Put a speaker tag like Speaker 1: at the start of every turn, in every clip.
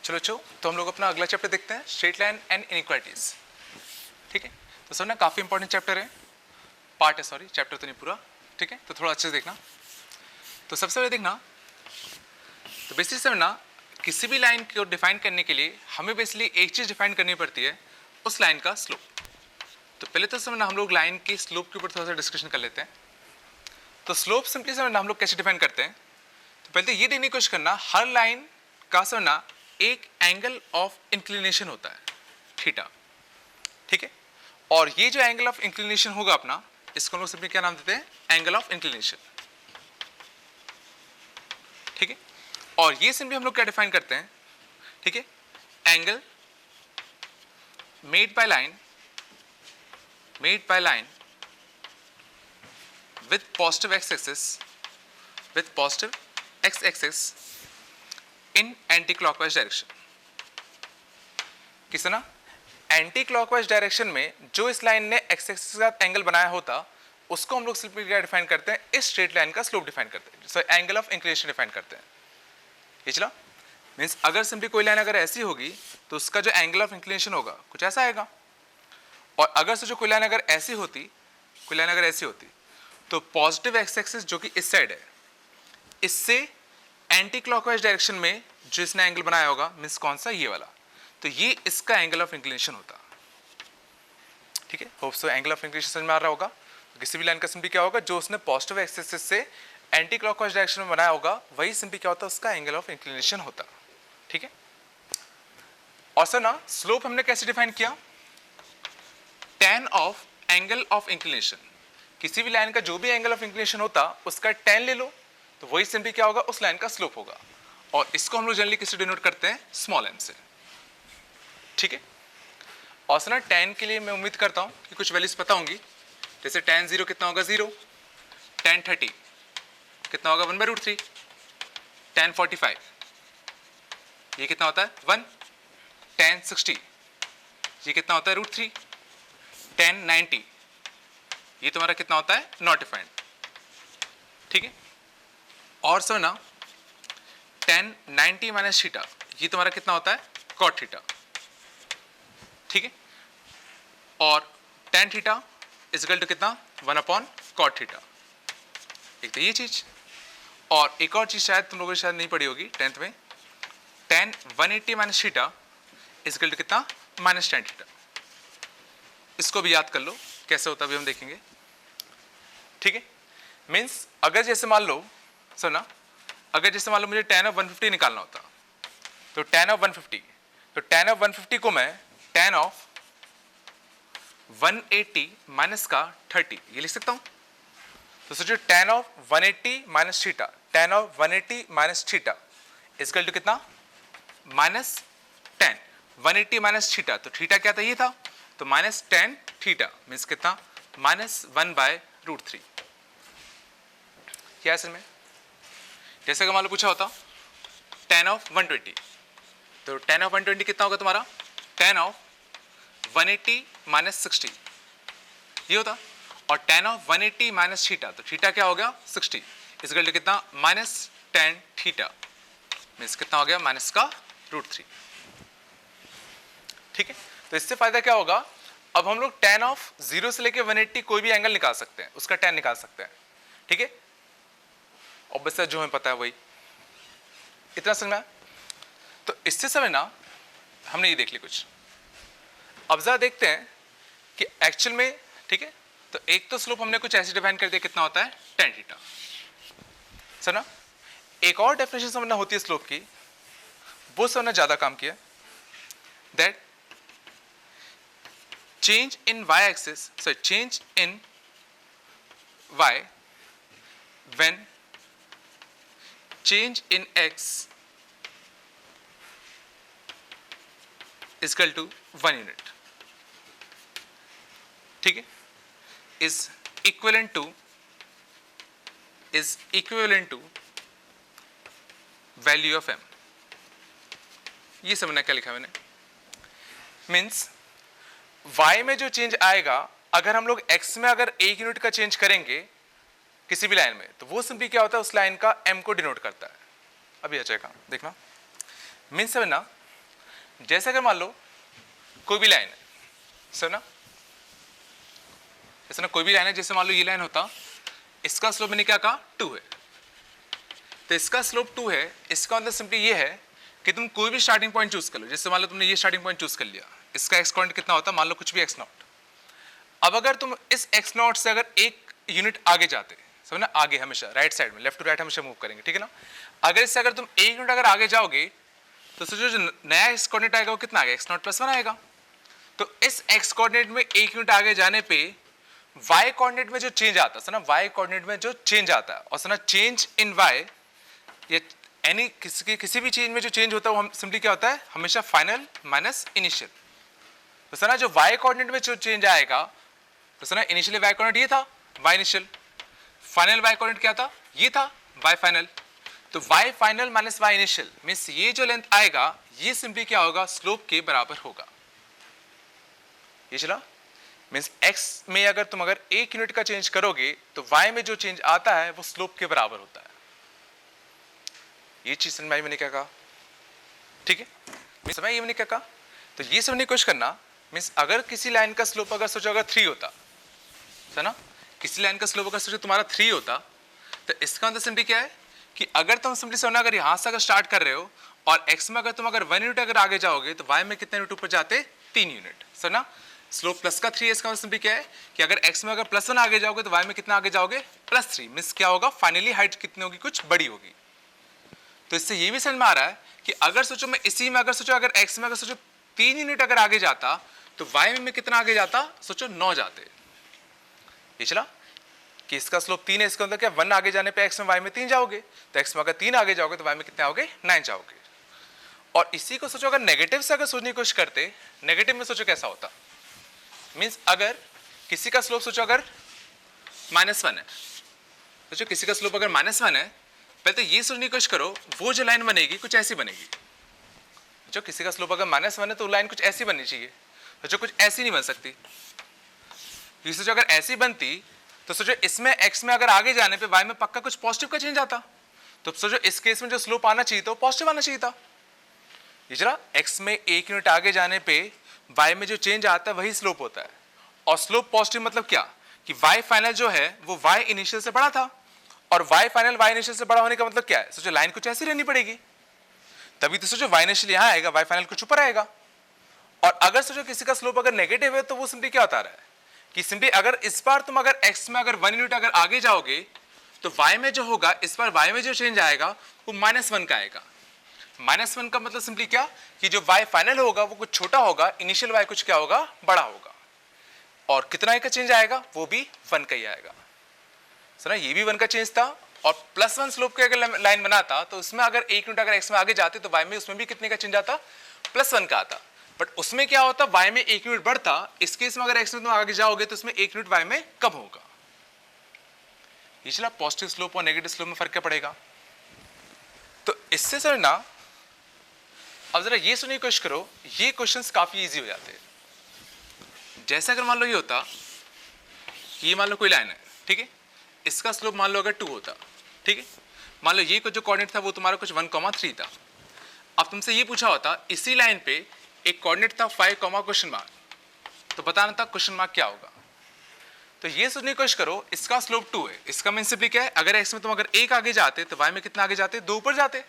Speaker 1: चलो तो हम लोग अपना अगला चैप्टर देखते हैं, स्ट्रेट लाइन एंड इनइक्वालिटीज। ठीक है, तो सर ना काफ़ी इंपॉर्टेंट चैप्टर है, पार्ट है, सॉरी चैप्टर तो नहीं पूरा। ठीक है, तो थोड़ा अच्छे से देखना। तो सबसे पहले देखना, तो बेसिकली समझना, किसी भी लाइन को डिफाइन करने के लिए हमें बेसिकली एक चीज़ डिफाइन करनी पड़ती है, उस लाइन का स्लोप। तो पहले तो समझना हम लोग लाइन के स्लोप के ऊपर थोड़ा सा डिस्कशन कर लेते हैं। तो स्लोप सिंपली समझना हम लोग कैसे डिफाइन करते हैं। तो पहले तो ये देखने की कोशिश करना, हर लाइन का समझना एक एंगल ऑफ इंक्लिनेशन होता है, थीटा। ठीक है, और ये जो एंगल ऑफ इंक्लिनेशन होगा अपना, इसको हम लोग सिंपली क्या नाम देते हैं, एंगल ऑफ इंक्लिनेशन। ठीक है, और ये सिंपली हम लोग क्या डिफाइन करते हैं, ठीक है, angle made by line with positive x-axis in anti-clockwise direction। किस ना एंटी क्लॉकवाइज डायरेक्शन में जो इस लाइन ने एक्स एक्सिस के साथ एंगल बनाया होता, उसको हम लोग सिंपली क्या डिफाइन करते हैं, इस स्ट्रेट लाइन का स्लोप डिफाइन करते हैं, so angle of inclination define करते हैं। ये चला मीन्स अगर सिंपली कोई लाइन अगर ऐसी होगी तो उसका जो एंगल ऑफ इंक्लिनेशन होगा कुछ ऐसा आएगा, और अगर से जो कोई लाइन अगर ऐसी होती, तो पॉजिटिव एक्स एक्सिस जो कि इस साइड है, इससे एंटी क्लॉकवाइज डायरेक्शन में जो इसने एंगल बनाया होगा, मीन्स कौन सा, ये वाला, तो ये इसका एंगल ऑफ इंक्लिनेशन होता। ठीक है, hope so angle of inclination समझ में आ रहा होगा। तो किसी भी लाइन का सिंपली क्या होगा, जो उसने पॉजिटिव एक्स एक्सिस से एंटी क्लॉकवाइज डायरेक्शन में बनाया होगा, वही सिंपली क्या होता है, उसका एंगल ऑफ इंक्लिनेशन होता। ठीक है, और सर ना स्लोप हमने कैसे डिफाइन किया, tan of angle of inclination. किसी भी लाइन का जो भी एंगल ऑफ इंक्लिनेशन होता, उसका tan ले लो, तो वही सिंपली क्या होगा, उस लाइन का स्लोप होगा। और इसको हम लोग जनरली किससे डिनोट करते हैं, स्मॉल m से। ठीक है, और सर ना tan के लिए मैं उम्मीद करता हूं कि कुछ वैल्यूज पता होंगी, जैसे tan 0 कितना होगा 0, tan 30 कितना होगा 1/√3, tan 45 ये कितना होता है 1, tan 60 ये कितना होता है √3, tan 90 ये तुम्हारा कितना होता है, नॉट डिफाइंड। ठीक है, और सो ना tan 90 माइनस थीटा ये तुम्हारा कितना होता है, cot थीटा। ठीक है, और tan theta is equal to कितना, 1/cot थीटा। एक तो ये चीज, और एक और चीज शायद तुम लोगों ने शायद नहीं पढ़ी होगी 10th में, tan 180 minus theta is equal to कितना, -tan थीटा। इसको भी याद कर लो, कैसे होता है अभी हम देखेंगे। ठीक है, मीन्स अगर जैसे मान लो सुना, अगर जैसे मान लो मुझे tan ऑफ 150 निकालना होता, तो tan ऑफ 150 को मैं tan ऑफ 180 माइनस का 30 ये लिख सकता हूं। तो सोचो tan of 180 minus theta, tan of 180 minus theta equal to कितना, -tan 180 माइनस थीटा, तो थीटा क्या था, ये था, तो -tan थीटा मीन्स कितना, -1/√3। क्या असल में जैसे कि मान लो पूछा होता tan ऑफ 120, तो tan ऑफ 120 कितना होगा तुम्हारा, tan ऑफ 180 माइनस 60 ये होता, और tan ऑफ 180 माइनस थीटा, तो थीटा क्या हो गया 60 इक्वल टू कितना, -tan थीटा मीन्स कितना हो गया, -√3। ठीक है, तो इससे फायदा क्या होगा, अब हम लोग tan ऑफ 0 से लेके 180 कोई भी एंगल निकाल सकते हैं, उसका tan निकाल सकते हैं। ठीक है, ऑब्वियसली जो हमें पता है वही, इतना समझना। तो इससे समझना हमने ये देख ली कुछ, अब जरा देखते हैं कि एक्चुअल में। ठीक है, तो एक तो स्लोप हमने कुछ ऐसे डिफाइन कर दिया, कितना होता है tan थीटा। समझना, एक और डेफिनेशन समझना होती है स्लोप की, वो समझना ज्यादा काम किया, that change in y-axis, so change in y when change in x is equal to 1 unit, ठीक है, is equivalent to value of m। ये समझना क्या लिखा मैंने, मीन्स y में जो चेंज आएगा, अगर हम लोग x में अगर 1 यूनिट का चेंज करेंगे किसी भी लाइन में, तो वो सिंपली क्या होता है, उस लाइन का m को डिनोट करता है। अभी आ जाएगा देखना, मीन्स समझना जैसे अगर मान लो कोई भी लाइन है, सर ना, जैसे ना कोई भी लाइन है, जैसे मान लो ये लाइन होता, इसका स्लोप मैंने क्या कहा 2 है, तो इसका स्लोप 2 है, इसका मतलब सिंपली ये है कि तुम कोई भी स्टार्टिंग पॉइंट चूज कर लो। जैसे मान लो तुमने ये स्टार्टिंग पॉइंट चूज कर लिया, इसका एक्स कोऑर्डिनेट कितना होता है, मान लो कुछ भी x0। अब अगर तुम इस x0 से अगर एक यूनिट आगे जाते, समझना, आगे हमेशा राइट साइड में, लेफ्ट टू राइट हमेशा मूव करेंगे, ठीक है ना। अगर इससे अगर तुम एक यूनिट अगर आगे जाओगे तो सोचो जो नया एक्स कोऑर्डिनेट आएगा वो कितना आएगा, x0 + 1 आएगा। तो इस एक्स कोऑर्डिनेट में एक यूनिट आगे जाने पे y कोऑर्डिनेट में जो चेंज आता है ना, y कोऑर्डिनेट में जो चेंज आता है, और ना चेंज इन y या एनी किसी भी चेंज में जो चेंज होता है वो हम सिंपली क्या होता है, हमेशा फाइनल माइनस इनिशियल। तो ना जो y कोऑर्डिनेट में जो चेंज आएगा, तो ना इनिशियली y कोऑर्डिनेट ये था y initial, final y coordinate क्या था, ये था y फाइनल। तो y final minus y initial means ये जो लेंथ आएगा ये सिंपली क्या होगा, स्लोप के बराबर होगा। ये चला मींस x में अगर तुम अगर एक यूनिट का चेंज करोगे तो y में जो चेंज आता है वो स्लोप के बराबर होता है। ये चीज समझ में मैंने क्या कहा, ठीक है, मैं समझ ये मैंने क्या कहा। तो ये समझने की कोशिश करना, मींस अगर किसी लाइन का स्लोप अगर सोचो अगर 3 होता है ना, किसी लाइन का स्लोप अगर सोचो तुम्हारा 3 होता, तो इसका मतलब सिंपली क्या है कि अगर तुम सिंपली समझना, अगर यहां से अगर स्टार्ट कर रहे हो और x में अगर तुम अगर 1 यूनिट अगर आगे जाओगे तो y में कितने यूनिट ऊपर जाते, 3 यूनिट, सर ना। स्लोप प्लस का 3 है, इसका मतलब सिंपली क्या है कि अगर x में अगर +1 आगे जाओगे तो y में कितना आगे जाओगे, +3, मींस क्या होगा, फाइनली हाइट कितनी होगी, कुछ बड़ी होगी। तो इससे ये भी समझ में आ रहा है कि अगर सोचो मैं इसी में अगर सोचो अगर x में अगर सोचो 3 यूनिट अगर आगे जाता तो y में कितना आगे जाता, सोचो 9 जाते। ये चला कि इसका स्लोप 3 है, इसका मतलब क्या, 1 आगे जाने पे x में y में 3 जाओगे, तो x में अगर 3 आगे जाओगे तो y में कितने आओगे, 9 जाओगे। और इसी को सोचो अगर नेगेटिव से अगर सोचने की कोशिश करते, नेगेटिव में सोचो कैसा होता, मींस अगर किसी का स्लोप सोचो अगर -1 है, सोचो किसी का स्लोप अगर -1 है, पहले तो ये सोचने की कोशिश करो वो जो लाइन बनेगी कुछ ऐसी बनेगी। जो किसी का स्लोप अगर -1 है तो लाइन कुछ ऐसी बननी चाहिए, जो कुछ ऐसी नहीं बन सकती। ये सोचो अगर ऐसी बनती तो सोचो इसमें x में अगर आगे जाने पे y में पक्का कुछ पॉजिटिव का चेंज आता, तो सोचो इस केस में जो स्लोप आना चाहिए था वो पॉजिटिव आना चाहिए था। ये चला x में 1 यूनिट आगे जाने पे y में जो चेंज आता है वही स्लोप होता है, और स्लोप पॉजिटिव मतलब क्या कि y फाइनल जो है वो y इनिशियल से बड़ा था, और y फाइनल y इनिशियल से बड़ा होने का मतलब क्या है, सोचो लाइन कुछ ऐसी रहनी पड़ेगी, तभी तो सोचो y इनिशियल यहां आएगा, y फाइनल कुछ ऊपर आएगा। और अगर सोचो किसी का स्लोप अगर नेगेटिव है तो वो सिंपली क्या बता रहा है कि सिंपली अगर इस बार तुम अगर x में अगर 1 यूनिट अगर आगे जाओगे तो y में जो होगा, इस बार y में जो चेंज आएगा वो -1 का आएगा। -1 का मतलब सिंपली क्या कि जो y फाइनल होगा वो कुछ छोटा होगा, इनिशियल y कुछ क्या होगा, बड़ा होगा, और कितना का चेंज आएगा, वो भी 1 का ही आएगा। सुना, ये भी 1 का चेंज था, और +1 स्लोप के अगर लाइन बनाता तो उसमें अगर 1 यूनिट अगर x में आगे जाते तो y में उसमें भी कितने का चेंज आता, +1 का आता। बट उसमें क्या होता, y में 1 यूनिट बढ़ता, इस केस में अगर x में तुम आगे जाओगे तो उसमें 1 यूनिट y में कम होगा। ये चला पॉजिटिव स्लोप और नेगेटिव स्लोप में फर्क क्या पड़ेगा। तो इससे सर ना अब जरा ये सुनने की कोशिश करो, ये क्वेश्चंस काफी इजी हो जाते हैं। जैसे अगर मान लो ये होता कि ये मान लो कोई लाइन है, ठीक है, इसका स्लोप मान लो अगर 2 होता, ठीक है, मान लो ये जो कोऑर्डिनेट था वो तुम्हारा कुछ 1,3 था। अब तुमसे ये पूछा होता इसी लाइन पे एक कोऑर्डिनेट था 5, क्वेश्चन मार्क, तो बताना था क्वेश्चन मार्क क्या होगा। तो ये सोचने की कोशिश करो, इसका स्लोप 2 है, इसका मीन सिंपली क्या है, अगर x में तुम अगर 1 आगे जाते तो y में कितना आगे जाते, 2 ऊपर जाते,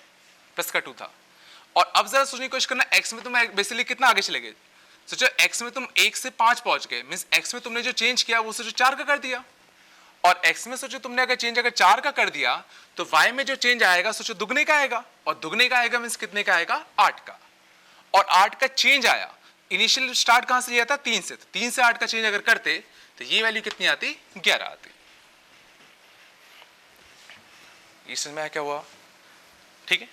Speaker 1: प्लस का 2 था। और अब जरा सोचने की कोशिश करना, x में तुम बेसिकली कितना आगे चले गए, सोचो x में तुम 1 से 5 पहुंच गए, मींस x में तुमने जो चेंज किया वो सोचो 4 का कर दिया, और x में सोचो तुमने अगर चेंज अगर 4 का कर दिया तो y में जो चेंज आएगा सोचो दुगने का आएगा, और दुगने का आएगा मींस कितने का आएगा, 8 का। और 8 का चेंज आया, इनिशियल स्टार्ट कहां से लिया था, 3 से, तो 3 से 8 का चेंज अगर करते तो ये वैल्यू कितनी आती, 11 आती। इसमें क्या हुआ, ठीक है।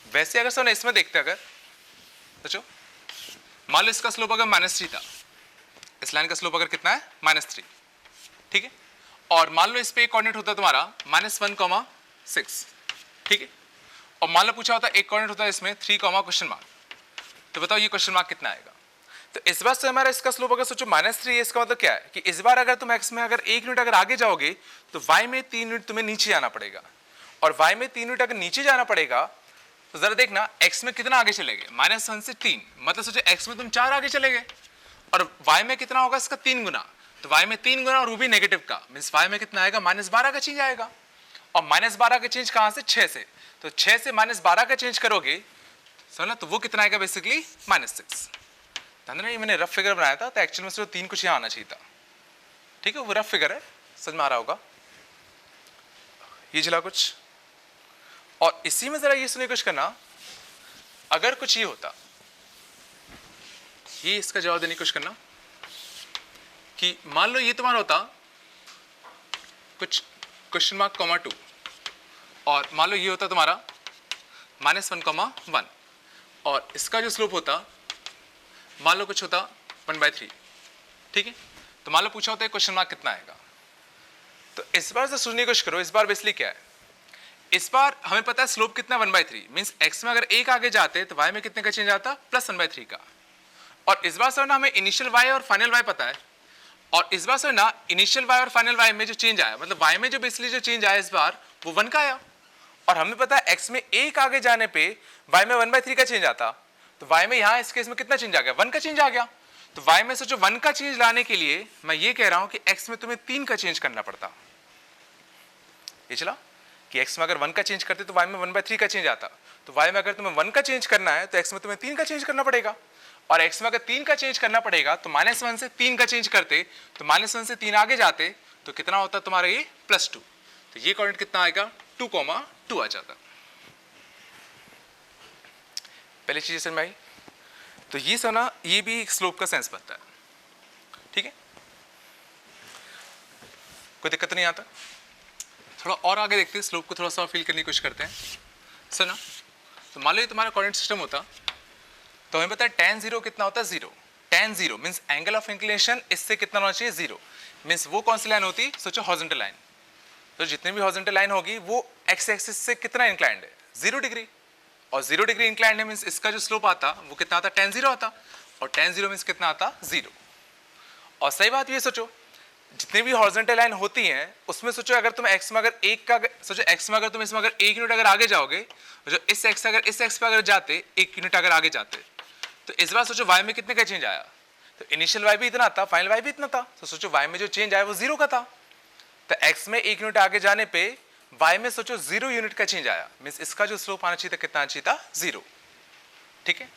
Speaker 1: वैसे अगर सर इसमें देखते अगर सोचो मान लो इसका स्लोप अगर -3 था, इस लाइन का स्लोप अगर कितना है, -3, ठीक है, और मान लो इस पे एक कोऑर्डिनेट होता तुम्हारा -1,6, ठीक है, और मान लो पूछा होता एक कोऑर्डिनेट होता है इसमें 3, क्वेश्चन मार्क, तो बताओ ये क्वेश्चन मार्क कितना आएगा। तो इस बार से हमारा इसका स्लोप अगर सोचो -3 है, इसका मतलब क्या है कि इस बार अगर तुम x में अगर 1 यूनिट अगर आगे जाओगे तो y में 3 यूनिट तुम्हें नीचे जाना पड़ेगा, और y में 3 यूनिट अगर नीचे जाना पड़ेगा तो जरा देखना x में कितना आगे चले गए, -1 से 3, मतलब सोचो x में तुम 4 आगे चले गए, और y में कितना होगा इसका 3 गुना, तो y में 3 गुना और वो भी नेगेटिव का, मीन्स y में कितना आएगा -12 का चेंज आएगा। और -12 का चेंज कहां से, 6 से, तो 6 से -12 का चेंज करोगे समझना, तो वो कितना आएगा बेसिकली -6। ध्यान रखना ये मैंने रफ फिगर बनाया था, तो एक्चुअल में सिर्फ 3 कुछ यहाँ आना चाहिए था, ठीक है, वो रफ फिगर है, समझ में आ रहा होगा ये चला कुछ। और इसी में जरा ये सुनने की कोशिश करना, अगर कुछ ये होता, ये इसका जवाब देने की कोशिश करना कि मान लो ये तुम्हारा होता कुछ क्वेश्चन मार्क (2) और मान लो ये होता तुम्हारा -1, और इसका जो स्लोप होता मान लो कुछ होता 1/3, ठीक है। तो मान लो पूछा होता है क्वेश्चन मार्क कितना आएगा, तो इस बार से सोचने की कोशिश करो, इस बार बेसिकली क्या है, इस बार हमें पता है स्लोप कितना 1/3, मीन्स x में अगर 1 आगे जाते तो y में कितने का चेंज आता, +1/3 का। और इस बार से ना हमें इनिशियल y और फाइनल y पता है, और इस बार से ना इनिशियल y और फाइनल y में जो चेंज आया, मतलब y में जो बेसिकली जो चेंज आया इस बार वो 1 का आया, और हमें पता है x में 1 आगे जाने पे y में 1/3 का चेंज आता, तो y में यहाँ इस केस में कितना चेंज आ गया, 1 का चेंज आ गया। तो y में से जो 1 का चेंज लाने के लिए मैं ये कह रहा हूं कि x में तुम्हें 3 का चेंज करना पड़ता। ये चला कि x में अगर 1 का चेंज करते तो y में 1/3 का चेंज आता, तो y में अगर तुम्हें 1 का चेंज करना है तो x में तुम्हें 3 का चेंज करना पड़ेगा, और x में अगर 3 का चेंज करना पड़ेगा तो -1 से 3 का चेंज करते, तो -1 से 3 आगे जाते तो कितना होता तुम्हारा ये +2, तो ये कोऑर्डिनेट कितना आएगा 2,2 आ जाता। पहली चीज समझ में आई, तो ये सुना, ये भी एक स्लोप का सेंस बनता है, ठीक है, कोई दिक्कत नहीं आता। थोड़ा और आगे देखते हैं, स्लोप को थोड़ा सा फील करने की कोशिश करते हैं, सुना। तो मान लो ये तुम्हारा कोऑर्डिनेट सिस्टम होता, तो हमें पता है tan 0 कितना होता है 0, tan 0 means angle of inclination इससे कितना होना चाहिए 0, मीन्स वो कौन सी लाइन होती, सोचो हॉरिजॉन्टल लाइन, तो जितनी भी हॉरिजॉन्टल लाइन होगी वो x एक्सिस से कितना इंक्लाइंड है 0 डिग्री, और 0 डिग्री इंक्लाइंड है, मीन्स इसका जो स्लोप आता वो कितना आता tan 0 आता, और tan 0 मीन्स कितना आता 0। और सही बात ये सोचो, जितनी भी हॉरिजॉन्टल लाइन होती हैं उसमें सोचो अगर तुम x में अगर 1 का सोचो x में अगर तुम इसमें अगर 1 यूनिट अगर आगे जाओगे, जो इस x अगर इस x पे अगर जाते 1 यूनिट अगर आगे जाते, तो इस बार सोचो y में कितने का चेंज आया, तो इनिशियल y भी इतना था, फाइनल y भी इतना था, तो सोचो y में जो चेंज आया वो 0 का था, तो x में 1 यूनिट आगे जाने पे y में सोचो 0 यूनिट का चेंज आया, मीन्स इसका जो स्लोप आना चाहिए था कितना आना चाहिए था 0, ठीक है।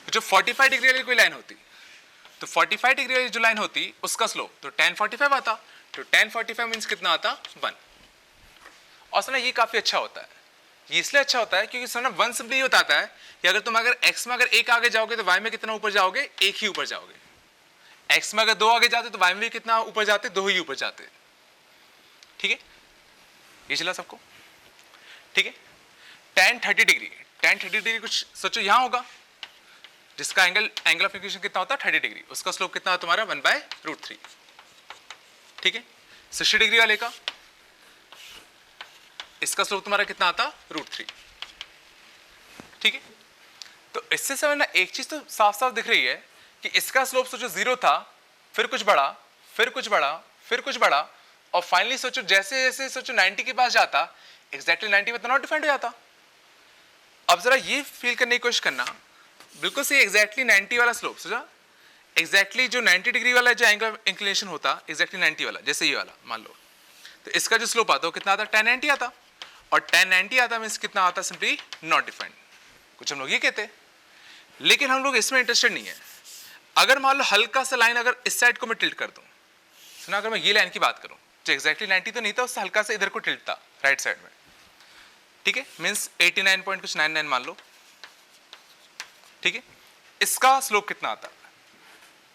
Speaker 1: जो 45 डिग्री वाली कोई लाइन होती, तो 45 डिग्री वाली जो लाइन होती उसका स्लोप तो tan 45 आता, तो tan 45 मीन्स कितना आता 1। और सुना ये काफी अच्छा होता है, ये इसलिए अच्छा होता है क्योंकि सुना 1 सिंपली ये बताता है कि अगर तुम अगर x में अगर 1 आगे जाओगे तो y में कितना ऊपर जाओगे, 1 ही ऊपर जाओगे, x में अगर 2 आगे जाते तो y में भी कितना ऊपर जाते, 2 ही ऊपर जाते, ठीक है, ये चला सबको, ठीक है। tan 30 डिग्री, tan 30 डिग्री कुछ सोचो यहाँ होगा, जिसका एंगल ऑफ इंक्लिनेशन कितना होता है 30 डिग्री, उसका स्लोप कितना तुम्हारा 1/√3, ठीक है। 60 डिग्री वाले का इसका स्लोप तुम्हारा कितना आता √3, ठीक है। तो इससे समझना एक चीज तो साफ साफ दिख रही है कि इसका स्लोप सोचो 0 था, फिर कुछ बढ़ा, फिर कुछ बढ़ा, फिर कुछ बढ़ा, और फाइनली सोचो जैसे जैसे सोचो 90 के पास जाता, एग्जैक्टली 90 पे नॉट डिफाइंड हो जाता। अब जरा ये फील करने की कोशिश करना, बिल्कुल सही एग्जैक्टली 90 वाला स्लोप सोचा, एग्जैक्टली जो 90 डिग्री वाला जो एंगल ऑफ इंक्लिनेशन होता एग्जैक्टली 90 वाला, जैसे ये वाला मान लो, तो इसका जो स्लोप आता वो कितना आता tan 90 आता, और tan 90 आता मीन्स कितना आता सिंपली नॉट डिफाइंड, कुछ हम लोग ये कहते। लेकिन हम लोग इसमें इंटरेस्टेड नहीं है। अगर मान लो हल्का सा लाइन अगर इस साइड को मैं टिल्ट कर दूं, सुना, अगर मैं ये लाइन की बात करूं जो एग्जैक्टली 90 तो नहीं था, उससे हल्का सा इधर को टिल्ट था राइट साइड में, ठीक है, मीन्स 89.99 मान लो, ठीक है, इसका स्लोप कितना आता।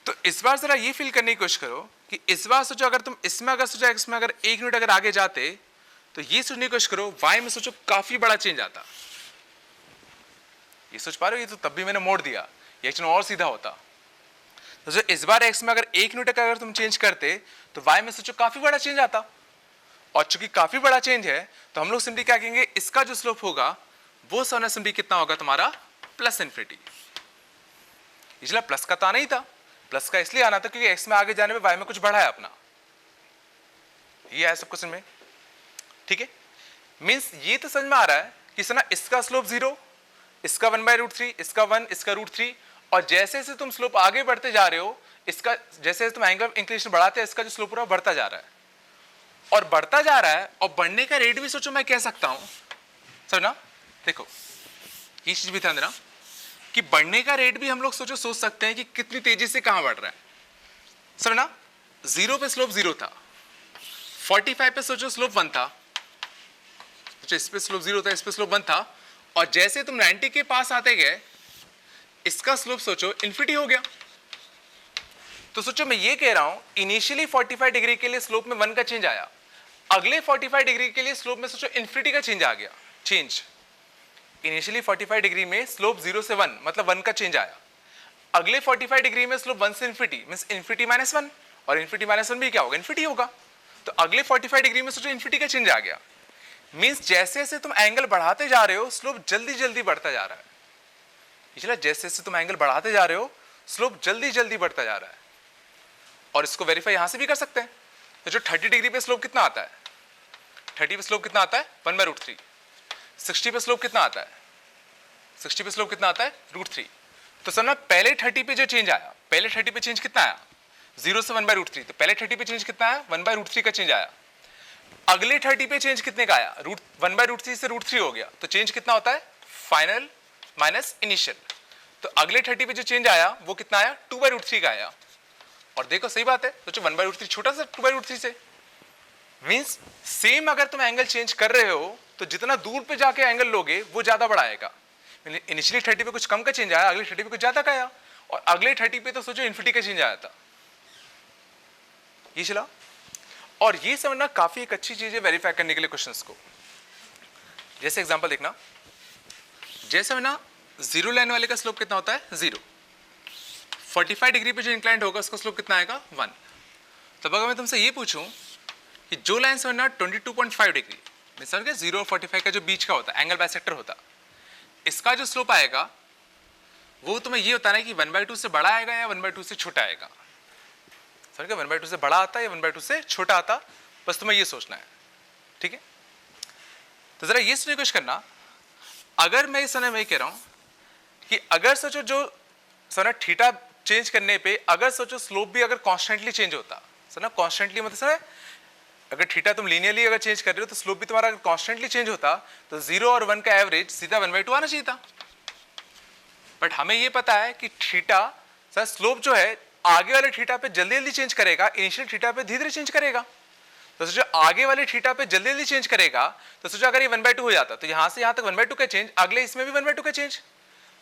Speaker 1: तो इस बार जरा ये फील करने की कोशिश करो कि इस बार सोचो अगर तुम इसमें अगर सोचो x में अगर 1 यूनिट अगर आगे जाते, तो ये सोचने की कोशिश करो y में सोचो काफी बड़ा चेंज आता। ये सोच पा रहे हो, ये तो तब भी मैंने मोड़ दिया, ये एक्चुअली और सीधा होता। तो जो इस बार x में अगर 1 यूनिट का अगर तुम चेंज करते तो y में सोचो काफी बड़ा चेंज आता, और चूंकि काफी बड़ा चेंज है तो हम लोग सिंपली क्या कहेंगे, इसका जो स्लोप होगा वो सोना सिंपली कितना होगा तुम्हारा +∞। इसलिए प्लस का तो आना ही था, प्लस का इसलिए आना था क्योंकि x में आगे जाने पे y में कुछ बढ़ा है अपना, ये है सब क्वेश्चन में, ठीक है। मीन्स ये तो समझ में आ रहा है कि सना इसका स्लोप 0 इसका 1/√3, इसका 1, इसका √3, और जैसे जैसे तुम स्लोप आगे बढ़ते जा रहे हो, इसका जैसे जैसे तुम एंगल ऑफ इंक्लिनेशन बढ़ाते हैं, इसका जो स्लोप है बढ़ता जा रहा है, और बढ़ता जा रहा है, और बढ़ने का रेट भी सोचो मैं कह सकता हूं, समझना, देखो ये चीज भी ध्यान देना कि बढ़ने का रेट भी हम लोग सोच सकते हैं कि कितनी तेजी से कहां बढ़ रहा है, समझना। 0 पे स्लोप 0 था, 45 पे सोचो स्लोप 1 था, इस पे स्लोप 0 था, इस पे स्लोप 1 था, और जैसे तुम 90 के पास आते गए, इसका स्लोप सोचो इन्फिनिटी हो गया। तो सोचो मैं ये कह रहा हूं, इनिशियली 45 डिग्री के लिए स्लोप में 1 का चेंज आया, अगले 45 डिग्री के लिए स्लोप में सोचो इन्फिनिटी का चेंज आ गया। चेंज इनिशियली 45 डिग्री में स्लोप 0 से 1 मतलब 1 का चेंज आया, अगले 45 डिग्री में स्लोप 1 से इन्फिनिटी मींस इन्फिनिटी -1, और इन्फिनिटी -1 भी क्या होगा, इन्फिनिटी होगा। तो अगले 45 डिग्री में सोचो इन्फिनिटी का चेंज आ गया, मींस जैसे जैसे तुम एंगल बढ़ाते जा रहे हो, स्लोप जल्दी जल्दी बढ़ता जा रहा है। इसलिए जैसे जैसे तुम एंगल बढ़ाते जा रहे हो, स्लोप जल्दी जल्दी बढ़ता जा रहा है। और इसको वेरीफाई यहां से भी कर सकते हैं। तो जो 30 डिग्री पे स्लोप कितना आता है, 30 पे स्लोप कितना आता है 1/√3। 60 पे स्लोप कितना आता है, 60 पे स्लोप कितना आता है √3। तो समझना पहले 30 पे जो चेंज आया, पहले 30 पे चेंज कितना आया 0 से 1/√3, तो पहले 30 पे चेंज कितना आया 1/√3 का चेंज आया। अगले 30 पे चेंज कितने का आया 1/√3 से √3 हो गया, तो चेंज कितना होता है फाइनल माइनस इनिशियल। तो अगले 30 पे जो चेंज आया वो कितना आया 2/√3 का आया। और देखो सही बात है, तो 1/√3 छोटा सा 2/√3 से, मींस सेम अगर तुम एंगल चेंज कर रहे हो तो जितना दूर पे जाके एंगल लोगे वो ज्यादा बड़ा आएगा। इनिशियली 30 पे कुछ कम का चेंज आया, अगले 30 पे कुछ ज्यादा का आया, और अगले 30 पे तो सोचो इन्फिनिटी का चेंज आया था। ये चला, और ये समझना काफी एक अच्छी चीज है वेरीफाई करने के लिए क्वेश्चंस को। जैसे एग्जांपल देखना, जैसे है ना 0 लाइन वाले का स्लोप कितना होता है 0, 45 डिग्री पे जो इंक्लाइंड होगा उसका स्लोप कितना आएगा 1। तब अगर मैं तुमसे ये पूछूं कि जो लाइन से ना 22.5 डिग्री मिसाल के 0 और 45 का जो बीच का होता है एंगल बाइसेक्टर होता, इसका जो स्लोप आएगा वो तुम्हें ये बताना है कि 1/2 से बड़ा आएगा या 1/2 से छोटा आएगा। समझ गए, 1/2 से बड़ा आता है या 1/2 से छोटा आता, बस तुम्हें ये सोचना है, ठीक है। तो जरा ये सुनिए कोशिश करना, अगर मैं इस समय में कह रहा हूं कि अगर सोचो जो सर थीटा चेंज करने पे अगर सोचो स्लोप भी अगर कॉन्स्टेंटली चेंज होता, सर ना कॉन्स्टेंटली मतलब सर अगर थीटा तुम लीनियरली अगर चेंज कर रहे हो तो स्लोप भी तुम्हारा अगर कॉन्स्टेंटली चेंज होता तो 0 और 1 का एवरेज सीधा 1/2 आना चाहिए था। बट हमें ये पता है कि थीटा सर स्लोप जो है आगे वाले थीटा पे जल्दी जल्दी चेंज करेगा, इनिशियल थीटा पे धीरे धीरे चेंज करेगा। तो सोचो आगे वाले थीटा पे जल्दी जल्दी चेंज करेगा, तो सोचो अगर ये 1/2 हो जाता तो यहां से यहां तक 1/2 का चेंज, अगले इसमें भी 1/2 का चेंज।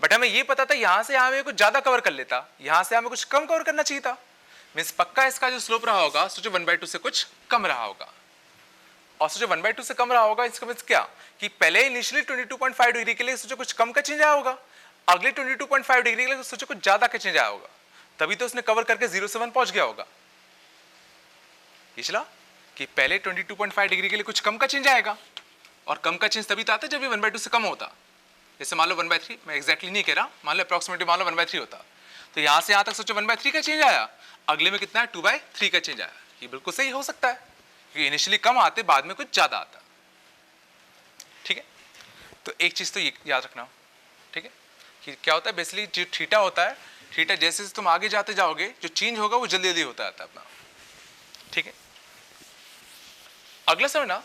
Speaker 1: बट हमें ये पता था यहां से यहां में कुछ ज्यादा कवर कर लेता, यहां से हमें कुछ कम कवर करना चाहिए था, मींस पक्का इसका जो स्लोप रहा होगा सोचो 1/2 से कुछ कम रहा होगा। और सोचो 1/2 से कम रहा होगा इसका मींस क्या कि पहले इनिशियली 22.5 डिग्री के लिए सोचो कुछ कम का चेंज आया होगा, अगले 22.5 डिग्री के लिए सोचो कुछ ज्यादा का चेंज आया होगा, तभी तो उसने कवर करके 0 से 1 पहुंच गया होगा। ये चला कि पहले 22.5 डिग्री के लिए कुछ कम का चेंज आएगा, और कम का चेंज तभी तो आता जब ये 1/2 से कम होता। जैसे मान लो 1/3, मैं एग्जैक्टली नहीं कह रहा, मान लो अप्रॉक्सीमेटली मान लो 1/3 होता, तो यहां से यहां तक सोचो 1/3 का चेंज आया, अगले में कितना है 2/3 का चेंज आया। ये बिल्कुल सही हो सकता है क्योंकि इनिशियली कम आते बाद में कुछ ज्यादा आता, ठीक है। तो एक चीज तो ये याद रखना, ठीक है, कि क्या होता है बेसिकली जो थीटा होता है, थीटा जैसे जैसे तुम आगे जाते जाओगे जो चेंज होगा वो जल्दी जल्दी होता है अपना, ठीक है। अगला समय ना,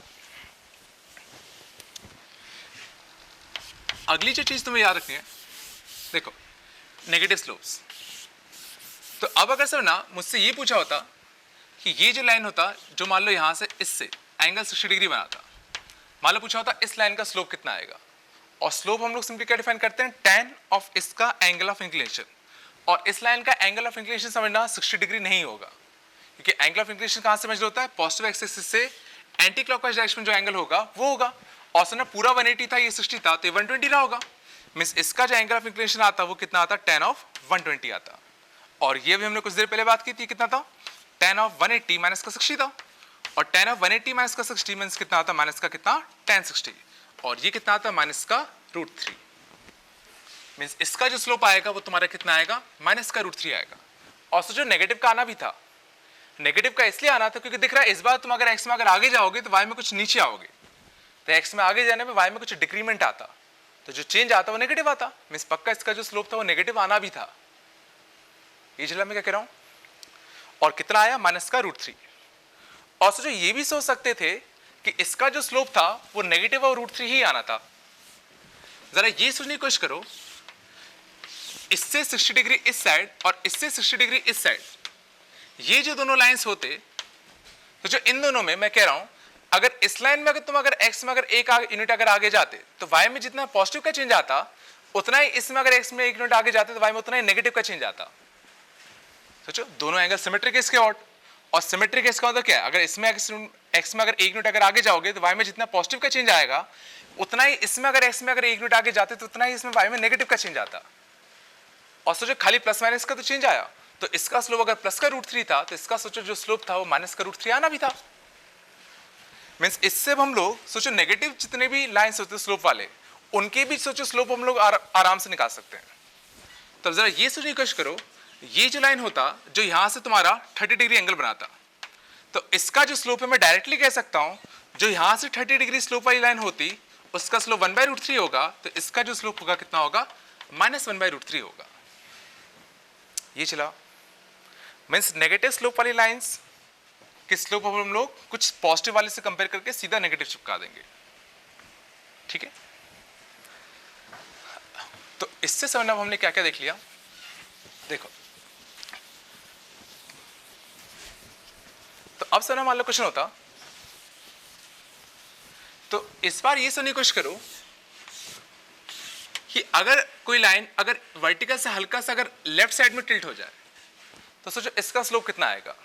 Speaker 1: अगली जो चीज तुम्हें याद रखनी है, देखो नेगेटिव स्लोप्स। तो अब अगर सर ना मुझसे ये पूछा होता कि ये जो लाइन होता जो मान लो यहां से इससे एंगल 60 डिग्री बनाता, मान लो पूछा होता इस लाइन का स्लोप कितना आएगा, और स्लोप हम लोग सिंपली क्या डिफाइन करते हैं tan ऑफ इसका एंगल ऑफ इंक्लिनेशन, और इस लाइन का एंगल ऑफ इंक्लिनेशन समझना 60 डिग्री नहीं होगा, क्योंकि एंगल ऑफ इंक्लिनेशन कहां से मेजर होता है पॉजिटिव एक्सिस से एंटी क्लॉकवाइज डायरेक्शन में जो एंगल होगा वो होगा, और सर ना पूरा 180 था ये 60 था तो ये 120 रहा होगा, मींस इसका जो एंगल ऑफ इंक्लिनेशन आता वो कितना आता tan ऑफ 120 आता। और ये भी हमने कुछ देर पहले बात की थी कितना था tan ऑफ 180 माइनस का 60 था, और tan ऑफ 180 माइनस का 60 मींस कितना आता माइनस का कितना tan 60, और ये कितना आता माइनस का √3, मींस इसका जो स्लोप आएगा वो तुम्हारा कितना आएगा माइनस का √3 आएगा। और सोचो नेगेटिव का आना भी था, नेगेटिव का इसलिए आना था क्योंकि दिख रहा है इस बार तुम अगर एक्स में अगर आगे जाओगे तो वाई में कुछ नीचे आओगे, तो एक्स में आगे जाने पे वाई में कुछ डिक्रीमेंट आता, तो जो चेंज आता वो नेगेटिव आता, मीन्स पक्का इसका जो स्लोप था वो नेगेटिव आना भी था। ये चला मैं क्या कह रहा हूं, और कितना आया -√3। और सोचो ये भी सोच सकते थे कि इसका जो स्लोप था वो नेगेटिव और √3 ही आना था। जरा ये सोचने की कोशिश करो, इससे 60 डिग्री इस साइड और इससे 60 डिग्री इस साइड, ये जो दोनों लाइंस होते, तो जो इन दोनों में मैं कह रहा हूं, अगर इस लाइन में अगर तुम अगर x में अगर एक यूनिट अगर आगे जाते तो y में जितना पॉजिटिव का चेंज आता उतना ही इसमें अगर x में एक यूनिट आगे जाते तो y में उतना ही नेगेटिव का चेंज आता। सोचो दोनों एंगल सिमेट्रिक इसके और सिमेट्रिक इसका मतलब क्या है, अगर इसमें x में अगर एक यूनिट अगर आगे जाओगे तो y में जितना पॉजिटिव का चेंज आएगा उतना ही इसमें अगर x में अगर एक यूनिट आगे जाते तो उतना ही इसमें y में नेगेटिव का चेंज आता। और सोचो खाली प्लस माइनस का तो चेंज आया, तो इसका स्लोप अगर प्लस का √3 था तो इसका सोचो जो स्लोप था वो माइनस का √3 आना भी था। मीन्स इससे हम लोग सोचो नेगेटिव जितने भी लाइंस होते हैं स्लोप वाले, उनके भी सोचो स्लोप हम लोग आराम से निकाल सकते हैं। तब जरा ये सोचने की कोशिश करो, ये जो लाइन होता जो यहां से तुम्हारा 30 डिग्री एंगल बनाता, तो इसका जो स्लोप है मैं डायरेक्टली कह सकता हूं, जो यहां से 30 डिग्री स्लोप वाली लाइन होती उसका स्लोप 1/√3 होगा, तो इसका जो स्लोप होगा कितना होगा, -1/√3 होगा। ये चला, मीन्स नेगेटिव स्लोप वाली लाइंस कि स्लोप हम लोग कुछ पॉजिटिव वाले से कंपेयर करके सीधा नेगेटिव चिपका देंगे। ठीक है, तो इससे समझना हमने क्या क्या देख लिया। देखो तो अब समझना मान लो क्वेश्चन होता, तो इस बार ये समझने की कोशिश करो कि अगर कोई लाइन अगर वर्टिकल से हल्का सा अगर लेफ्ट साइड में टिल्ट हो जाए तो सोचो इसका स्लोप कितना आएगा।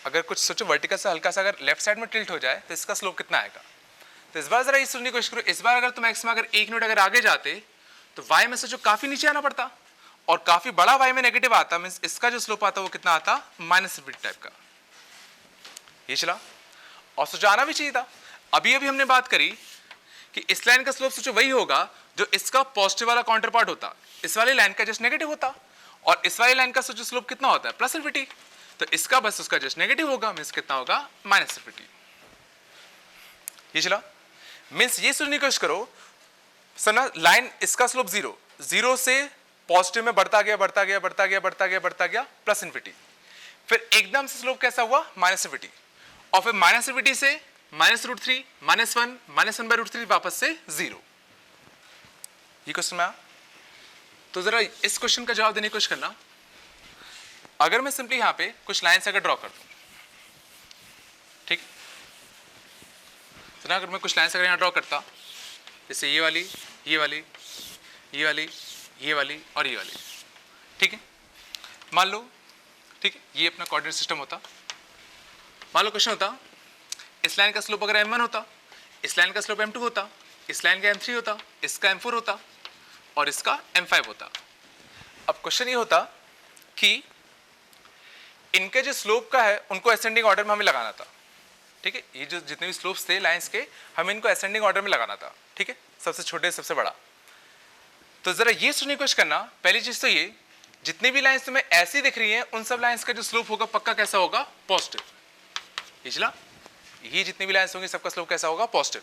Speaker 1: अगर कुछ सोचो वर्टिकल से हल्का सा अगर लेफ्ट साइड में टिल्ट हो जाए तो इसका स्लोप कितना आएगा। तो इस बार जरा ये सोचने की कोशिश करो, इस बार अगर तुम एक्स में अगर एक यूनिट अगर आगे जाते तो वाई में सोचो काफी नीचे आना पड़ता और काफी बड़ा वाई में नेगेटिव आता, मींस इसका जो स्लोप आता वो कितना आता, -∞ टाइप का। ये चला, और सोचो आना भी चाहिए था। अभी अभी हमने बात करी कि इस लाइन का स्लोप सोचो वही होगा जो इसका पॉजिटिव वाला काउंटर पार्ट होता, इस वाली लाइन का जस्ट नेगेटिव होता, और इस वाली लाइन का सोचो स्लोप कितना होता है, +∞, तो इसका बस उसका जस्ट नेगेटिव होगा, मींस कितना होगा, -∞। ये चला, मींस ये सोचने की कोशिश करो सना, लाइन इसका स्लोप 0 से पॉजिटिव में बढ़ता गया बढ़ता गया बढ़ता गया बढ़ता गया बढ़ता गया +∞, फिर एकदम से स्लोप कैसा हुआ, -∞, और फिर -∞ से -√3 -1 -1/√3 वापस से 0। ये क्वेश्चन में, तो जरा इस क्वेश्चन का जवाब देने की कोशिश करना। अगर मैं सिंपली यहां पे कुछ लाइंस अगर ड्रॉ कर दूं, ठीक, तो ना अगर मैं कुछ लाइंस अगर यहां ड्रॉ करता, जैसे ये वाली ये वाली ये वाली ये वाली और ये वाली, ठीक है, मान लो, ठीक है, ये अपना कोऑर्डिनेट सिस्टम होता। मान लो क्वेश्चन होता, इस लाइन का स्लोप अगर m1 होता, इस लाइन का स्लोप m2 होता, इस लाइन का m3 होता, इसका m4 होता और इसका m5 होता। अब क्वेश्चन ये होता कि इनके जो स्लोप का है उनको असेंडिंग ऑर्डर में हमें लगाना था। ठीक है, ये जो जितने भी स्लोप्स थे लाइंस के, हमें इनको असेंडिंग ऑर्डर में लगाना था। ठीक है, सबसे छोटे सबसे बड़ा। तो जरा ये सोचने की कोशिश करना, पहली चीज तो ये, जितनी भी लाइंस तुम्हें ऐसी दिख रही हैं उन सब लाइंस का जो स्लोप होगा पक्का कैसा होगा, पॉजिटिव। ये चला, ये जितनी भी लाइंस होंगी सबका स्लोप कैसा होगा, पॉजिटिव।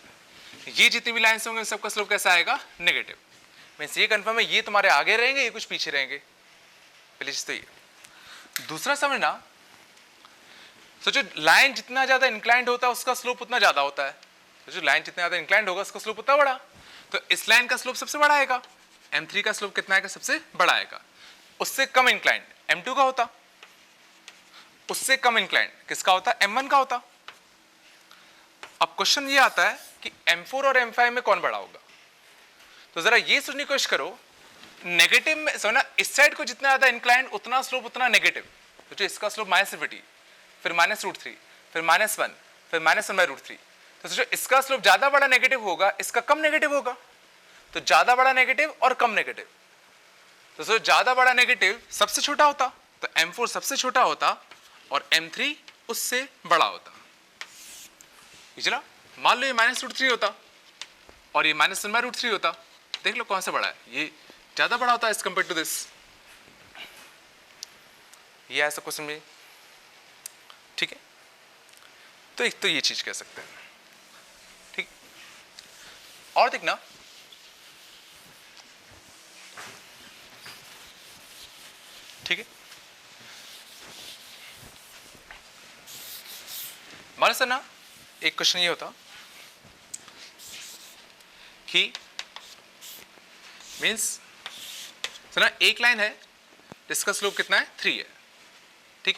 Speaker 1: ये जितनी भी लाइंस होंगे सबका स्लोप कैसा आएगा, नेगेटिव। मींस ये कंफर्म है, ये तुम्हारे आगे रहेंगे, ये कुछ पीछे रहेंगे। पहली चीज तो ये। दूसरा समझना, सोचो लाइन जितना ज्यादा इंक्लाइंड होता है उसका स्लोप उतना ज्यादा होता है। सोचो लाइन जितना ज्यादा इंक्लाइंड होगा उसका स्लोप उतना बड़ा, तो इस लाइन का स्लोप सबसे बड़ा आएगा। m3 का स्लोप कितना आएगा, सबसे बड़ा आएगा। उससे कम इंक्लाइंड m2 का होता, उससे कम इंक्लाइंड किसका होता, m1 का होता। अब क्वेश्चन ये आता है कि m4 और m5 में कौन बड़ा होगा। तो जरा ये सोचने की कोशिश करो, नेगेटिव में समझना, इस साइड को जितना ज्यादा इंक्लाइंड उतना स्लोप उतना नेगेटिव। तो जो इसका स्लोप -∞, फिर -√3, फिर -1, फिर -1/√3। तो सोचो इसका स्लोप ज्यादा बड़ा नेगेटिव होगा, इसका कम नेगेटिव होगा। तो ज्यादा बड़ा नेगेटिव और कम नेगेटिव, तो सोचो ज्यादा बड़ा नेगेटिव सबसे छोटा होता, तो m4 सबसे छोटा होता और m3 उससे बड़ा होता। चला, मान लो ये -√3 होता और ये -1/√3 होता, देख लो कौन सा बड़ा है, ये ज्यादा बड़ा होता है एज कंपेयर टू दिस। ये ऐसा क्वेश्चन में, ठीक है, तो एक तो ये चीज कह सकते हैं। ठीक, और देखना, ठीक है, मान सर ना एक क्वेश्चन ये होता कि मीन्स सर ना एक लाइन है जिसका स्लोप कितना है 3 है, ठीक,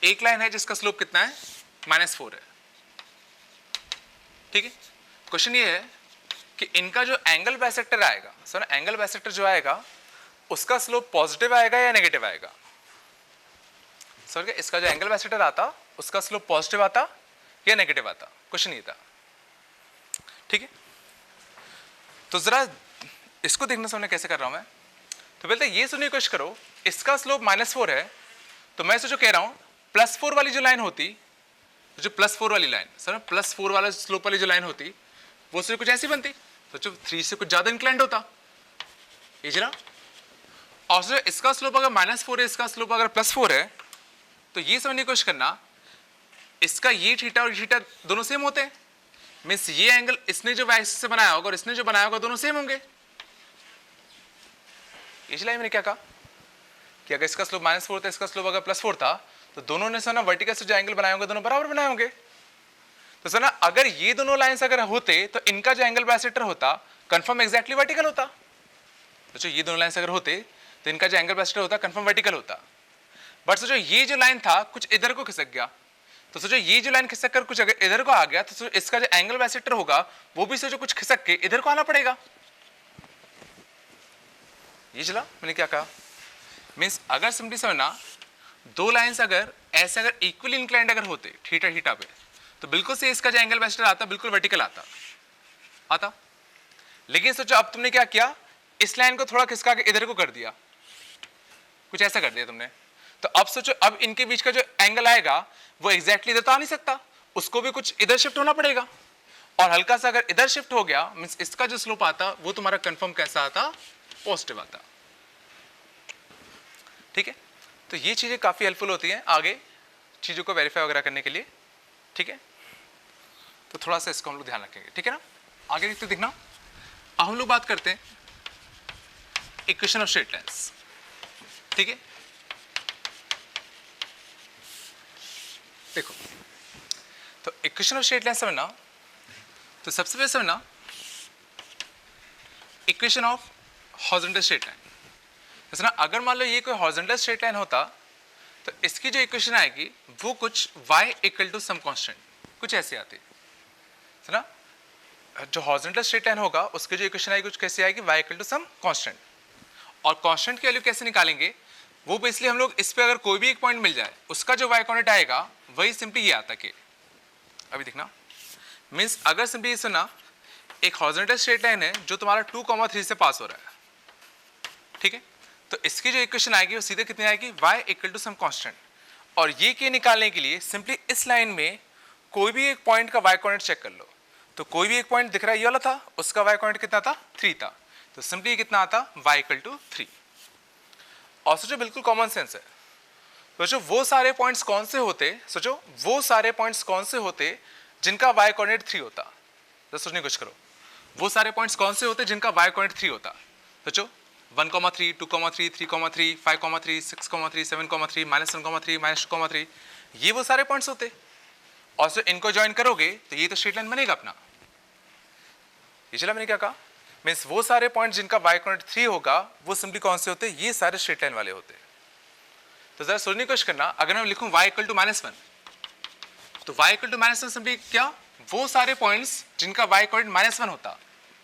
Speaker 1: एक लाइन है जिसका स्लोप कितना है -4 है, ठीक है। क्वेश्चन ये है कि इनका जो एंगल बाइसेक्टर आएगा सर, एंगल बाइसेक्टर जो आएगा उसका स्लोप पॉजिटिव आएगा या नेगेटिव आएगा सर? क्या इसका जो एंगल बाइसेक्टर आता उसका स्लोप पॉजिटिव आता या नेगेटिव आता? क्वेश्चन ये था, ठीक है। तो जरा इसको देखना समझना कैसे कर रहा हूं मैं। तो पहले ये सुनने की कोशिश करो, इसका स्लोप -4 है, तो मैं सोचो कह रहा हूं +4 वाली जो लाइन होती, जो +4 वाली लाइन सर, +4 वाला स्लोप वाली जो लाइन होती वो सिर्फ कुछ ऐसी बनती, सोचो 3 से कुछ ज्यादा इंक्लाइंड होता ये जरा। और सर इसका स्लोप अगर -4 है, इसका स्लोप अगर +4 है, तो ये समझने की कोशिश करना इसका ये थीटा और थीटा दोनों सेम होते हैं, मीन्स ये एंगल इसने जो वाई से बनाया होगा और इसने जो बनाया होगा दोनों सेम होंगे। इसलिए मैंने क्या कहा कि अगर इसका स्लोप -4 था, इसका स्लोप अगर +4 था, तो दोनों ने सर ना वर्टिकल से जो एंगल बनाए होंगे दोनों बराबर बनाए होंगे। तो सर ना अगर ये दोनों लाइंस अगर होते तो इनका जो एंगल बाइसेक्टर होता कंफर्म एग्जैक्टली वर्टिकल होता। तो ये दोनों लाइंस अगर होते तो इनका जो एंगल बाइसेक्टर होता कंफर्म वर्टिकल होता। बट सोचो ये जो लाइन था कुछ इधर को खिसक गया, तो सोचो ये जो लाइन खिसक कर कुछ अगर इधर को आ गया, तो सोचो इसका जो एंगल बाइसेक्टर होगा वो भी सोचो कुछ खिसक के इधर को आना पड़ेगा। ये चला मैंने क्या कहा, मीन्स अगर सिंपली समझना दो लाइंस अगर ऐसे अगर इक्वली इंक्लाइंड अगर होते थीटा थीटा पे, तो बिल्कुल से इसका जो एंगल बाइसेक्टर आता बिल्कुल वर्टिकल आता। लेकिन सोचो अब तुमने क्या किया, इस लाइन को थोड़ा खिसका के इधर को कर दिया, कुछ ऐसा कर दिया तुमने। तो अब सोचो अब इनके बीच का जो एंगल आएगा वो एग्जैक्टली इधर तो आ नहीं सकता, उसको भी कुछ इधर शिफ्ट होना पड़ेगा। और हल्का सा अगर इधर शिफ्ट हो गया मींस इसका जो स्लोप आता वो तुम्हारा कंफर्म कैसा आता, पॉजिटिव आता। ठीक है, तो ये चीजें काफी हेल्पफुल होती हैं आगे चीजों को वेरीफाई वगैरह करने के लिए। ठीक है, तो थोड़ा सा इसको हम लोग ध्यान रखेंगे। ठीक है ना, आगे देखते देखना। अब हम लोग बात करते हैं इक्वेशन ऑफ स्ट्रेट लाइंस। ठीक है, देखो तो इक्वेशन ऑफ स्ट्रेट लाइन समझना, तो सबसे पहले समझना equation of horizontal straight line. जैसे ना अगर मान लो ये कोई हॉरिजॉन्टल स्ट्रेट लाइन होता तो इसकी जो इक्वेशन आएगी वो कुछ y equal to some constant कुछ ऐसे आती है ना। जो हॉरिजॉन्टल स्ट्रेट लाइन होगा उसकी जो इक्वेशन आएगी कुछ कैसे आएगी, y equal to some constant. और कांस्टेंट की वैल्यू कैसे निकालेंगे, वो बेसिकली हम लोग इस पे अगर कोई भी एक पॉइंट मिल जाए उसका जो y कोऑर्डिनेट आएगा वही सिंपली ये आता कि अभी देखना मींस अगर सिंपली सुना एक हॉरिजॉन्टल स्ट्रेट लाइन है जो तुम्हारा 2,3 से पास हो रहा है। ठीक है, तो इसकी जो इक्वेशन आएगी वो सीधे कितनी आएगी, y equal to some constant. और ये के निकालने के लिए सिंपली इस लाइन में कोई भी एक पॉइंट का y कोऑर्डिनेट चेक कर लो। तो कोई भी एक पॉइंट दिख रहा है ये वाला था, उसका y कोऑर्डिनेट कितना था, 3 था। तो सिंपली कितना आता, y इक्वल टू 3। और सोचो बिल्कुल कॉमन सेंस है, सोचो वो सारे पॉइंट्स कौन से होते, सोचो वो सारे पॉइंट्स कौन से होते जिनका y कोऑर्डिनेट 3 होता। तो सोचने की कोशिश करो वो सारे पॉइंट्स कौन से होते जिनका y कोऑर्डिनेट 3 होता। सोचो 1,3, 2,3, 3,3, 5,3, 6,3, 7,3, -1,3, -2,3, ये वो सारे पॉइंट्स होते। और जो इनको ज्वाइन करोगे तो ये तो स्ट्रेट लाइन बनेगा अपना। ये चला मैंने क्या कहा, मीन्स वो सारे पॉइंट्स जिनका y कोऑर्डिनेट 3 होगा वो सिंपली कौन से होते, ये सारे स्ट्रेट लाइन वाले होते। तो जरा सोचने की कोशिश करना, अगर मैं लिखूं y इक्वल टू -1, तो y इक्वल टू -1 सिंपली क्या, वो सारे पॉइंट्स जिनका y कोऑर्डिनेट -1 होता।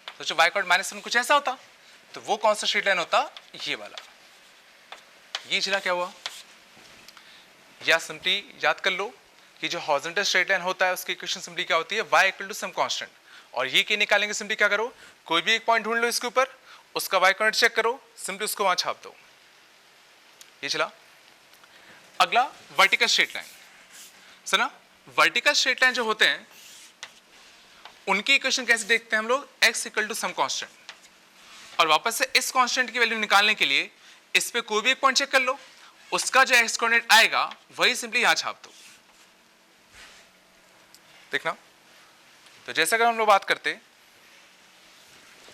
Speaker 1: सोचो y कोऑर्डिनेट -1 कुछ ऐसा होता, तो वो कौन सा स्ट्रेट लाइन होता, ये वाला। ये चला क्या हुआ, या सिंपली याद कर लो कि जो हॉरिजॉन्टल स्ट्रेट लाइन होता है उसकी इक्वेशन सिंपली क्या होती है, y equal to some constant. और ये के निकालेंगे सिंपली क्या करो, कोई भी एक पॉइंट ढूंढ लो इसके ऊपर, उसका y कोऑर्डिनेट चेक करो, सिंपली उसको वहां छाप दो। ये चला। अगला वर्टिकल स्ट्रेट लाइन। सुना, वर्टिकल स्ट्रेट लाइन जो होते हैं उनकी इक्वेशन कैसे देखते हैं हम लोग, x equal to some constant. और वापस से इस कांस्टेंट की वैल्यू निकालने के लिए इस पे कोई भी एक पॉइंट चेक कर लो, उसका जो x कोऑर्डिनेट आएगा वही सिंपली यहां छाप दो। देखना, तो जैसे अगर हम लोग बात करते,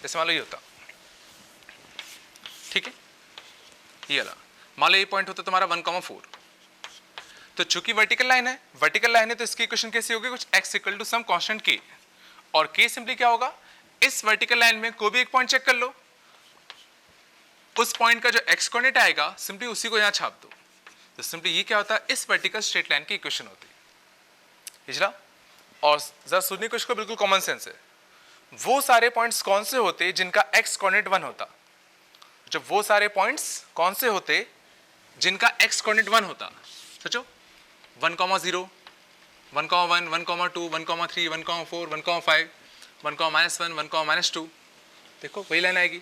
Speaker 1: जैसे मान लो ये होता, ठीक है, ये वाला, मान लो ये पॉइंट होता तुम्हारा 1,4, तो चूंकि वर्टिकल लाइन है तो इसकी इक्वेशन कैसी होगी, कुछ x equal to some constant k, और k सिंपली क्या होगा, इस वर्टिकल लाइन में कोई भी एक पॉइंट चेक कर लो, उस पॉइंट का जो x कोऑर्डिनेट आएगा सिंपली उसी को यहां छाप दो, तो सिंपली ये क्या होता है, इस वर्टिकल स्ट्रेट लाइन की इक्वेशन होती है। पिछला और जरा सुनने को, इसको बिल्कुल कॉमन सेंस है, वो सारे पॉइंट्स कौन से होते जिनका x कोऑर्डिनेट 1 होता, जब वो सारे पॉइंट्स कौन से होते जिनका x कोऑर्डिनेट 1 होता, सोचो 1,0, 1,1, 1,2, 1,3, 1,4, 1,5, 1,-1, 1,-2, देखो वही लाइन आएगी।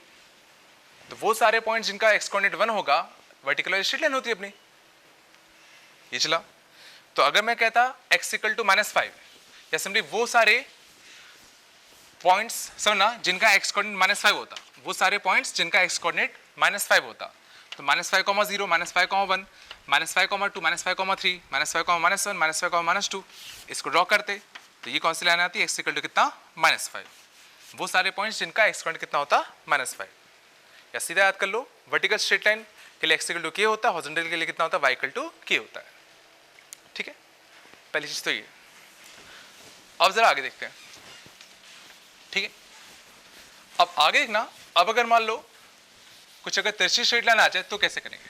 Speaker 1: तो वो सारे पॉइंट्स जिनका x कोऑर्डिनेट 1 होगा, वर्टिकल स्ट्रेट लाइन होती है अपनी। ये चला, तो अगर मैं कहता x इक्वल टू -5, या सिंपली वो सारे पॉइंट्स समझना जिनका x कोऑर्डिनेट -5 होता, वो सारे पॉइंट्स जिनका x कोऑर्डिनेट -5 होता, तो -5,0, -5,1, -5,2, -5,3, -5,-1, -5,-2, इसको ड्रॉ करते, तो ये कौन सी लाइन आती है, x इक्वल टू कितना, -5, वो सारे पॉइंट्स जिनका x कोऑर्डिनेट कितना होता, -5। या सीधा याद कर लो, वर्टिकल स्ट्रेट लाइन के लिए x इक्वल टू k होता है, हॉरिजॉन्टल के लिए कितना होता है, y इक्वल टू k होता है। ठीक है, पहली चीज तो ये। अब जरा आगे देखते हैं। ठीक है, अब आगे देखना, अब अगर मान लो कुछ अगर तिरछी स्ट्रेट लाइन आ जाए तो कैसे करेंगे,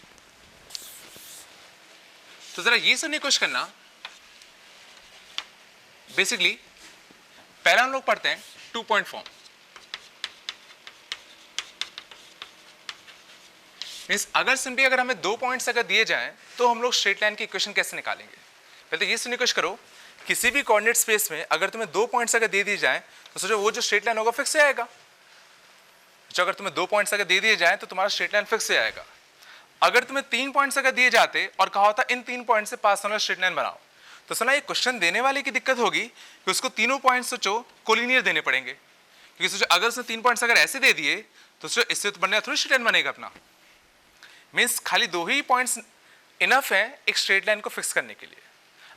Speaker 1: तो जरा ये सुनने की कोशिश करना। बेसिकली पहला हम लोग पढ़ते हैं 2 पॉइंट फॉर्म, मींस अगर सिंपली अगर हमें 2 पॉइंट्स अगर दिए जाएं तो हम लोग स्ट्रेट लाइन की इक्वेशन कैसे निकालेंगे। पहले तो ये सुनने की कोशिश करो, किसी भी कोऑर्डिनेट स्पेस में अगर तुम्हें 2 पॉइंट्स अगर दे दिए जाएं तो सोचो वो जो स्ट्रेट लाइन होगा फिक्स हो आएगा। जो अगर तुम्हें 2 पॉइंट्स अगर दे दिए जाएं तो तुम्हारा स्ट्रेट लाइन फिक्स हो जाएगा। अगर तुम्हें 3 पॉइंट्स अगर दिए जाते और कहा होता इन 3 पॉइंट से पास होने वाला स्ट्रेट लाइन बनाओ, तो सुना ये क्वेश्चन देने वाले की दिक्कत होगी कि उसको तीनों पॉइंट्स सोचो कोलिनियर देने पड़ेंगे, क्योंकि सोचो अगर उसने 3 पॉइंट्स अगर ऐसे दे दिए तो सोचो इससे तो बनने थोड़ी स्ट्रेट लाइन बनेगा अपना। मीन्स खाली 2 ही पॉइंट्स इनफ है एक स्ट्रेट लाइन को फिक्स करने के लिए।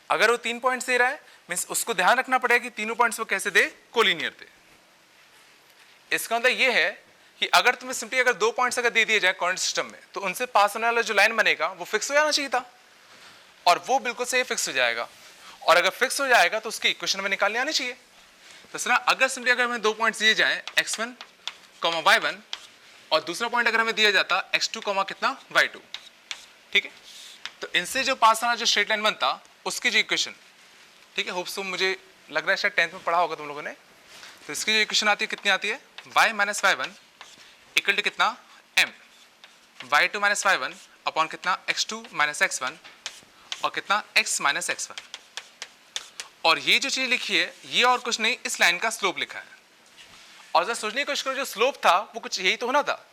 Speaker 1: अगर वो 3 पॉइंट्स दे रहा है मीन्स उसको ध्यान रखना पड़ेगा कि तीनों पॉइंट्स वो कैसे दे, कोलिनियर दे। इसका मतलब ये है कि अगर तुम्हें सिंपली अगर 2 पॉइंट्स अगर दे दिए जाए कोऑर्डिनेट सिस्टम में तो उनसे पास होने वाला जो लाइन बनेगा वो फिक्स हो जाना चाहिए था, और वो बिल्कुल सही फिक्स हो जाएगा। और अगर फिक्स हो जाएगा तो उसकी इक्वेशन में निकालने आनी चाहिए। तो सुना, अगर सिंपली अगर हमें 2 पॉइंट्स दिए जाए x1, y1, और दूसरा पॉइंट अगर हमें दिया जाता x2, कितना y2, ठीक है, तो इनसे जो पास होना जो स्ट्रेट लाइन बनता उसकी जो इक्वेशन, ठीक है, होप सो मुझे लग रहा है शायद 10th में पढ़ा होगा तुम लोगों ने, तो इसकी जो इक्वेशन आती है कितनी आती है, y minus y1 equal to कितना m, y2 minus y1 upon कितना x2 माइनस x1 और कितना x माइनस x1। और ये जो चीज लिखी है ये और कुछ नहीं, इस लाइन का स्लोप लिखा है। और जब सोचने की कोशिश करो जो स्लोप था वो कुछ यही तो होना था।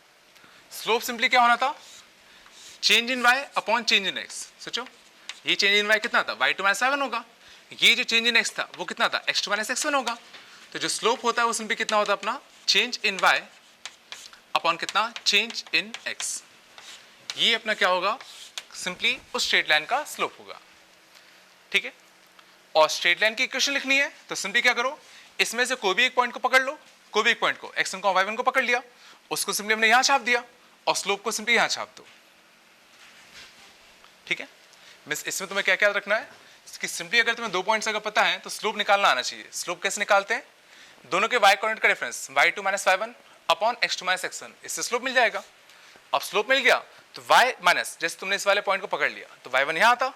Speaker 1: स्लोप सिंपली क्या होना था, change in y upon change in x। सोचो ये चेंज इन y कितना था, y2 माइनस y1 होगा, ये जो चेंज इन x था वो कितना था, x2 माइनस x1 होगा। तो जो स्लोप होता है वो सिंपली कितना होता है अपना, चेंज इन y अपॉन कितना, चेंज इन x। ये अपना क्या होगा, सिंपली उस स्ट्रेट लाइन का स्लोप होगा। ठीक है, और स्ट्रेट लाइन की इक्वेशन लिखनी है तो सिंपली क्या करो, इसमें से कोई भी एक पॉइंट को पकड़ लो, कोई भी एक पॉइंट को x1 को y1 को पकड़ लिया, उसको सिंपली हमने यहां छाप दिया और स्लोप को सिंपली यहां छाप दो। ठीक है, मिस इसमें तुम्हें क्या क्या रखना है कि सिंपली अगर तुम्हें 2 पॉइंट्स अगर पता है तो स्लोप निकालना आना चाहिए। स्लोप कैसे निकालते हैं, दोनों के y कोऑर्डिनेट का difference y2 minus y1 upon x2 minus x1, इससे स्लोप मिल जाएगा। अब स्लोप मिल गया तो y माइनस, जैसे तुमने इस वाले पॉइंट को पकड़ लिया तो y1 यहां आता,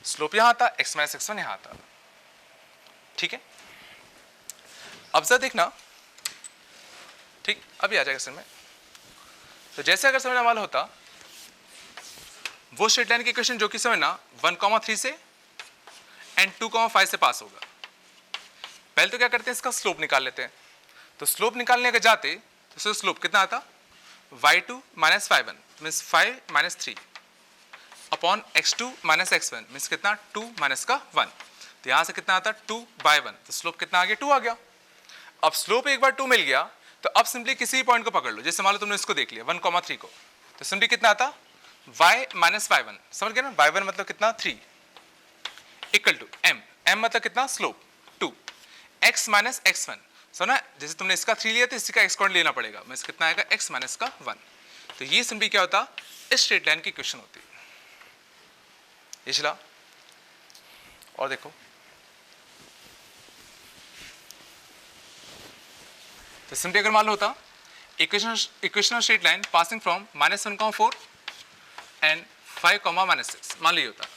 Speaker 1: स्लोप यहां आता, x माइनस x1 यहां आता। ठीक है, अब जरा देखना, ठीक अभी आ जाएगा सर में। तो जैसे अगर समझना वाला होता वो स्ट्रेट लाइन की इक्वेशन जो कि समझना 1,3 से एंड 2,5 से पास होगा। पहले तो क्या करते हैं, इसका स्लोप निकाल लेते हैं। तो स्लोप निकालने के जाते तो स्लोप कितना आता, y2 minus y1 means 5 minus 3 upon x2 minus x1 means कितना 2 माइनस का 1। तो यहाँ से कितना आता 2/1, तो स्लोप कितना आ गया, 2 आ गया। अब स्लोप एक बार 2 मिल गया तो अब सिंपली किसी पॉइंट को पकड़ लो, जैसे मान लो तुमने इसको देख लिया 1,3 को, तो सिंपली कितना आता y माइनस y1, समझ गए ना, y1 मतलब कितना 3 इक्वल टू m मतलब कितना स्लोप 2, x माइनस x1, सुना जैसे तुमने इसका 3 लिया तो इसी का x कोऑर्डिनेट लेना पड़ेगा, मींस कितना आएगा x माइनस का 1। तो ये सिंपली क्या होता इस स्ट्रेट लाइन की इक्वेशन होती है। ये चला और देखो, तो सिंपली अगर मान लो होता equation of straight line passing from -1,4 and 5,-6, मान लीजिए होता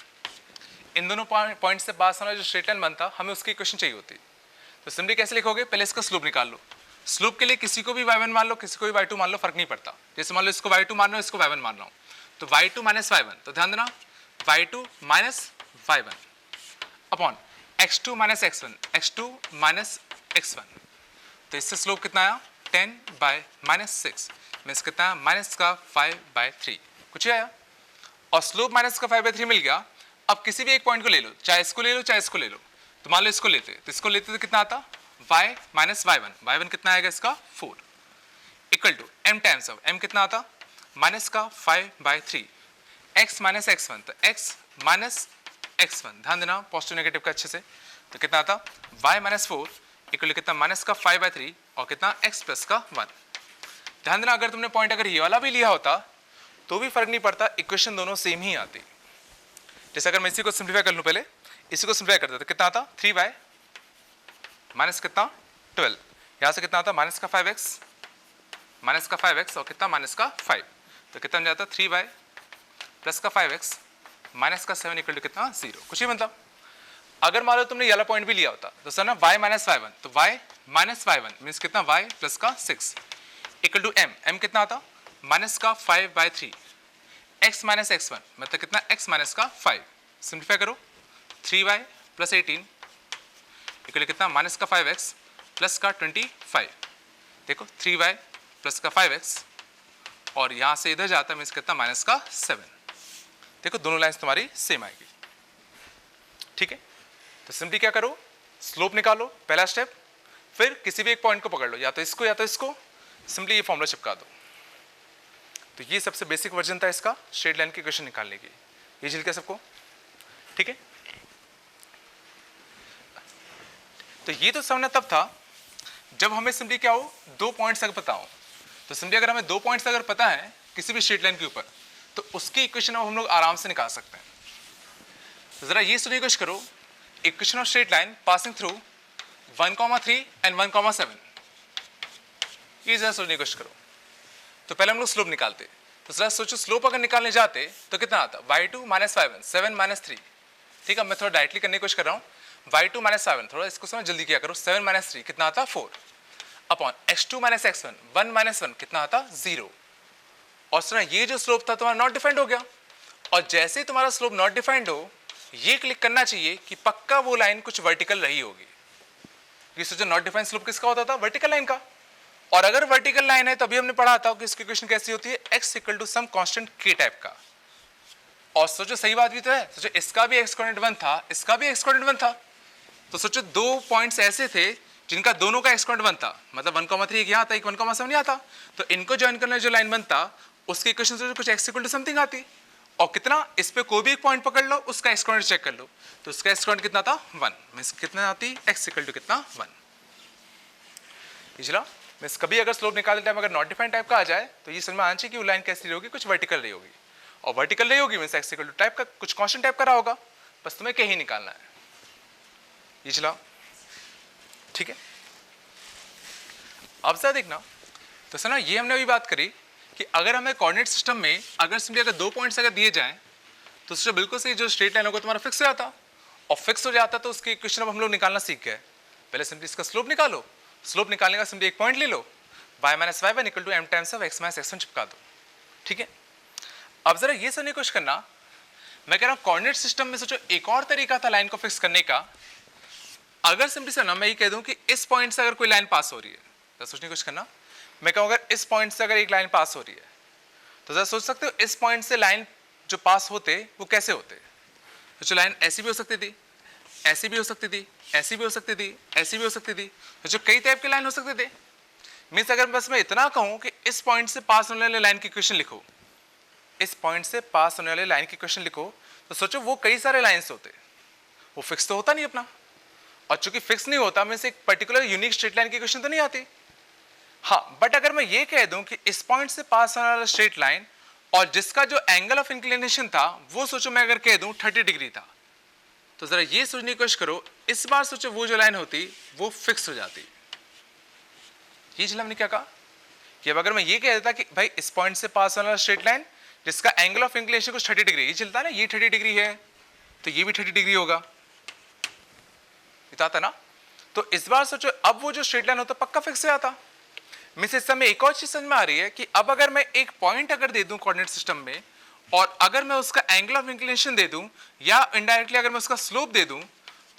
Speaker 1: इन दोनों पॉइंट से पास होना जो स्ट्रेट लाइन बनता, हमें उसकी इक्वेशन चाहिए होती। तो सिंपली कैसे लिखोगे, पहले इसका स्लोप निकाल लो। स्लोप के लिए किसी को भी y1 मान लो, किसी को भी y2 मान लो, फर्क नहीं पड़ता। जैसे मान लो इसको y2 मान लो, इसको y1 मान लो, तो y2 - y1, तो ध्यान देना y2 - y1 upon x2 - x1, x2 - x1। तो इससे स्लोप कितना आया 10/-6, मीन्स कितना है माइनस का 5/3, कुछ आया। और स्लोप माइनस का 5/3 मिल गया। अब किसी भी एक पॉइंट को ले लो, चाहे इसको ले लो चाहे इसको ले लो। तो मान लो इसको लेते, तो इसको लेते तो कितना आता y - y1, y1 कितना आएगा इसका 4, equal to m times of m कितना आता माइनस का 5/3, x - x1, तो x - x1, ध्यान देना पॉजिटिव नेगेटिव का अच्छे से। तो कितना आता y - 4 इक्वल टू कितना माइनस का 5/3 और कितना x प्लस का 1। ध्यान देना अगर तुमने पॉइंट अगर ये वाला भी लिया होता तो भी फर्क नहीं पड़ता, इक्वेशन दोनों सेम ही आती। जैसे अगर मैं इसी को सिंप्लीफाई कर लूं, पहले इसी को सिंप्लीफाई करते तो कितना आता 3y माइनस कितना 12, यहाँ से कितना आता माइनस का 5x और कितना माइनस का 5, तो कितना बन जाता 3y प्लस का 5x माइनस का 7 इक्वल टू कितना 0, कुछ ही मतलब। अगर मान लो तुमने ये वाला पॉइंट भी लिया होता तो सर ना y - y1, तो y - y1 मीन्स कितना y प्लस का 6 इक्वल टू m कितना आता माइनस का 5/3, x - x1 मतलब कितना x माइनस का 5, सिंप्लीफाई करो 3y प्लस 18 इक्वल कितना माइनस का 5x प्लस का 25, देखो 3y प्लस का 5x और यहाँ से इधर जाता है मीन्स कितना माइनस का 7। देखो दोनों लाइन्स तुम्हारी सेम आएगी, ठीक है। तो सिंपली क्या करो, स्लोप निकालो पहला स्टेप, फिर किसी भी एक पॉइंट को पकड़ लो, या तो इसको, सिंपली ये फॉर्मूला चिपका दो। तो ये सबसे बेसिक वर्जन था इसका स्ट्रेट लाइन की इक्वेशन निकालने की। ये झिल गया सबको, ठीक है। तो ये तो समझना तब था जब हमें सिंपली क्या हो दो पॉइंट्स अगर पता हो। तो सिंपली अगर हमें दो पॉइंट्स अगर पता है किसी भी स्ट्रेट लाइन के ऊपर, तो उसकी इक्वेशन हम लोग आराम से निकाल सकते हैं। तो जरा ये सुनिए कोशिश करो, equation of straight line passing through 1,3 and 1,7, ये जरा सोचने की कोशिश करो। तो पहले हम लोग स्लोप निकालते, तो जरा सोचो स्लोप अगर निकालने जाते तो कितना आता y2 - y1, 7 - 3, ठीक है। मैं थोड़ा डायरेक्टली करने की कोशिश कर रहा हूँ, y2 - y1, थोड़ा इसको समझ जल्दी किया करो, 7 - 3 कितना आता 4 अपॉन x2 - x1, 1 - 1 कितना आता 0। और सुना ये जो स्लोप था तुम्हारा नॉट डिफाइंड हो गया, और जैसे ही तुम्हारा स्लोप नॉट डिफाइंड हो, ये क्लिक करना चाहिए कि पक्का वो लाइन कुछ वर्टिकल रही होगी। ये सोचो नॉट डिफाइंड स्लोप किसका होता था, वर्टिकल लाइन का। और अगर वर्टिकल लाइन है तो अभी हमने पढ़ा था कि इसकी इक्वेशन कैसी होती है, x equal to some constant k type का। और सोचो सही बात भी तो है, सोचो इसका भी x कोऑर्डिनेट 1 था, इसका भी x कोऑर्डिनेट 1 था। तो सोचो दो पॉइंट्स ऐसे थे जिनका दोनों का x कोऑर्डिनेट 1 था, मतलब 1,3 एक यहाँ आता, एक 1,7 यहाँ आता। तो इनको ज्वाइन करने जो लाइन बनता उसकी इक्वेशन से कुछ x इक्वल टू समथिंग आती। और कितना, इस पे कोई भी एक पॉइंट पकड़ लो, उसका x कोऑर्डिनेट चेक कर लो, तो उसका x कोऑर्डिनेट कितना था 1, मींस कितना आती x इक्वल टू कितना 1। चला मींस कभी अगर स्लोप निकालते टाइम अगर नॉट डिफाइंड टाइप का आ जाए तो ये समझ में आना चाहिए कि वो लाइन कैसी रही होगी, कुछ वर्टिकल रही होगी। और वर्टिकल रही होगी मींस x इक्वल टू टाइप का कुछ कांस्टेंट टाइप का रहा होगा, बस तुम्हें क्या ही निकालना है। ये चला ठीक है। अब जरा देखना, तो सुना ये हमने अभी बात करी कि अगर हमें कोऑर्डिनेट सिस्टम में अगर सिंपली अगर दो पॉइंट्स अगर दिए जाएं तो उससे बिल्कुल सही जो स्ट्रेट लाइन होगा तुम्हारा फिक्स हो जाता। और फिक्स हो जाता तो उसकी इक्वेशन अब हम लोग निकालना सीख गए। पहले सिंपली इसका स्लोप निकालो, स्लोप निकालने का सिंपली एक पॉइंट ले लो, y - y1 equal to m times of x - x1 चिपका दो, ठीक है। अब जरा ये समझने की कोशिश करना, मैं कह रहा हूँ कोऑर्डिनेट सिस्टम में सोचो एक और तरीका था लाइन को फिक्स करने का। अगर सिंपली से ना मैं ये कह दूं कि इस पॉइंट से अगर कोई लाइन पास हो रही है, तो सोचने की कोशिश करना, मैं कहूँ अगर इस पॉइंट से अगर एक लाइन पास हो रही है तो जरा सोच सकते हो इस पॉइंट से लाइन जो पास होते वो कैसे होते। तो जो लाइन ऐसी भी हो सकती थी, ऐसी भी हो सकती थी, ऐसी भी हो सकती थी, ऐसी भी हो सकती थी, तो जो कई टाइप के लाइन हो सकते थे। मीन्स अगर बस मैं इतना कहूँ कि इस पॉइंट से पास होने वाले लाइन की इक्वेशन लिखो, इस पॉइंट से पास होने वाले लाइन की इक्वेशन लिखो, तो सोचो वो कई सारे लाइन्स होते, वो फिक्स तो होता नहीं अपना। और चूंकि फिक्स नहीं होता मीन्स एक पर्टिकुलर यूनिक स्ट्रेट लाइन की इक्वेशन तो नहीं आती। हाँ, बट अगर मैं ये कह दूं कि इस पॉइंट से पास होने वाला स्ट्रेट लाइन और जिसका जो एंगल ऑफ इंक्लिनेशन था वो सोचो मैं अगर कह दूं 30 डिग्री था, तो जरा ये सोचने की कोशिश करो, इस बार सोचो वो जो लाइन होती वो फिक्स हो जाती। ये चला हमने क्या कहा कि अब अगर मैं ये कह देता कि भाई इस पॉइंट से पास वाला स्ट्रेट लाइन जिसका एंगल ऑफ इंक्लिनेशन कुछ 30 डिग्री, ये चलता है ना, ये 30 डिग्री है तो ये भी 30 डिग्री होगा, बताता ना। तो इस बार सोचो अब वो जो स्ट्रेट लाइन होता पक्का फिक्स हो जाता। मिस इस समय एक और चीज समझ में आ रही है कि अब अगर मैं एक पॉइंट अगर दे दूं कोऑर्डिनेट सिस्टम में और अगर मैं उसका एंगल ऑफ इंक्लिनेशन दे दूं या इनडायरेक्टली अगर मैं उसका स्लोप दे दूं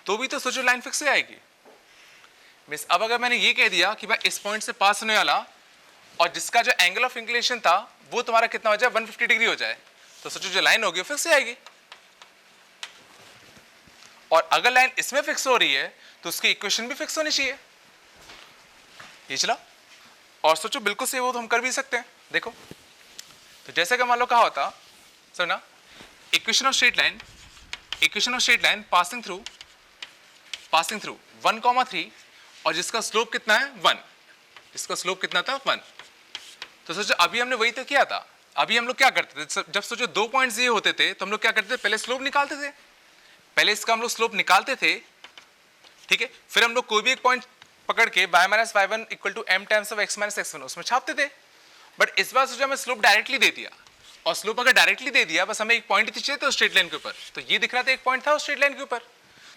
Speaker 1: तो भी तो सोचो लाइन फिक्स हो जाएगी। मिस अब अगर मैंने ये कह दिया कि भाई इस पॉइंट से पास होने वाला और जिसका जो एंगल ऑफ इंक्लिनेशन था वो तुम्हारा कितना हो जाए 150 डिग्री हो जाए, तो सोचो जो लाइन होगी वो फिक्स हो जाएगी। और अगर लाइन इसमें फिक्स हो रही है तो उसकी इक्वेशन भी फिक्स होनी चाहिए। ये चला और सोचो बिल्कुल से वो तो हम कर भी सकते हैं। देखो तो जैसे कि मान लो कहा होता सर ना, equation of straight line passing through 1,3 और जिसका स्लोप कितना है 1, इसका स्लोप कितना था 1। तो सोचो अभी हमने वही तो किया था। अभी हम लोग क्या करते थे, जब सोचो 2 पॉइंट्स ये होते थे तो हम लोग क्या करते थे, पहले स्लोप निकालते थे, पहले इसका हम लोग स्लोप निकालते थे, ठीक है, फिर हम लोग कोई भी एक पॉइंट पकड़ के y minus y1 equal to m times of x minus x1 उसमें छापते थे। बट इस बार सोचा हमें स्लोप डायरेक्टली दे दिया, और स्लोप अगर डायरेक्टली दे दिया बस हमें एक पॉइंट चाहिए तो स्ट्रेट लाइन के ऊपर, तो ये दिख रहा था एक पॉइंट था स्ट्रेट लाइन के ऊपर,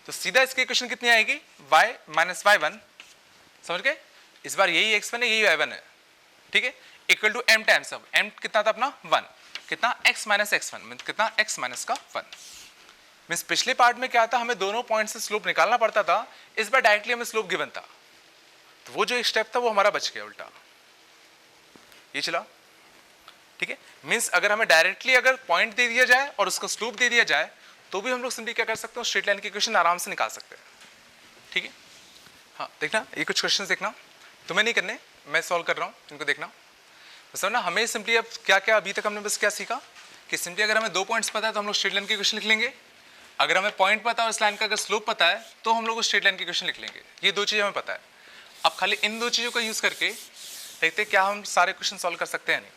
Speaker 1: तो सीधा इसकी इक्वेशन कितनी आएगी y माइनस y1, समझ गए, इस बार यही x1 है यही y1 है, ठीक है, equal to m times of m कितना था अपना 1, कितना x माइनस x1 मीन कितना x माइनस का 1। मीन्स पिछले पार्ट में क्या था, हमें दोनों पॉइंट से स्लोप निकालना पड़ता था, इस बार डायरेक्टली हमें स्लोप गिवन था, तो वो जो एक स्टेप था वो हमारा बच गया उल्टा। ये चला, ठीक है, मीन्स अगर हमें डायरेक्टली अगर पॉइंट दे दिया जाए और उसका स्लोप दे दिया जाए तो भी हम लोग सिंपली क्या कर सकते हैं, स्ट्रेट लाइन की इक्वेशन आराम से निकाल सकते हैं, ठीक है। हाँ देखना, ये कुछ क्वेश्चंस देखना, तुम्हें नहीं करने, मैं सॉल्व कर रहा हूँ, इनको देखना। बस ना हमें सिंपली अब क्या क्या अभी तक हमने बस क्या सीखा कि सिंपली अगर हमें 2 पॉइंट्स पता है तो हम लोग स्ट्रेट लाइन की इक्वेशन लिख लेंगे, अगर हमें पॉइंट पता है और इस लाइन का अगर स्लोप पता है तो हम लोग स्ट्रेट लाइन की इक्वेशन लिख लेंगे। ये 2 चीज़ें हमें पता है। अब खाली इन 2 चीज़ों का यूज़ करके देखते हैं क्या हम सारे क्वेश्चन सॉल्व कर सकते हैं नहीं।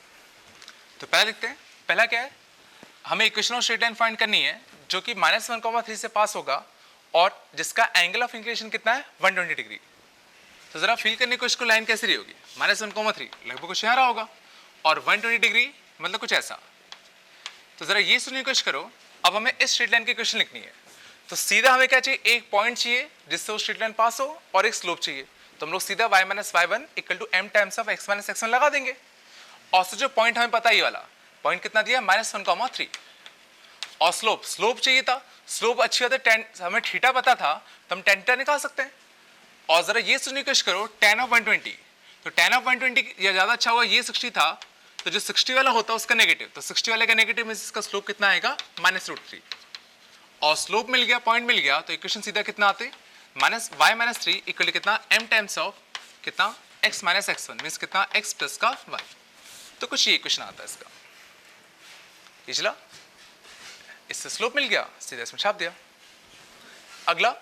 Speaker 1: तो पहला देखते हैं, पहला क्या है, हमें equation of straight line find करनी है जो कि -1,3 से पास होगा और जिसका एंगल ऑफ इंक्लिनेशन कितना है 120 डिग्री। तो जरा फील करने की कोशिश को, लाइन कैसी रही होगी, -1,3 लगभग कुछ यहाँ रहा होगा और 120 डिग्री मतलब कुछ ऐसा। तो जरा ये सुनने की कोशिश करो, अब हमें इस स्ट्रेट लाइन की इक्वेशन लिखनी है, तो सीधा हमें क्या चाहिए, एक पॉइंट चाहिए जिससे वो स्ट्रेट लाइन पास हो और एक स्लोप चाहिए, तो हम लोग सीधा y minus y1 equal to m times of x minus x1 लगा देंगे। और जो पॉइंट हमें पता है ये वाला पॉइंट कितना दिया -1,3, और स्लोप चाहिए था, स्लोप अच्छी बात है, हमें थीटा पता था तो हम tan निकाल सकते हैं। और जरा ये सुनने की कोशिश करो, tan ऑफ 120, तो tan ऑफ 120 या ज्यादा अच्छा हुआ, ये 60 था तो जो 60 वाला होता है उसका नेगेटिव, तो 60 वाले का नेगेटिव में इसका स्लोप कितना आएगा -√3, और स्लोप मिल गया, पॉइंट मिल गया, तो इक्वेशन सीधा कितना आते -y माइनस 3 इक्वल कितना m टाइम्स ऑफ कितना x माइनस x1 मीन्स कितना x प्लस का 1। तो कुछ ये इक्वेशन आता है इसका, ये चला, इससे स्लोप मिल गया, सीधा इसमें छाप दिया। अगला,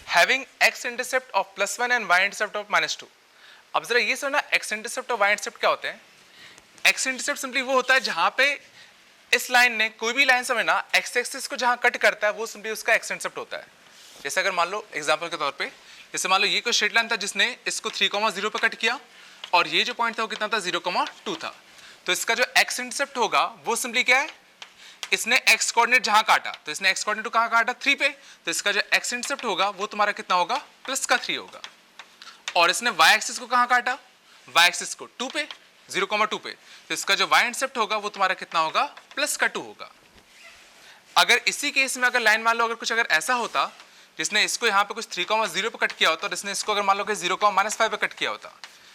Speaker 1: having x intercept of +1 and y intercept of -2। अब जरा ये सुनना, x इंटरसेप्ट और y इंटरसेप्ट क्या होते हैं। x इंटरसेप्ट सिंपली वो होता है जहां पे इस लाइन ने, कोई भी लाइन समझना, x एक्सिस को जहां कट करता है वो सिंपली उसका x इंटरसेप्ट होता है। जैसे अगर मान लो एग्जांपल के तौर पे, जैसे मान लो ये कोई स्ट्रेट लाइन था जिसने इसको 3,0 पे कट किया और ये जो पॉइंट था वो कितना था 0,2 था, तो इसका जो x इंटरसेप्ट होगा वो सिंपली क्या है, इसने x कोऑर्डिनेट जहां काटा, तो इसने x कोऑर्डिनेट कहां काटा 3 पे, तो इसका जो x इंटरसेप्ट होगा वो तुम्हारा कितना होगा +3 होगा। और इसने y एक्सिस को कहां काटा, y एक्सिस को 2 पे 0,2 पे, तो इसका जो y इंटरसेप्ट होगा वो तुम्हारा कितना होगा +2 होगा। अगर इसी केस में अगर लाइन मान लो अगर कुछ अगर ऐसा होता जिसने इसको यहाँ पे कुछ 3,0 पे कट किया होता और इसने इसको अगर मान लो कि 0,-5 पे कट किया होता,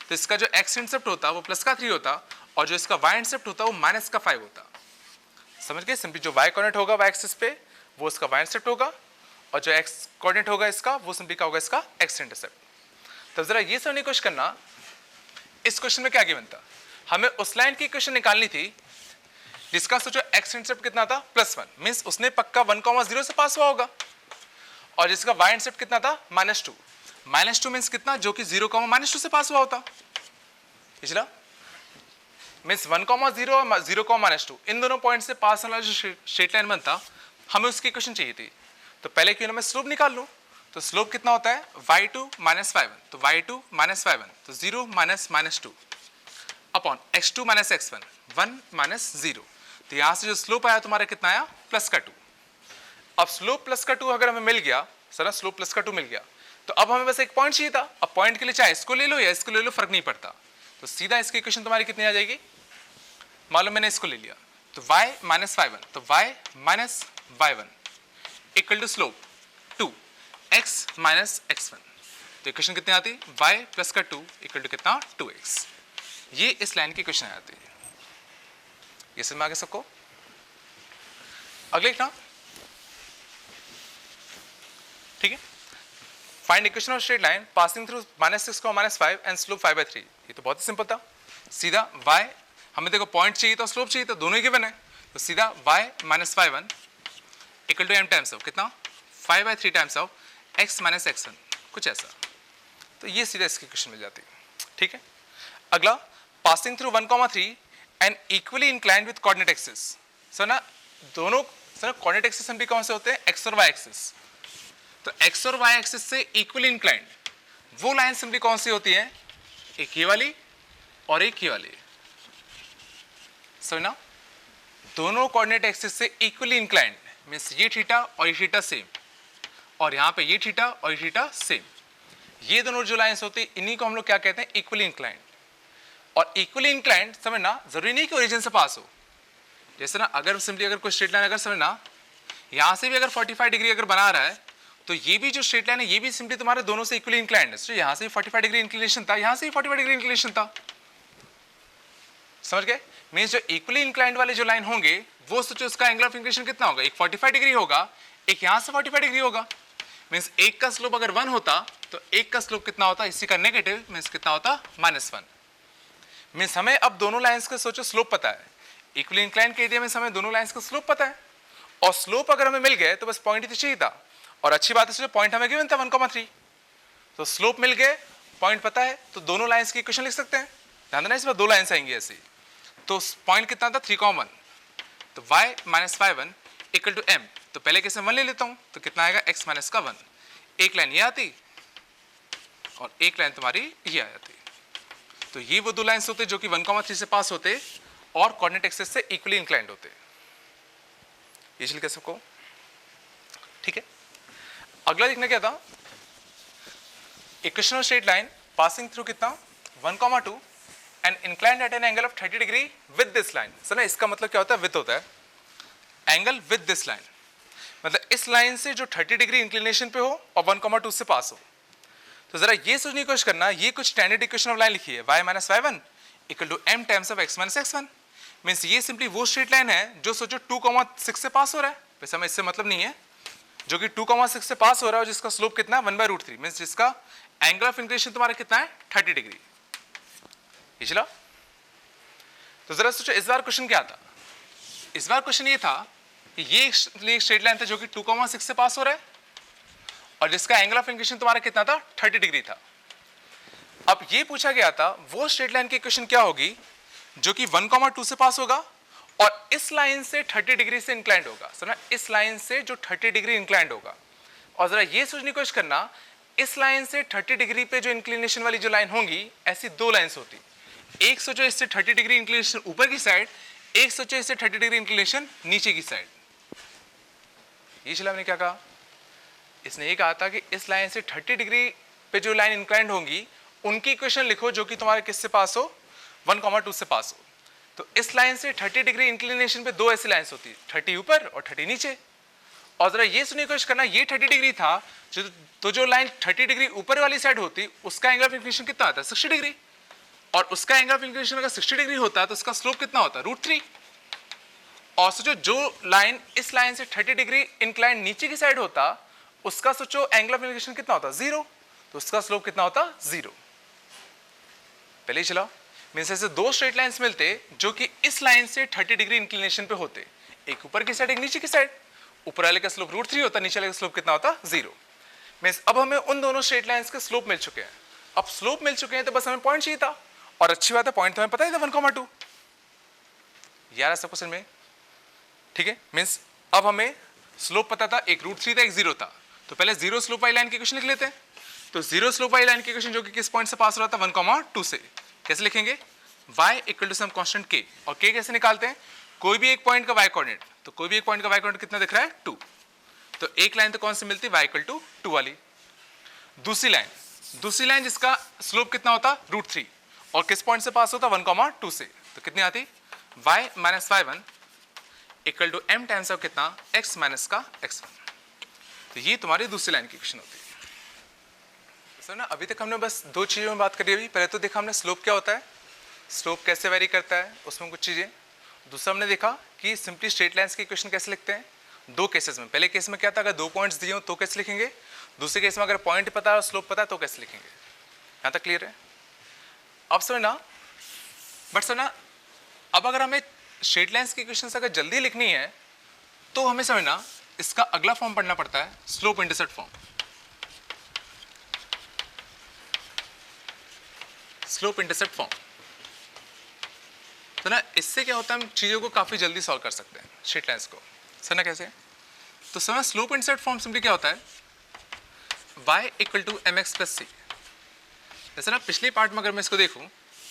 Speaker 1: तो इसका जो x इंटरसेप्ट होता वो +3 होता और जो इसका y इंटरसेप्ट होता वो -5 होता। समझ गए, सिंपली जो y कोऑर्डिनेट होगा y एक्सिस पे वो इसका y इंटरसेप्ट होगा और जो x कोऑर्डिनेट होगा इसका वो सिंपली क्या होगा इसका x इंटरसेप्ट। तो जरा ये समझने की कोशिश करना, इस क्वेश्चन में क्या गिवन था, हमें उस लाइन की इक्वेशन निकालनी थी जिसका सोचो x इंटरसेप्ट कितना था +1 मींस उसने पक्का 1,0 से पास हुआ होगा, और जिसका y इंटरसेप्ट कितना था -2, -2 मींस कितना, जो कि 0,-2 से पास हुआ होता। पिछला मीन्स 1,0 और 0,-2 इन दोनों पॉइंट से पास वाला जो स्ट्रेट लाइन बनता हमें उसकी इक्वेशन चाहिए थी। तो पहले क्यों ना मैं स्लोप निकाल लूँ। तो स्लोप कितना होता है y2 माइनस y1, तो y2 माइनस y1 तो 0 minus 2 upon x2 minus x1 1 minus 0। तो यहाँ से जो स्लोप आया तुम्हारा कितना आया प्लस का 2। अब स्लोप प्लस का 2 अगर हमें मिल गया सर, स्लोप प्लस का 2 मिल गया तो अब हमें बस एक पॉइंट चाहिए था। अब पॉइंट के लिए चाहे इसको ले लो या इसको ले लो फर्क नहीं पड़ता। तो सीधा इसकी इक्वेशन तुम्हारी कितनी आ जाएगी, मालूम मैंने इसको ले लिया तो y माइनस y1 तो y minus y1 equal to slope 2 x minus x1। तो इक्वेशन कितनी आती y प्लस का 2 इक्वल टू कितना 2x। ये इस लाइन की इक्वेशन आती है। ये समझ में आ गया सबको। अगले लिखना, ठीक है। Find equation of straight line passing through -6, -5 and slope 5/3। ये तो बहुत ही सिंपल था। सीधा y हमें देखो पॉइंट चाहिए तो स्लोप चाहिए तो दोनों ही गिवन है। तो सीधा y minus y1 equal to m times of कितना 5/3 times of x minus x1 कुछ ऐसा। तो ये सीधा इसकी इक्वेशन मिल जाती है, ठीक है। अगला passing through 1,3 and equally inclined with coordinate axis. Sir ना दोनों सर कोऑर्डिनेट एक्सिस सिंपली कौन से होते हैं x और y एक्सिस। तो x और y एक्सिस से इक्वली इंक्लाइंड वो लाइन सिंपली कौन सी होती है, एक ये वाली और एक ये वाली। समझना, दोनों कोऑर्डिनेट एक्सिस से इक्वली इंक्लाइंड मींस ये थीटा और ये थीटा सेम, और यहाँ पे ये थीटा और ये थीटा सेम। ये दोनों जो लाइंस होती है इन्हीं को हम लोग क्या कहते हैं इक्वली इंक्लाइंड। और इक्वली इंक्लाइंड समझना जरूरी नहीं कि ओरिजिन से पास हो। जैसे ना अगर सिंपली अगर कोई स्ट्रेट लाइन अगर समझना यहाँ से भी अगर 45 डिग्री अगर बना रहा है तो ये भी जो स्ट्रेट लाइन है ये भी सिंपली तुम्हारे दोनों से इक्वली इंक्लाइंड है। तो यहाँ से भी 45 डिग्री इंक्लिनेशन था, यहाँ से भी 45 डिग्री इंक्लिनेशन था। समझ गए। मीन्स जो इक्वली इंक्लाइंड वाले जो लाइन होंगे वो सोचो उसका एंगल ऑफ इंक्लिनेशन कितना होगा, एक 45 डिग्री होगा, एक यहाँ से 45 डिग्री होगा। मीन्स एक का स्लोप अगर 1 होता तो एक का स्लोप कितना होता, इसी का नेगेटिव मीन्स कितना होता -1। मीन्स हमें अब दोनों लाइंस का सोचो स्लोप पता है। इक्वली इंक्लाइंड के एरिया में हमें दोनों लाइंस का स्लोप पता है, और स्लोप अगर हमें मिल गए तो बस पॉइंट ही तो चाहिए था। और अच्छी बात है सोचो पॉइंट हमें गिवन था 1,3, तो स्लोप मिल गए, पॉइंट पता है, तो दोनों लाइंस की इक्वेशन लिख सकते हैं। ध्यान देना इसमें दो लाइंस आएंगी ऐसी। तो पॉइंट कितना था 3,1, तो y minus y1 equal to m। तो पहले कैसे 1 ले लेता हूँ तो कितना आएगा x माइनस का 1। एक लाइन ये आती और एक लाइन तुम्हारी ये आ जाती। तो ये वो दो लाइंस होते जो कि 1,3 से पास होते और कोऑर्डिनेट एक्सिस से इक्वली इंक्लाइंड होते। ये चल कैसे को, ठीक है। अगला देखना क्या था, equation of straight line passing through कितना 1,2 and inclined at an angle of 30 degree with this line. Sir ना इसका मतलब क्या होता है, विद होता है एंगल विद दिस लाइन, मतलब इस लाइन से जो 30 डिग्री इंक्लिनेशन पे हो और 1,2 से पास हो। तो जरा ये सोचने की कोशिश करना, ये कुछ स्टैंडर्ड इक्वेशन ऑफ लाइन लिखी है y minus y1 equal to m times of x minus x1। Means ये सिंपली वो स्ट्रेट लाइन है जो सोचो 2,6 से पास हो रहा है। वैसे हमें इससे मतलब नहीं है, जो कि 2,6 से पास हो रहा है और जिसका स्लोप कितना है 1/√3 मीन्स जिसका एंगल ऑफ इंक्लिनेशन तुम्हारा कितना है 30 डिग्री। ये चला। तो जरा सोचो इस बार क्वेश्चन क्या था, इस बार क्वेश्चन ये था कि ये एक स्ट्रेट लाइन था जो कि 2,6 से पास हो रहा है और जिसका एंगल ऑफ इंक्लिनेशन तुम्हारा कितना था 30 डिग्री था। अब ये पूछा गया था वो स्ट्रेट लाइन की इक्वेशन क्या होगी जो कि 1,2 से पास होगा और इस लाइन से 30 डिग्री से इंक्लाइंड होगा। समझना, इस लाइन से जो 30 डिग्री इंक्लाइंड होगा। और जरा ये सोचने की कोशिश करना, इस लाइन से 30 डिग्री पे जो इंक्लिनेशन वाली जो लाइन होंगी ऐसी दो लाइंस होती, एक सोचो इससे 30 डिग्री इंक्लिनेशन ऊपर की साइड, एक सोचो इससे 30 डिग्री इंक्लिनेशन नीचे की साइड। ये चला हमने क्या कहा, इसने ये कहा था कि इस लाइन से 30 डिग्री पे जो लाइन इंक्लाइंड होंगी उनकी इक्वेशन लिखो जो कि तुम्हारे किससे पास हो 1,2 से पास हो। तो इस लाइन से 30 डिग्री इंक्लिनेशन पे दो ऐसी लाइंस होती, 30 ऊपर और 30 नीचे। और जरा ये सुनने की कोशिश करना, ये 30 डिग्री था तो जो लाइन 30 डिग्री ऊपर वाली साइड होती उसका एंगल ऑफ इंक्लिनेशन कितना आता है 60 डिग्री, और उसका एंगल ऑफ इंक्लिनेशन अगर 60 डिग्री होता तो उसका स्लोप कितना होता √3। और सोचो जो लाइन इस लाइन से 30 डिग्री इंक्लाइन नीचे की साइड होता उसका सोचो एंगल ऑफ इंक्लिनेशन कितना होता 0, तो उसका स्लोप कितना होता 0। पहले ही चलाओ, मीन्स ऐसे दो स्ट्रेट लाइंस मिलते जो कि इस लाइन से 30 डिग्री इंक्लिनेशन पे होते, एक ऊपर की साइड एक नीचे की साइड। ऊपर वाले का स्लोप √3 होता, नीचे वाले का स्लोप कितना होता 0। मीन्स अब हमें उन दोनों स्ट्रेट लाइंस के स्लोप मिल चुके हैं। अब स्लोप मिल चुके हैं तो बस हमें पॉइंट चाहिए था, और अच्छी बात है पॉइंट तो हमें पता ही था 1,2। यार सब क्वेश्चन में, ठीक है। मीन्स अब हमें स्लोप पता था, एक √3 था, एक 0 था, तो पहले 0 स्लोप वाली लाइन की इक्वेशन लिख लेते हैं। तो 0 स्लोप वाली लाइन की इक्वेशन जो कि किस पॉइंट से पास हो रहा था, 1,2 से, कैसे लिखेंगे, y equal to some constant k, और k कैसे निकालते हैं, कोई भी एक पॉइंट का y कोऑर्डिनेट, तो कोई भी एक पॉइंट का y कोऑर्डिनेट कितना दिख रहा है, 2, तो एक लाइन तो कौन सी मिलती है, y इक्वल टू 2 वाली। दूसरी लाइन जिसका स्लोप कितना होता, √3, और किस पॉइंट से पास होता, 1,2 से, तो कितनी आती, y minus y1 equal to m times of कितना, x माइनस का x1। तो ये तुम्हारी दूसरी लाइन की इक्वेशन होती है। सर ना अभी तक हमने बस दो चीज़ों में बात करी। अभी पहले तो देखा हमने स्लोप क्या होता है, स्लोप कैसे वेरी करता है, उसमें कुछ चीज़ें। दूसरा हमने देखा कि सिंपली स्ट्रेट लाइंस की इक्वेशन कैसे लिखते हैं दो केसेस में। पहले केस में क्या था, अगर दो पॉइंट्स दिए हो तो कैसे लिखेंगे, दूसरे केस में अगर पॉइंट पता है और स्लोप पता है तो कैसे लिखेंगे। यहाँ तक क्लियर है। अब समझना, बट समझना, अब अगर हमें स्ट्रेट लाइंस की इक्वेशन अगर जल्दी लिखनी है तो हमें समझना इसका अगला फॉर्म पढ़ना पड़ता है, slope intercept form. Slope intercept form, तो ना इससे क्या होता है, हम चीज़ों को काफ़ी जल्दी सॉल्व कर सकते हैं स्ट्रेट लाइंस को। सर ना कैसे, तो समझ स्लोप इंटरसेप्ट फॉर्म सिंपली क्या होता है, y equal to mx plus C. जैसे ना पिछले पार्ट में अगर मैं इसको देखूँ,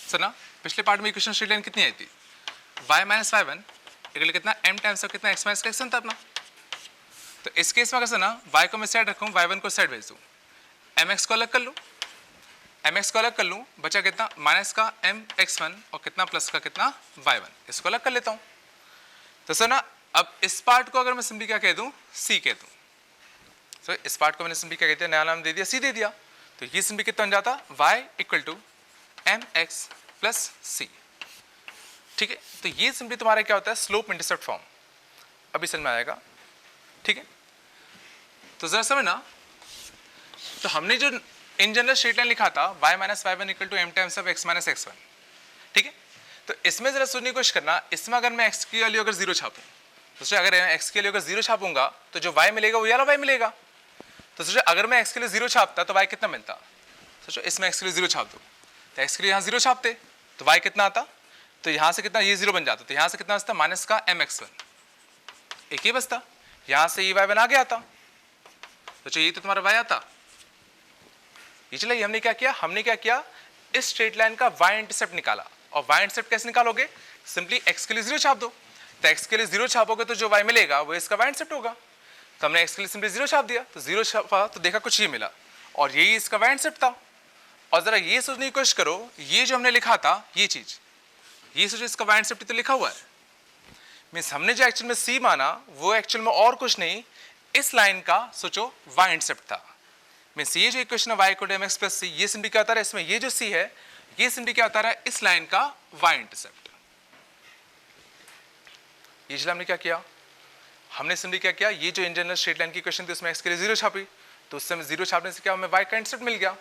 Speaker 1: सर ना पिछले पार्ट में इक्वेशन स्ट्रेट लाइन कितनी आई थी, y माइनस y1 इक्वल कितना, m टाइम्स ऑफ कितना, x माइनस का x1 था अपना। तो इस केस में अगर सर ना y को मैं साइड रखूँ, y1 को साइड भेज दूँ, mx को अलग कर लूँ, mx को अलग कर लूँ, बचा कितना, माइनस का mx1 और कितना प्लस का कितना y1, इसको अलग कर लेता हूँ। तो सर ना अब इस पार्ट को अगर मैं सिंपली क्या कह दूँ, c कह दूँ, सो इस पार्ट को मैंने सिंपली क्या कहते हैं, नया नाम दे दिया, c दे दिया, तो ये सिंपली कितना बन जाता, y equal to mx plus c। ठीक है, तो ये सिंपली तुम्हारा क्या होता है, स्लोप इंटरसेप्ट फॉर्म। अभी समझ में आएगा, ठीक है। तो जरा समझना, तो हमने जो इन जनरल स्ट्रेट लाइन लिखा था y minus y1 equal to m times of x minus x1, ठीक है। तो इसमें जरा सोचने की कोशिश करना, इसमें अगर मैं x की वैल्यू अगर 0 छापूं, तो सोचिए अगर मैं x के लिए अगर 0 छापूंगा तो जो y मिलेगा वो ये वाला y मिलेगा। तो सोचिए अगर मैं x के लिए 0 छापता तो y कितना मिलता, सोचो इसमें x के लिए 0 छाप दो, तो x के लिए यहाँ 0 छापते तो y कितना आता, तो यहाँ से कितना, ये 0 बन जाता, तो यहाँ से कितना बचता, माइनस का mx1, एक ही बचता, यहाँ से ये y1 आ गया था, तो ये तो तुम्हारा y आता। ये चला, हमने क्या किया, इस स्ट्रेट लाइन का y इंटरसेप्ट निकाला। और y इंटरसेप्ट कैसे निकालोगे, सिंपली x के लिए 0 छाप दो, तो x के लिए 0 छापोगे तो जो y मिलेगा वो इसका y इंटरसेप्ट होगा। तो हमने x के लिए सिंपली 0 छाप दिया, तो 0 छापा तो देखा कुछ ये मिला, और यही इसका y इंटरसेप्ट था। और जरा ये सोचने की कोशिश करो, ये जो हमने लिखा था ये चीज, ये सोचो इसका y इंटरसेप्ट तो लिखा हुआ है, मीन्स हमने जो एक्चुअल में c माना वो एक्चुअल में और कुछ नहीं, इस लाइन का सोचो y इंटरसेप्ट था। मीन्स ये जो इक्वेशन है y equal to mx plus c, ये सिंपली क्या होता है, इसमें ये जो c है ये सिंपली क्या होता है, इस लाइन का y इंटरसेप्ट। ये चला हमने क्या किया, हमने सिंपली क्या किया, ये जो इन जनरल स्ट्रेट लाइन की इक्वेशन थी उसमें x के लिए 0 छापी, तो उससे 0 छापने से क्या हमें y का इंटरसेप्ट मिल गया।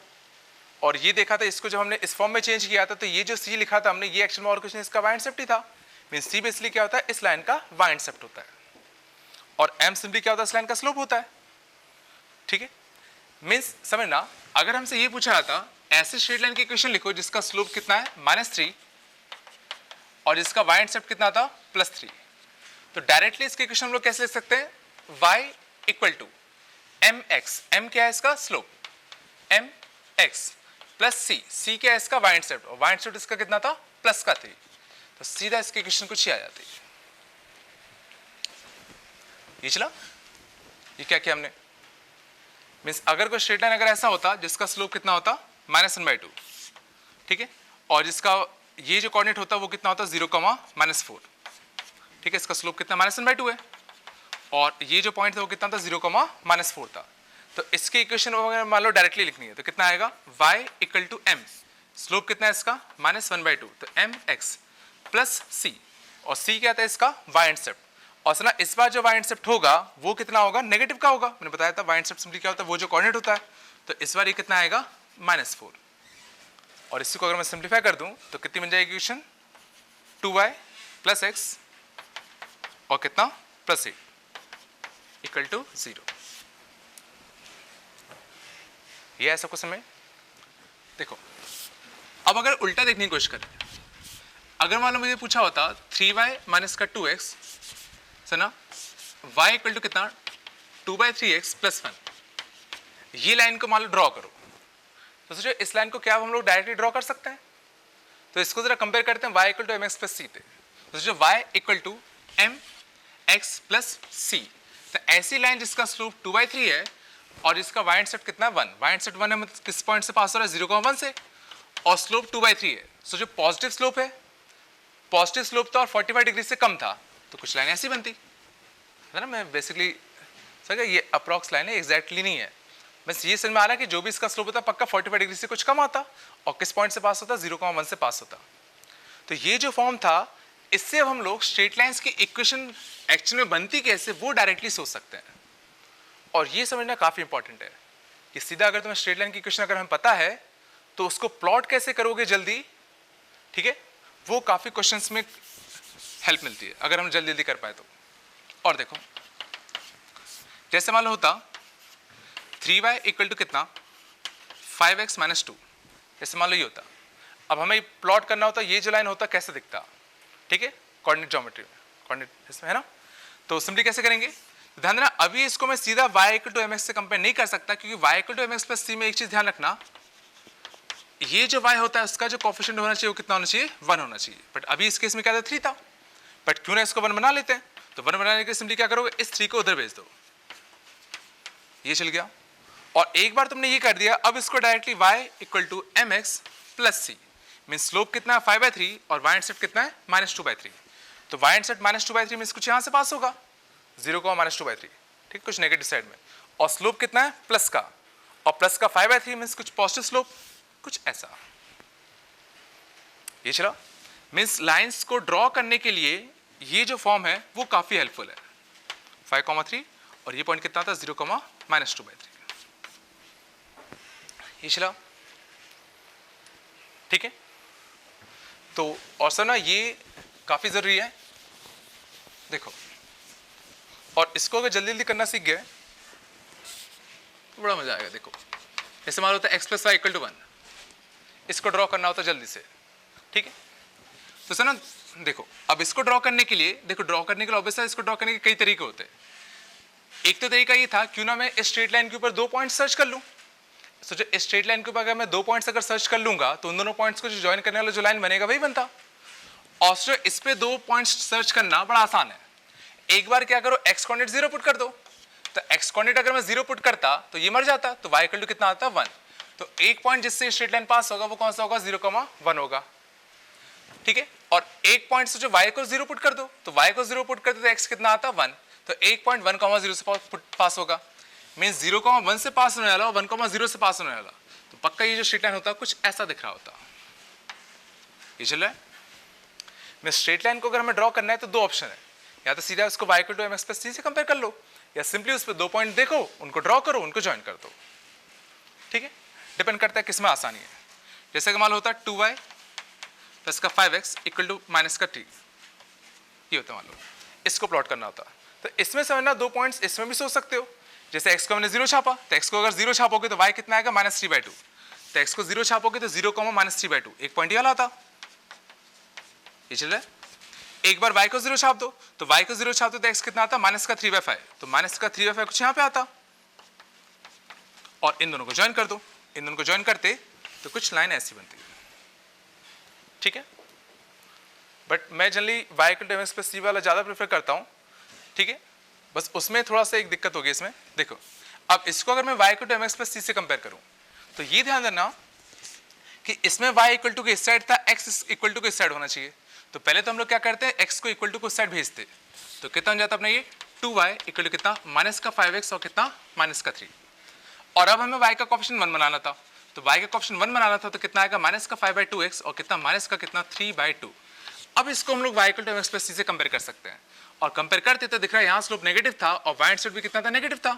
Speaker 1: और ये देखा था, इसको जब हमने इस फॉर्म में चेंज किया था तो ये जो c लिखा था हमने, ये एक्चुअल में और कुछ नहीं, इसका y इंटरसेप्ट ही था। मीन्स c बेसिकली क्या होता है, इस लाइन का y इंटरसेप्ट होता है, और m सिंपली क्या होता है, इस लाइन का स्लोप होता है। ठीक है, मीन्स समझना, अगर हमसे ये पूछा जाता ऐसे स्ट्रेट लाइन की इक्वेशन लिखो जिसका स्लोप कितना है, -3, और जिसका y इंटरसेप्ट कितना था, +3, तो डायरेक्टली इसकी इक्वेशन हम लोग कैसे लिख सकते हैं, y equal to mx, m क्या है इसका स्लोप, mx प्लस c क्या है इसका y इंटरसेप्ट, और y इंटरसेप्ट इसका कितना था, प्लस का 3, तो सीधा इसकी इक्वेशन कुछ ही आ जाती है। ये चला, ये क्या किया हमने, मीन्स अगर कोई स्ट्रेट लाइन अगर ऐसा होता जिसका स्लोप कितना होता, -1/2, ठीक है, और जिसका ये जो कोऑर्डिनेट होता वो कितना होता, 0, -4, ठीक है, इसका स्लोप कितना -1/2 है, और ये जो पॉइंट था वो कितना था, 0, -4 था। तो इसकी इक्वेशन अगर मान लो डायरेक्टली लिखनी है तो कितना आएगा, y equal to m, slope कितना है इसका, -1/2, तो mx प्लस c, और c क्या था इसका y इंटरसेप्ट। और सुना, इस बार जो y इंटरसेप्ट होगा वो कितना होगा, नेगेटिव का होगा, मैंने बताया था y इंटरसेप्ट सिंपली क्या होता है, वो जो कोऑर्डिनेट होता है, तो इस बार ये कितना आएगा, -4, और इसी को अगर मैं सिंप्लीफाई कर दूं तो कितनी बन जाएगी इक्वेशन, 2y प्लस x और कितना +8 इक्वल टू 0। ये ऐसा कुछ समय देखो। अब अगर उल्टा देखने की कोशिश करें, अगर मान लो मुझे पूछा होता 3y माइनस का 2x है ना, y इक्वल टू कितना 2/3x प्लस 1, ये लाइन को मान लो ड्रॉ करो, तो सोचो इस लाइन को क्या हम लोग डायरेक्टली ड्रॉ कर सकते हैं? तो इसको जरा कंपेयर करते हैं y equal to mx plus C पे। तो सोचो y equal to mx plus C, तो ऐसी लाइन जिसका स्लोप 2/3 है और जिसका y इंटरसेप्ट कितना है 1, y इंटरसेप्ट 1 है, मतलब किस पॉइंट से पास हो रहा है 0,1 से, और स्लोप 2/3 है। सोचो पॉजिटिव स्लोप है, पॉजिटिव स्लोप था और 45 डिग्री से कम था, तो कुछ लाइन ऐसी बनती है ना। मैं बेसिकली सर ये अप्रॉक्स लाइन है, एग्जैक्टली नहीं है, बस ये समझ में आ रहा है कि जो भी इसका स्लोप होता पक्का 45 डिग्री से कुछ कम आता, और किस पॉइंट से पास होता 0,1 से पास होता। तो ये जो फॉर्म था, इससे अब हम लोग स्ट्रेट लाइंस की इक्वेशन एक्चुअल में बनती कैसे वो डायरेक्टली सोच सकते हैं। और ये समझना काफ़ी इंपॉर्टेंट है कि सीधा अगर तुम्हें स्ट्रेट लाइन की इक्वेशन अगर हमें पता है तो उसको प्लॉट कैसे करोगे जल्दी, ठीक है, वो काफ़ी क्वेश्चंस में हेल्प मिलती है अगर हम जल्दी जल्दी कर पाए तो। और देखो जैसे मान लो होता 3y इक्वल टू कितना 5x माइनस 2, जैसे मान लो ये होता, अब हमें प्लॉट करना होता, ये जो लाइन होता कैसे दिखता, ठीक है, कोऑर्डिनेट ज्योमेट्री में, कोऑर्डिनेट इसमें है ना। तो सिंपली कैसे करेंगे, ध्यान देना, अभी इसको मैं सीधा y इक्वल टू mx से कंपेयर नहीं कर सकता, क्योंकि y equal to mx plus c में एक चीज ध्यान रखना, ये जो y होता है उसका जो कोएफिशिएंट होना चाहिए वो कितना होना चाहिए 1 होना चाहिए, बट अभी इस केस में क्या था 3 था, बट क्यों ना इसको 1 बना लेते हैं। तो 1 बनाने के सिंपली क्या करोगे, इस 3 को उधर भेज दो, ये चल गया, और एक बार तुमने ये कर दिया, अब इसको directly y equal to mx plus c, mean slope कितना है 5/3 और y इंटरसेप्ट कितना है -2/3, तो y इंटरसेप्ट -2/3 मीन कुछ यहाँ से पास होगा 0,-2/3, ठीक, कुछ नेगेटिव साइड में, और स्लोप कितना है प्लस का, और प्लस का 5/3 मीन कुछ पॉजिटिव स्लोप, कुछ ऐसा, ये चला। मीन्स लाइंस को ड्रॉ करने के लिए ये जो फॉर्म है वो काफी हेल्पफुल है, 5,3 और ये पॉइंट कितना था 0,-2/3, ये चला, ठीक है। तो और सर ना ये काफी जरूरी है, देखो, और इसको अगर जल्दी जल्दी करना सीख गए तो बड़ा मजा आएगा। देखो जैसे मान लो होता है x plus y equal to 1, इसको ड्रॉ करना होता जल्दी से, ठीक है। तो सर ना देखो, अब इसको ड्रॉ करने के लिए, देखो ड्रॉ करने के लिए ऑब्वियसली इसको ड्रॉ करने के कई तरीके होते हैं। एक तो तरीका ये था, क्यों ना मैं इस स्ट्रेट लाइन के ऊपर 2 पॉइंट सर्च कर लूं। सोचो इस स्ट्रेट लाइन के ऊपर अगर मैं 2 पॉइंट्स अगर सर्च कर लूंगा तो उन दोनों पॉइंट्स को जो ज्वाइन करने वाला जो लाइन बनेगा वही बनता। और इस पे 2 पॉइंट्स सर्च करना बड़ा आसान है। एक बार क्या करो, x कोऑर्डिनेट 0 पुट कर दो, तो x कोऑर्डिनेट अगर मैं 0 पुट करता तो ये मर जाता, तो y इक्वल टू कितना आता 1, तो एक पॉइंट जिससे स्ट्रेट लाइन पास होगा वो कौन सा होगा 0,1 होगा, ठीक है। और एक पॉइंट से जो y को 0 पुट कर दो, तो y को 0 पुट करते तो x कितना आता 1, तो एक पॉइंट 1,0 से पास होगा, मीन 0,1 से पास होने वाला और 1,0 से पास होने वाला, तो पक्का ये जो स्ट्रेट लाइन होता कुछ ऐसा दिख रहा होता। ये चल रहा है। मैं स्ट्रेट लाइन को अगर हमें ड्रॉ करना है तो 2 ऑप्शन है, या तो सीधा उसको y equal to mx plus c से कंपेयर कर लो, या सिंपली उस पर 2 पॉइंट देखो, उनको ड्रॉ करो, उनको ज्वाइन कर दो, ठीक है। डिपेंड करता है किस में आसानी है। जैसे कि मान लो होता है 2y प्लस का 5x इक्वल टू माइनस का 3, ये होता है मान लो, इसको प्लॉट करना होता, तो इसमें समझना 2 पॉइंट्स इसमें भी सोच सकते हो। जैसे x को मैंने 0 छापा, तो x को अगर 0 छापोगे तो y कितना आएगा -3/2, तो x को 0 छापोगे तो 0,-3/2, एक पॉइंट ये वाला आता, ये चल रहा है। एक बार y को 0 छाप दो, तो y को 0 छाप दो तो x कितना आता -3/5, तो -3/5 कुछ यहाँ पे आता, और इन दोनों को ज्वाइन कर दो, इन दोनों को ज्वाइन करते तो कुछ लाइन ऐसी बनती है, ठीक है। बट मैं generally y equal to mx plus c वाला ज़्यादा प्रेफर करता हूँ, ठीक है। बस उसमें थोड़ा सा एक दिक्कत होगी इसमें, देखो अब इसको अगर मैं y equal to mx plus c से कंपेयर करूँ तो ये ध्यान देना कि इसमें y इक्वल टू के इस साइड था, x इक्वल टू के इस साइड होना चाहिए, तो पहले तो हम लोग क्या करते हैं x को इक्वल टू को इस साइड भेजते, तो कितना हो जाता अपना ये 2y इक्वल टू कितना -5x और कितना -3, और अब हमें y का कोएफिशिएंट 1 बनाना था, तो y का कोएफिशिएंट 1 बनाना था तो कितना आएगा -5/2x और कितना 3/2। अब इसको हम लोग y equal to mx plus c से कंपेयर कर सकते हैं, और कंपेयर करते तो दिख रहा है यहाँ स्लोप नेगेटिव था और y इंटरसेप्ट भी कितना था नेगेटिव था,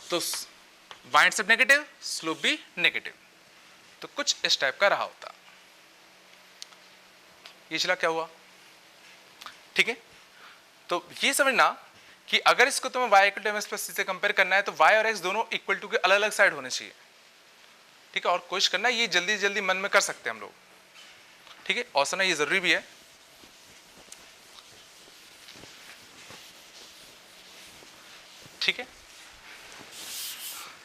Speaker 1: तो y इंटरसेप्ट नेगेटिव स्लोप भी नेगेटिव, तो कुछ इस टाइप का रहा होता। ये चला क्या हुआ, ठीक है। तो ये समझना कि अगर इसको तुम्हें y equal to mx plus c से कंपेयर करना है तो y और x दोनों इक्वल टू के अलग अलग साइड होने चाहिए, ठीक है। और कोशिश करना ये जल्दी जल्दी मन में कर सकते हैं हम लोग, ठीक ठीक है, और समझना ये जरूरी भी है। ठीक है,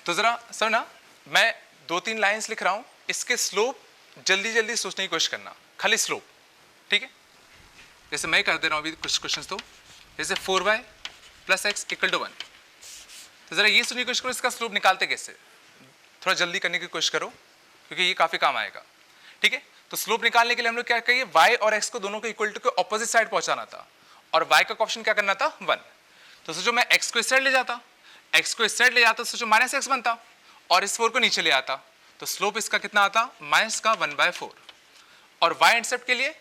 Speaker 1: तो जरा समझना, मैं 2-3 लाइंस लिख रहा हूं, इसके स्लोप जल्दी जल्दी सोचने की कोशिश करना, खाली स्लोप। ठीक है, जैसे मैं कर दे रहा हूं अभी कुछ क्वेश्चंस, तो जैसे 4y + x = 1, तो जरा ये सोचने की कोशिश करो इसका स्लोप निकालते कैसे, थोड़ा जल्दी करने की कोशिश करो क्योंकि ये काफी काम आएगा। ठीक है, तो स्लोप निकालने के लिए हम लोग क्या करिए, y और x को दोनों को इक्वल टू के ऑपोजिट साइड पहुंचाना था, और y का कोएफिशिएंट क्या करना था, 1। तो सोचो मैं x को इस साइड ले जाता, x को इस साइड ले जाता, सोचो -x बनता, और इस 4 को नीचे ले आता, तो स्लोप इसका कितना आता, -1/4। और y इंटरसेप्ट के लिए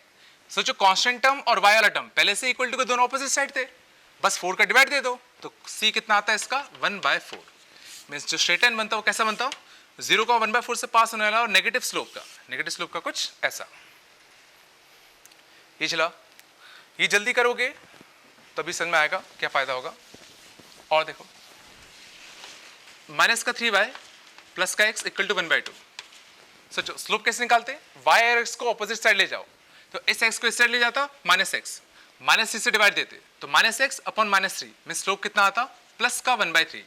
Speaker 1: सोचो कांस्टेंट टर्म और y वाला टर्म पहले से इक्वल टू के दोनों ऑपोजिट साइड थे, बस 4 का डिवाइड दे दो, तो c कितना आता है इसका, 1/4। मींस जो स्ट्रेट लाइन बनता है वो कैसा बनता है, 0 का 1/4 से पास होने वाला और नेगेटिव स्लोप का कुछ ऐसा। ये चला, ये जल्दी करोगे तभी समझ में आएगा क्या फायदा होगा। और देखो -3y + x = 1/2। सोचो स्लोप कैसे निकालते, y और x को ऑपोजिट साइड ले जाओ, तो इस x को इस साइड ले जाता, -x, -3 से डिवाइड देते, तो -x/-3 में स्लोप कितना आता, +1/3।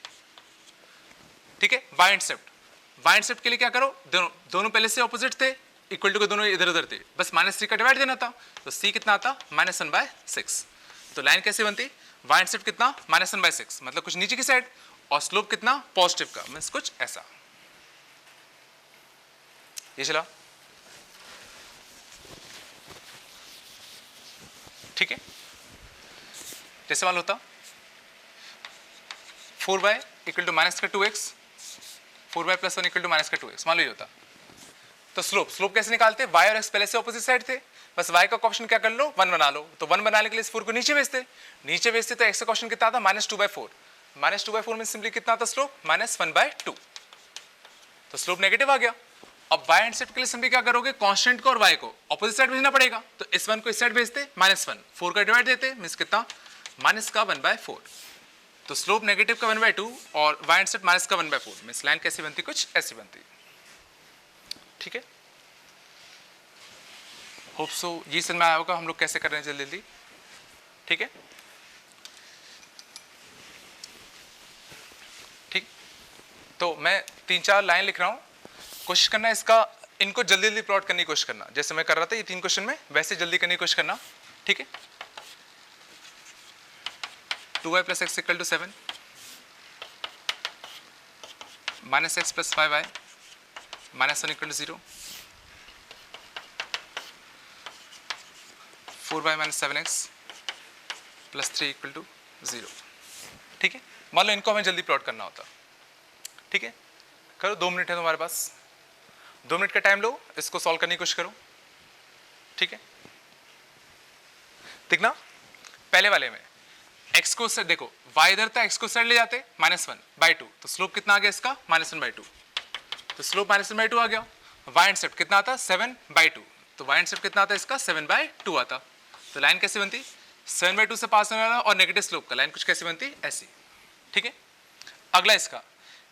Speaker 1: ठीक है, y इंटरसेप्ट के लिए क्या करो, दोनों पहले से ऑपोजिट थे, इक्वल टू के दोनों इधर उधर थे, बस -3 का डिवाइड देना था, तो c कितना आता, -1/6। तो लाइन कैसे बनती, y इंटरसेप्ट कितना, -1/6, मतलब कुछ नीचे की साइड, और स्लोप कितना, पॉजिटिव का, मींस कुछ ऐसा। ये चला, ठीक है। जैसे मान लो होता 4y = -2x, 4y + 1 = -2x, मान लो ये होता, तो स्लोप कैसे निकालते, y और x पहले से ऑपोजिट साइड थे, बस y का कोएफिशिएंट क्या कर लो, 1 बना लो, तो 1 बनाने के लिए इस 4 को नीचे भेजते तो x का कोएफिशिएंट कितना था, -2/4, -2/4 में सिंपली कितना था स्लोप, -1/2, तो स्लोप नेगेटिव आ गया। अब y इंटरसेप्ट के लिए सिंपली क्या करोगे, कांस्टेंट को और y को ऑपोजिट साइड भेजना पड़ेगा, तो इस 1 को इस साइड भेजते, -1, 4 का डिवाइड देते, मींस कितना, -1/4, तो स्लोप नेगेटिव का 1/2 और y इंटरसेप्ट -1/4, मींस लाइन कैसी बनती, कुछ ऐसी बनती। ठीक है, होप सो ये समझ में आया होगा हम लोग कैसे कर रहे हैं जल्दी जल्दी। ठीक है, ठीक, तो मैं 3-4 लाइन लिख रहा हूं, कोशिश करना इसका, इनको जल्दी जल्दी प्लॉट करने की कोशिश करना, जैसे मैं कर रहा था ये 3 क्वेश्चन में, वैसे जल्दी करने की कोशिश करना। ठीक है, 2y + x = 7, -x + 5y, -1 = 0, 4y - 7x + 3 = 0। ठीक है, मान लो इनको हमें जल्दी प्लॉट करना होता। ठीक है, करो, 2 मिनट है तुम्हारे पास, 2 मिनट का टाइम लो, इसको सॉल्व करने की कोशिश करो। ठीक है, देखना पहले वाले में x को साइड देखो, y इधर था, x को साइड ले जाते, -1/2, तो स्लोप कितना आ गया इसका, -1/2, तो स्लोप -1/2 आ गया। y इंटरसेप्ट कितना आता, 7/2, तो y इंटरसेप्ट कितना आता इसका, 7/2 आता, तो लाइन कैसे बनती, 7/2 से पास होने वाला और नेगेटिव स्लोप का लाइन कुछ कैसे बनती, ऐसी। ठीक है, अगला इसका,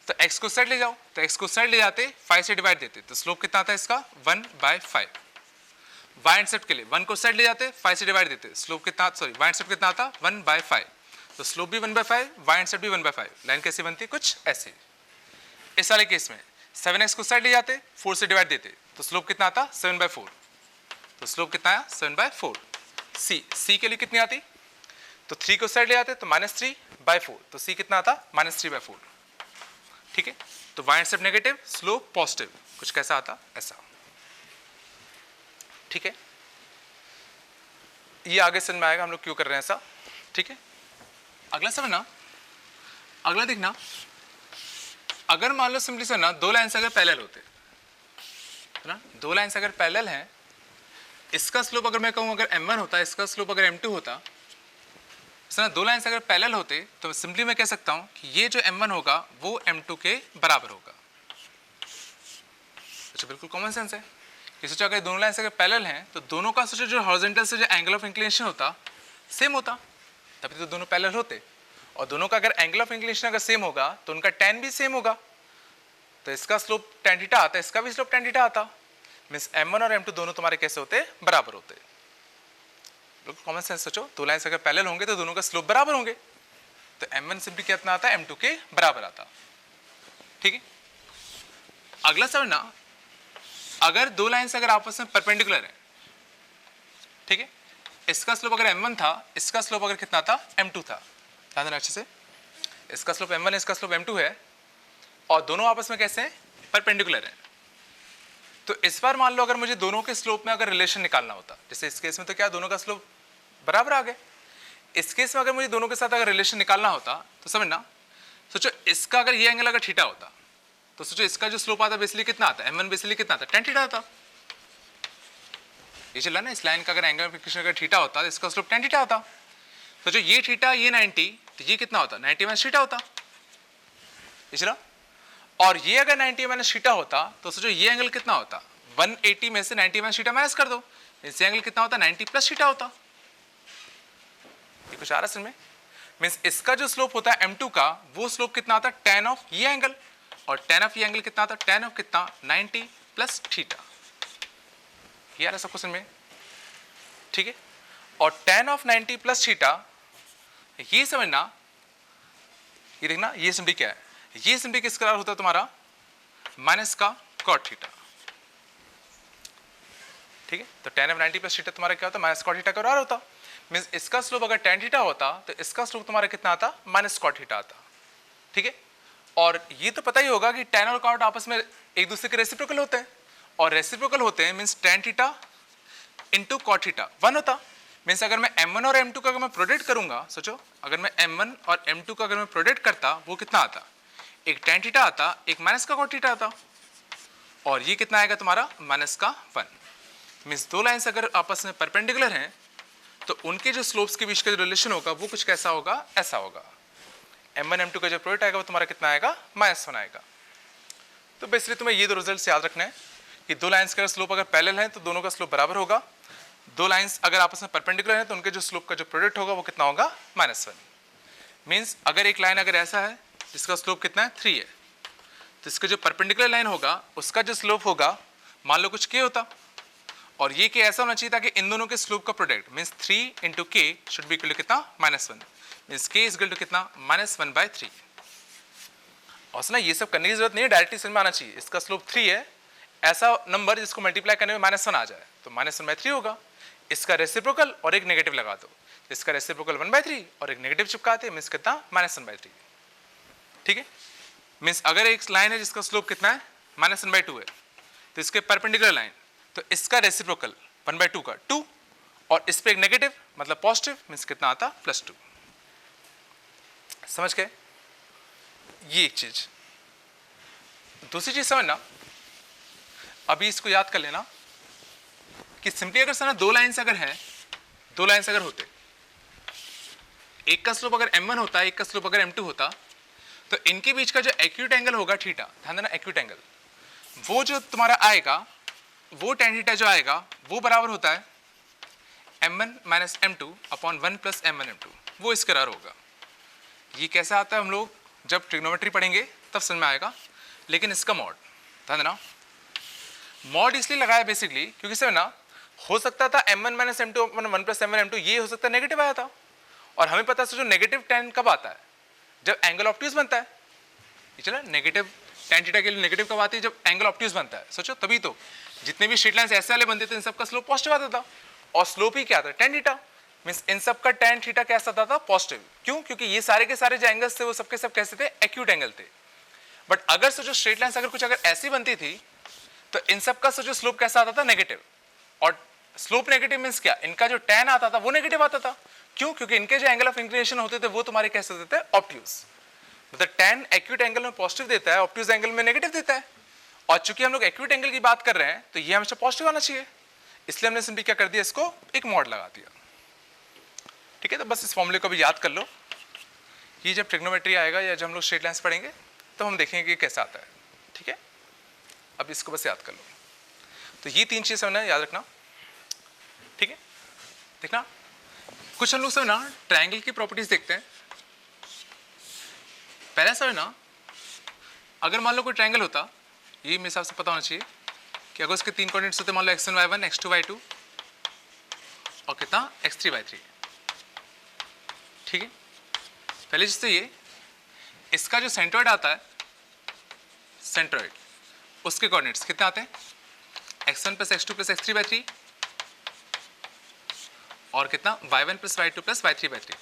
Speaker 1: तो x को साइड ले जाओ, तो x को साइड ले जाते, 5 से डिवाइड देते, तो स्लोप कितना आता है इसका, 1/5। y इंटरसेप्ट के लिए 1 को साइड ले जाते, 5 से डिवाइड देते, स्लोप कितना, सॉरी y इंटरसेप्ट कितना आता, 1/5, तो स्लोप भी 1/5, y इंटरसेप्ट भी 1/5, लाइन कैसे बनती, कुछ ऐसे। इस वाले केस में 7x को साइड ले जाते, 4 से डिवाइड देते, तो स्लोप कितना आता, 7/4, तो स्लोप कितना आया, 7/4। c के लिए कितनी आती, तो 3 को साइड ले जाते, तो -3/4, तो c कितना आता, -3/4। ठीक है, तो y intercept negative, slope positive, कुछ कैसा आता, ऐसा। ठीक है, ये आगे समझ में आएगा हम लोग क्यों कर रहे हैं ऐसा। ठीक है, अगला समझना, अगला देखना, अगर मान लो सिंपली से ना 2 लाइन्स अगर पैरेलल होते है ना, 2 लाइन्स अगर पैरेलल हैं, इसका स्लोप अगर मैं कहूं अगर m1 होता, इसका स्लोप अगर m2 होता, ना 2 लाइन्स अगर पैरेलल होते, तो सिंपली मैं कह सकता हूं कि ये जो m1 होगा वो m2 के बराबर होगा। अच्छा, बिल्कुल कॉमन सेंस है कि सोचो अगर दोनों लाइन्स अगर पैरेलल हैं, तो दोनों का सोचो जो हॉरिजॉन्टल से जो एंगल ऑफ इंक्लिनेशन होता सेम होता, तभी तो दोनों पैरेलल होते, और दोनों का अगर एंगल ऑफ इंक्लिनेशन अगर सेम होगा तो उनका tan भी सेम होगा, तो इसका स्लोप tan थीटा आता, इसका भी स्लोप tan थीटा आता, मीन्स m1 और m2 दोनों तुम्हारे कैसे होते हैं, बराबर होते हैं। लोग कॉमन सेंस सोचो, दो लाइंस अगर पैरेलल होंगे तो दोनों का स्लोप बराबर होंगे, तो m1 सिंपली कितना आता है, m2 के बराबर आता। ठीक है, अगला समझना, अगर दो लाइंस अगर आपस में परपेंडिकुलर है, ठीक है, इसका स्लोप अगर m1 था, इसका स्लोप अगर कितना था, m2 था, ध्यान देना अच्छे से, इसका स्लोप m1 है, इसका स्लोप m2 है, और दोनों आपस में कैसे हैं, परपेंडिकुलर हैं। तो इस बार मान लो अगर मुझे दोनों के स्लोप में अगर रिलेशन निकालना होता, जैसे इस केस में तो क्या दोनों का स्लोप बराबर आ गए, इस केस में अगर मुझे दोनों के साथ अगर रिलेशन निकालना होता तो समझना, सोचो इसका अगर ये एंगल अगर थीटा होता तो सोचो इसका जो स्लोप आता बेसिकली कितना आता, m1 बेसिकली कितना आता, tan थीटा आता। ये चला ना, इस लाइन का अगर एंगल ऑफ इंक्लिनेशन अगर थीटा होता तो इसका स्लोप tan थीटा होता। तो जो ये थीटा, ये 90, तो ये कितना होता, 90 माइनस थीटा होता। ये चला, और ये अगर 90 माइनस थीटा होता तो सोचो ये एंगल कितना होता, 180 में से 90 माइनस थीटा माइनस कर दो, इससे एंगल कितना होता, 90 प्लस थीटा होता। ये कुछ आ रहा है में, मीन्स इसका जो स्लोप होता है m2 का, वो स्लोप कितना आता है, tan ऑफ ये एंगल, और tan ऑफ ये एंगल कितना आता, tan ऑफ कितना, 90 प्लस थीटा। ये आ रहा है सब क्वेश्चन में, ठीक है। और tan ऑफ 90 प्लस थीटा, ये समझना, ये देखना, ये सिंपली क्या है, ये सिंपली किस करार होता है तुम्हारा, माइनस का cot थीटा। ठीक है, तो tan ऑफ 90 प्लस थीटा तुम्हारा क्या होता है, माइनस cot थीटा करार होता। मीन्स इसका स्लोप अगर tan थीटा होता तो इसका स्लोप तुम्हारा कितना आता, माइनस cot थीटा आता। ठीक है, और ये तो पता ही होगा कि tan और cot आपस में एक दूसरे के रेसिप्रोकल होते हैं, और रेसिप्रोकल होते हैं means tan theta into cot theta 1 होता। मीन्स अगर मैं m1 और m2 का अगर मैं प्रोडक्ट करूंगा, सोचो अगर मैं m1 और m2 का अगर मैं प्रोडक्ट करता, वो कितना आता, एक tan थीटा आता, एक माइनस का cot थीटा आता, और ये कितना आएगा तुम्हारा, माइनस का 1। मीन्स दो लाइंस अगर आपस में परपेंडिकुलर हैं तो उनके जो स्लोप्स के बीच का जो रिलेशन होगा वो कुछ कैसा होगा, ऐसा होगा। m1 m2 का जो प्रोडक्ट आएगा वो तुम्हारा कितना आएगा, -1 आएगा। तो बेसिकली तुम्हें ये दो रिजल्ट्स याद रखना है कि दो लाइंस का स्लोप अगर पैरेलल है तो दोनों का स्लोप बराबर होगा, दो लाइंस अगर आपस में परपेंडिकुलर है तो उनके जो स्लोप का जो प्रोडक्ट होगा वो कितना होगा, -1। मीन्स अगर एक लाइन अगर ऐसा है जिसका स्लोप कितना है, 3 है, तो इसका जो परपेंडिकुलर लाइन होगा उसका जो स्लोप होगा मान लो कुछ k होता, और ये के ऐसा होना चाहिए था कि इन दोनों के स्लोप का प्रोडक्ट मींस 3 इंटू के शुड बी इक्वल टू कितना, -1, मींस के इज इक्वल टू कितना, -1/3। और सुना, ये सब करने की जरूरत नहीं है, डायरेक्टली समझ में आना चाहिए। इसका स्लोप 3 है, ऐसा नंबर जिसको मल्टीप्लाई करने में -1 आ जाए तो -1/3 होगा। इसका रेसिप्रोकल और एक नेगेटिव लगा दो, इसका रेसिप्रोकल 1/3 और एक नेगेटिव चिपकाते, मींस कितना, -1/3। ठीक है, मींस अगर एक लाइन है जिसका स्लोप कितना है, -1/2 है, तो इसके परपेंडिकुलर लाइन, तो इसका रेसिप्रोकल 1/2 का 2, और इस पे एक नेगेटिव मतलब पॉजिटिव, मींस कितना आता, +2। समझ गए ये एक चीज। दूसरी चीज समझना, अभी इसको याद कर लेना कि सिंपली अगर समझना दो लाइंस अगर है, दो लाइंस अगर होते, एक का स्लोप अगर m1 होता है, एक का स्लोप अगर m2 होता, तो इनके बीच का जो एक्यूट एंगल होगा थीटा, ध्यान देना एक्यूट एंगल, वो जो तुम्हारा आएगा वो tan थीटा जो आएगा वो बराबर होता है m1 minus m2 upon 1 plus m1 m2, वो इस करार होगा। ये कैसा आता है हम लोग जब ट्रिग्नोमेट्री पढ़ेंगे तब समझ में आएगा, लेकिन इसका मॉड ध्यान देना, मॉड इसलिए लगाया बेसिकली क्योंकि समझना हो सकता था m1 minus m2 upon 1 plus m1 m2 ये हो सकता है नेगेटिव आया था, और हमें पता है जो नेगेटिव tan कब आता है, जब एंगल ऑब्ट्यूज बनता है। ये चला, नेगेटिव tan थीटा के लिए नेगेटिव कब आती है, जब एंगल ऑब्ट्यूज बनता है। सोचो तभी तो जितने भी स्ट्रेट लाइंस ऐसे वाले बनते थे इन सब का स्लोप पॉजिटिव आता था, और स्लोप ही क्या था, tan थीटा, मींस इन सब का tan थीटा कैसा आता था, पॉजिटिव। क्यों, क्योंकि ये सारे के सारे जो एंगल्स थे वो सबके सब कैसे थे, एक्यूट एंगल थे। बट अगर सोचो स्ट्रेट लाइंस अगर कुछ अगर ऐसी बनती थी तो इन सब का सोचो स्लोप कैसा आता था, नेगेटिव, और स्लोप नेगेटिव मींस क्या, इनका जो tan आता था वो नेगेटिव आता था। क्यों, क्योंकि इनके जो एंगल ऑफ इंक्लिनेशन होते थे वो तुम्हारे कैसे होते थे, ऑब्ट्यूज। मतलब tan एक्यूट एंगल में पॉजिटिव देता है, ऑब्ट्यूज एंगल में नेगेटिव देता है, और चूंकि हम लोग एक्यूट एंगल की बात कर रहे हैं तो ये हमेशा पॉजिटिव आना चाहिए, इसलिए हमने सिंपली क्या कर दिया, इसको एक मॉड लगा दिया। ठीक है, तो बस इस फॉर्मूले को भी याद कर लो, ये जब ट्रिग्नोमेट्री आएगा या जब हम लोग स्ट्रेट लाइंस पढ़ेंगे तो हम देखेंगे कि कैसा आता है। ठीक है, अब इसको बस याद कर लो। तो ये तीन चीज़ समझना, याद रखना। ठीक है, देखना कुछ हम लोग समझना ट्रायंगल की प्रॉपर्टीज देखते हैं। पहला समझना, अगर मान लो कोई ट्रायंगल होता, ये मेरे हिसाब से पता होना चाहिए कि अगर उसके 3 कोऑर्डिनेट्स होते मान लो x1 y1 x2 y2 और कितना x3 y3, ठीक है। पहले चीज तो ये, इसका जो सेंट्रॉइड आता है, सेंट्रॉइड उसके कोऑर्डिनेट्स कितने आते हैं x1 plus x2 plus x3 y3 और कितना y1 plus y2 plus y3 y3,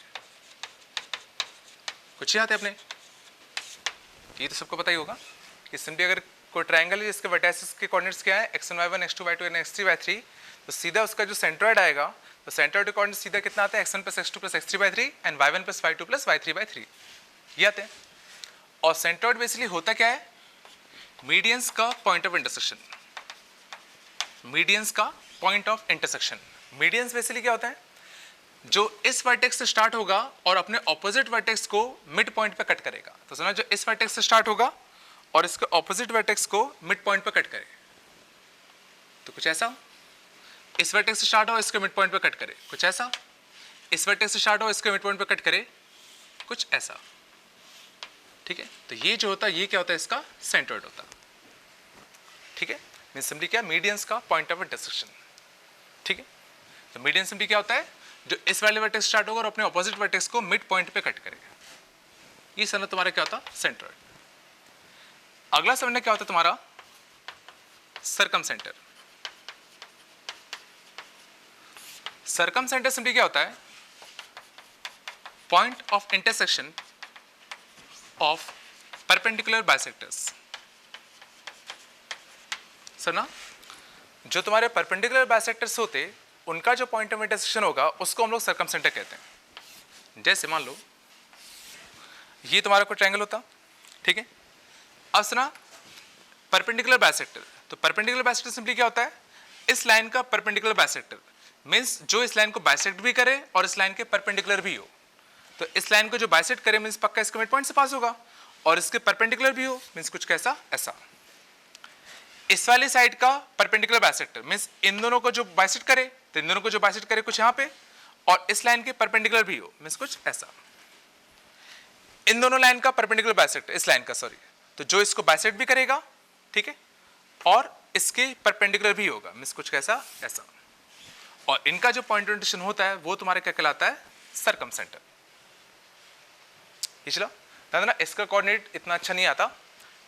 Speaker 1: कुछ ही आते हैं अपने। ये तो सबको पता ही होगा कि सिंपली अगर कोई ट्रायंगल है जिसके वर्टाइसेस के कोऑर्डिनेट्स क्या है x1 y1 x2 y2 और x3 y3, तो सीधा उसका जो सेंट्रॉइड आएगा, तो सेंट्रॉइड के कोऑर्डिनेट्स सीधा कितना आता है x1 plus x2 plus x3 y3 and y1 plus y2 plus y3 y3, ये आते हैं। और सेंट्रॉइड बेसिकली होता क्या है, मीडियंस का पॉइंट ऑफ इंटरसेक्शन, मीडियंस का point of intersection. Medians basically क्या होता है, जो इस वर्टेक्स से स्टार्ट होगा और अपने ऑपोजिट वर्टेक्स को मिड पॉइंट पे कट करेगा। तो समझो जो इस वर्टेक्स से स्टार्ट होगा और इसके ऑपोजिट वर्टेक्स को मिड पॉइंट पे कट करे, तो कुछ ऐसा। इस वर्टेक्स से स्टार्ट हो इसके मिड पॉइंट पे कट करे, कुछ ऐसा। इस वर्टेक्स से स्टार्ट हो इसके मिड पॉइंट पे कट करे, कुछ ऐसा, ठीक है। तो ये जो होता है, ये क्या होता है, इसका सेंट्रॉइड होता है, ठीक है। मीन सिंपली क्या, मीडियंस का पॉइंट ऑफ इंटरसेक्शन, ठीक है। तो मीडियन सिंपली क्या होता है, जो इस वाले वर्टेक्स स्टार्ट होगा और अपने ऑपोजिट वर्टेक्स को मिड पॉइंट पे कट करेगा, ये समझ तुम्हारा क्या होता है, सेंट्रॉइड। अगला समझना क्या होता है तुम्हारा, सरकमसेंटर। सरकमसेंटर सिंपली क्या होता है, point of intersection of perpendicular bisectors. सुना, जो तुम्हारे परपेंडिकुलर बाइसेक्टर्स होते उनका जो पॉइंट ऑफ इंटरसेक्शन होगा उसको हम लोग सरकमसेंटर कहते हैं। जैसे मान लो ये तुम्हारा कोई ट्रायंगल होता, ठीक है। अब सुना, परपेंडिकुलर बाइसेक्टर, तो परपेंडिकुलर बाइसेक्टर सिंपली क्या होता है, इस लाइन का परपेंडिकुलर बाइसेक्टर मींस जो इस लाइन को बाइसेक्ट भी करे और इस लाइन के परपेंडिकुलर भी हो। तो इस लाइन को जो बाइसेक्ट करे मींस पक्का इसके मिड पॉइंट से पास होगा, और इसके परपेंडिकुलर भी हो मींस कुछ कैसा, ऐसा। इस वाली साइड का परपेंडिकुलर बाइसेक्टर मींस इन दोनों को जो बाइसेक्ट करे, तो इन दोनों को जो बाइसेक्ट करे कुछ यहाँ पे, और इस लाइन के परपेंडिकुलर भी हो मींस कुछ ऐसा। इन दोनों लाइन का परपेंडिकुलर बाइसेक्टर, इस लाइन का सॉरी, तो जो इसको बाइसेक्ट भी करेगा, ठीक है, और इसके परपेंडिकुलर भी होगा मींस कुछ कैसा, ऐसा। और इनका जो पॉइंट ऑफ इंटरसेक्शन होता है वो तुम्हारे क्या कहलाता है, सरकमसेंटर। ये चलो ना, इसका कोऑर्डिनेट इतना अच्छा नहीं आता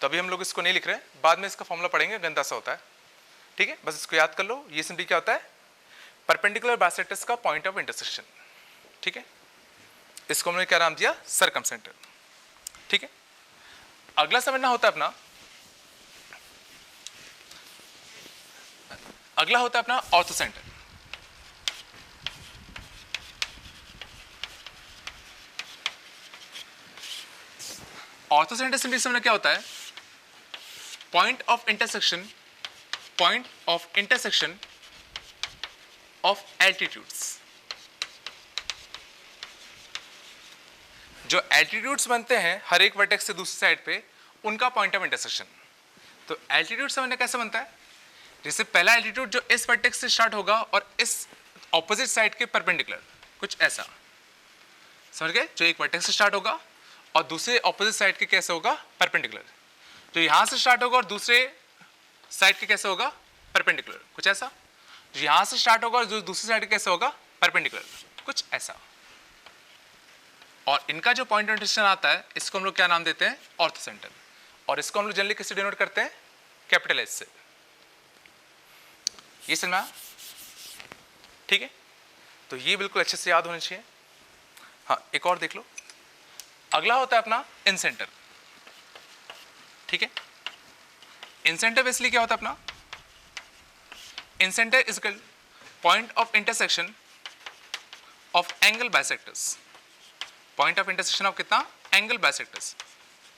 Speaker 1: तो अभी हम लोग इसको नहीं लिख रहे, बाद में इसका फॉर्मूला पढ़ेंगे, गंदा सा होता है, ठीक है। बस इसको याद कर लो, ये सिंपली क्या होता है, परपेंडिकुलर बाइसेक्टर्स का पॉइंट ऑफ इंटरसेक्शन, ठीक है। इसको हमने क्या नाम दिया, सरकमसेंटर, ठीक है। अगला समझना होता है अपना, अगला होता है अपना ऑर्थोसेंटर। ऑर्थोसेंटर सिंपली समझना क्या होता है, point of intersection, point of intersection of altitudes. जो एल्टीट्यूड्स बनते हैं हर एक वर्टेक्स से दूसरी साइड पे, उनका पॉइंट ऑफ इंटरसेक्शन। तो एल्टीट्यूड समझना कैसे बनता है, जैसे पहला एल्टीट्यूड जो इस वर्टेक्स से स्टार्ट होगा और इस ऑपोजिट साइड के परपेंडिकुलर, कुछ ऐसा, समझ गए। जो एक वर्टेक्स से स्टार्ट होगा और दूसरे ऑपोजिट साइड के कैसे होगा, परपेंडिकुलर। जो यहां से स्टार्ट होगा और दूसरे साइड के कैसे होगा, परपेंडिकुलर, कुछ ऐसा। जो यहां से स्टार्ट होगा और दूसरी साइड के कैसे होगा, परपेंडिकुलर, कुछ ऐसा। और इनका जो पॉइंट ऑफ इंटरसेक्शन आता है इसको हम लोग क्या नाम देते हैं, ऑर्थोसेंटर। और इसको हम लोग जनरली किससे डिनोट करते हैं, कैपिटल एस से। ये समझा, ठीक है। तो ये बिल्कुल अच्छे से याद होना चाहिए। हाँ, एक और देख लो, अगला होता है अपना इंसेंटर, ठीक है। इंसेंटर बेसिकली क्या होता है अपना, incentre is equal point of intersection of angle bisectors. Point of intersection of कितना, एंगल बाइसेक्टर्स।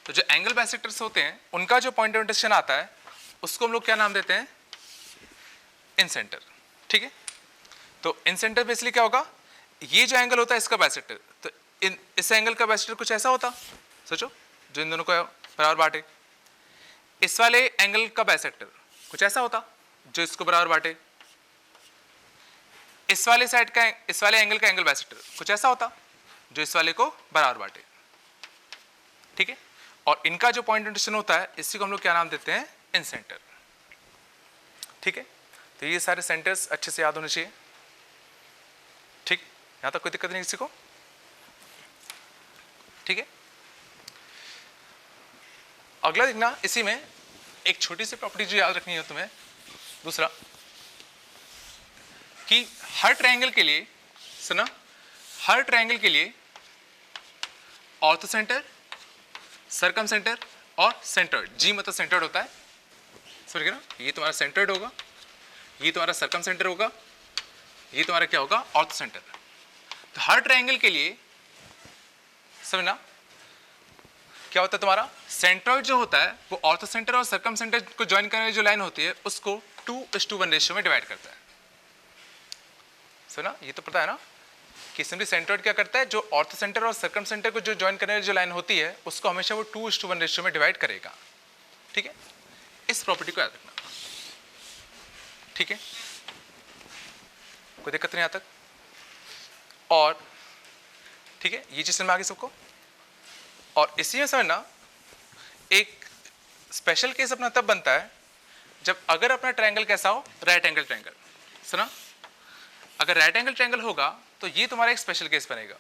Speaker 1: तो जो एंगल बाइसेक्टर्स होते हैं उनका जो पॉइंट ऑफ इंटरसेक्शन आता है उसको हम लोग क्या नाम देते हैं, इंसेंटर, ठीक है। तो इंसेंटर बेसिकली क्या होगा, ये जो एंगल होता है इसका बाइसेक्टर, तो इस एंगल का बाइसेक्टर कुछ ऐसा होता, सोचो, जो इन दोनों को बराबर बांटे। इस वाले एंगल का बाइसेक्टर कुछ ऐसा होता जो इसको बराबर बांटे। इस वाले साइड का, इस वाले एंगल का एंगल बाइसेक्टर कुछ ऐसा होता जो इस वाले को बराबर बांटे, ठीक है। और इनका जो पॉइंट ऑफ इंटरसेक्शन होता है इसी को हम लोग क्या नाम देते हैं, इंसेंटर, ठीक ठीक है, तो ये सारे सेंटर्स अच्छे से याद होने चाहिए। ठीक, यहां तक कोई दिक्कत नहीं किसी को? ठीक है, अगला देखना, इसी में एक छोटी सी प्रॉपर्टी जो याद रखनी है तुम्हें, दूसरा कि हर ट्रायंगल के लिए, सुना, हर ट्रायंगल के लिए ऑर्थो सेंटर, सरकम सेंटर और सेंटर्ड, जी मतलब सेंटर्ड होता है, समझ गए ना? ये तुम्हारा सेंटर्ड होगा, ये तुम्हारा सरकम सेंटर होगा, ये तुम्हारा क्या होगा, ऑर्थो सेंटर। तो हर ट्रायंगल के लिए समझना क्या होता है, तुम्हारा सेंट्रॉइड जो होता है वो ऑर्थो सेंटर और सरकम सेंटर को ज्वाइन करने वाली जो लाइन होती है उसको 2:1 रेशियो में डिवाइड करता है। सुना, ये तो पता है ना कि सिंपली सेंट्रॉइड क्या करता है, जो ऑर्थो सेंटर और सरकम सेंटर को जो ज्वाइन करने वाली जो लाइन होती है उसको हमेशा वो 2:1 रेशियो में डिवाइड करेगा। ठीक है, इस प्रॉपर्टी को याद रखना। ठीक है, कोई दिक्कत नहीं यहां तक? और ठीक है, ये चीज समझ में आ गई सबको? और इसी में समझना, एक स्पेशल केस अपना तब बनता है जब अगर अपना ट्रायंगल कैसा हो, राइट एंगल ट्रायंगल। सुना, अगर राइट एंगल ट्रायंगल होगा तो ये तुम्हारा एक स्पेशल केस बनेगा।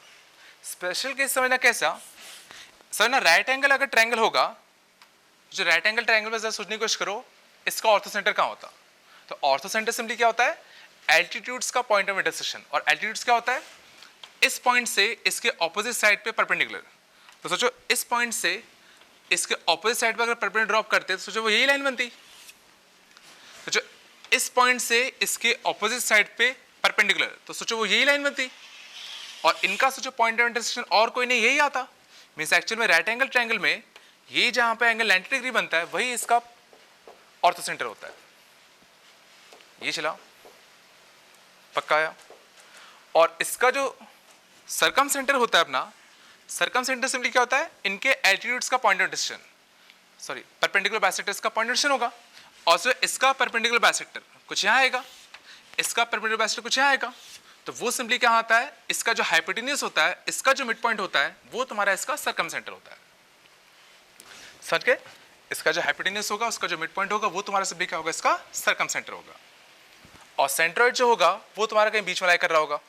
Speaker 1: स्पेशल केस समझना कैसा, समझना राइट एंगल अगर ट्रायंगल होगा, जो राइट एंगल ट्रायंगल में जरा सोचने की कोशिश करो, इसका ऑर्थो सेंटर कहाँ होता? तो ऑर्थो सेंटर सिंपली क्या होता है, एल्टीट्यूड्स का पॉइंट ऑफ इंटरसेक्शन। और एल्टीट्यूड्स क्या होता है, इस पॉइंट से इसके ऑपोजिट साइड पे परपेंडिकुलर। तो सोचो इस पॉइंट से इसके ऑपोजिट साइड पे अगर परपेंडिकुलर ड्रॉप करते तो सोचो वो यही लाइन बनती। सोचो इस पॉइंट से इसके ऑपोजिट साइड पे परपेंडिकुलर, तो सोचो वो यही लाइन बनती। और इनका सोचो पॉइंट ऑफ इंटरसेक्शन और कोई नहीं, यही आता। मींस एक्चुअल में राइट एंगल ट्रायंगल में ये जहां पे एंगल 90 डिग्री बनता है वही इसका ऑर्थो सेंटर होता है। ये चला, पक्का आया? और इसका जो सरकम सेंटर होता है अपना, सरकम सेंटर सिंपली क्या होता है, इनके एल्टीट्यूड्स का point of intersection, sorry perpendicular bisectors का पॉइंट ऑफ इंटरसेक्शन होगा। और जो इसका परपेंडिकुलर बाइसेक्टर कुछ यहाँ आएगा, इसका परपेंडिकुलर बाइसेक्टर कुछ यहाँ आएगा, तो वो सिंपली क्या आता है, इसका जो हाइपोटेन्यूज होता है, इसका जो मिड पॉइंट होता है वो तुम्हारा इसका सरकम सेंटर होता है। समझ गए? इसका जो हाइपोटेन्यूज होगा, उसका जो मिड पॉइंट होगा वो तुम्हारा सिंपली क्या होगा, इसका सरकम सेंटर होगा। और सेंट्रॉइड जो होगा वो तुम्हारा कहीं बीच में लाई कर रहा होगा,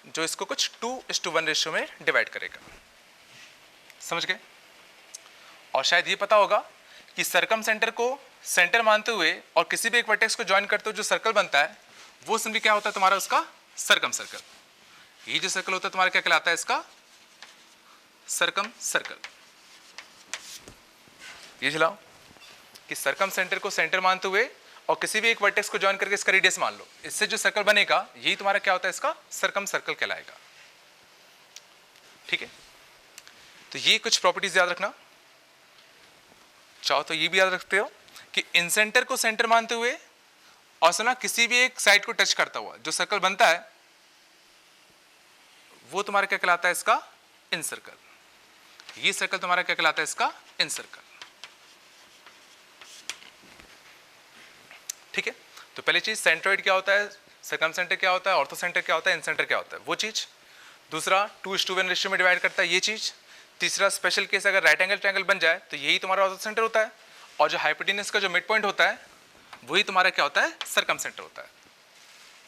Speaker 1: जो इसको कुछ 2:1 रेशियो में डिवाइड करेगा। समझ गए? और शायद ये पता होगा कि सरकम सेंटर को सेंटर मानते हुए और किसी भी एक वर्टेक्स को ज्वाइन करते हुए जो सर्कल बनता है वो सिंपली क्या होता है तुम्हारा, उसका सरकम सर्कल। ये जो सर्कल होता है तुम्हारा क्या कहलाता है, इसका सरकम सर्कल। ये चलाओ कि सरकम सेंटर को सेंटर मानते हुए और किसी भी एक वर्टेक्स को ज्वाइन करके इसका रेडियस मान लो, इससे जो सर्कल बनेगा यही तुम्हारा क्या होता है, इसका सरकम सर्कल कहलाएगा। ठीक है, तो ये कुछ प्रॉपर्टीज याद रखना। चाहो तो ये भी याद रखते हो कि इन सेंटर को सेंटर मानते हुए और सुना किसी भी एक साइड को टच करता हुआ जो सर्कल बनता है वो तुम्हारा क्या कहलाता है, इसका इन सर्कल। ये सर्कल तुम्हारा क्या कहलाता है, इसका इन सर्कल। ठीक है, तो पहली चीज सेंट्रॉइड क्या होता है, सरकम सेंटर क्या होता है, ऑर्थो सेंटर क्या होता है, इन सेंटर क्या होता है, वो चीज। दूसरा 2:1 रेशियो में डिवाइड करता है, ये चीज। तीसरा स्पेशल केस अगर राइट एंगल ट्रायंगल बन जाए तो यही तुम्हारा ऑर्थो सेंटर होता है। और जो हाइपोटेन्यूज का जो मिड पॉइंट होता है वही तुम्हारा क्या होता है, सरकम सेंटर होता है।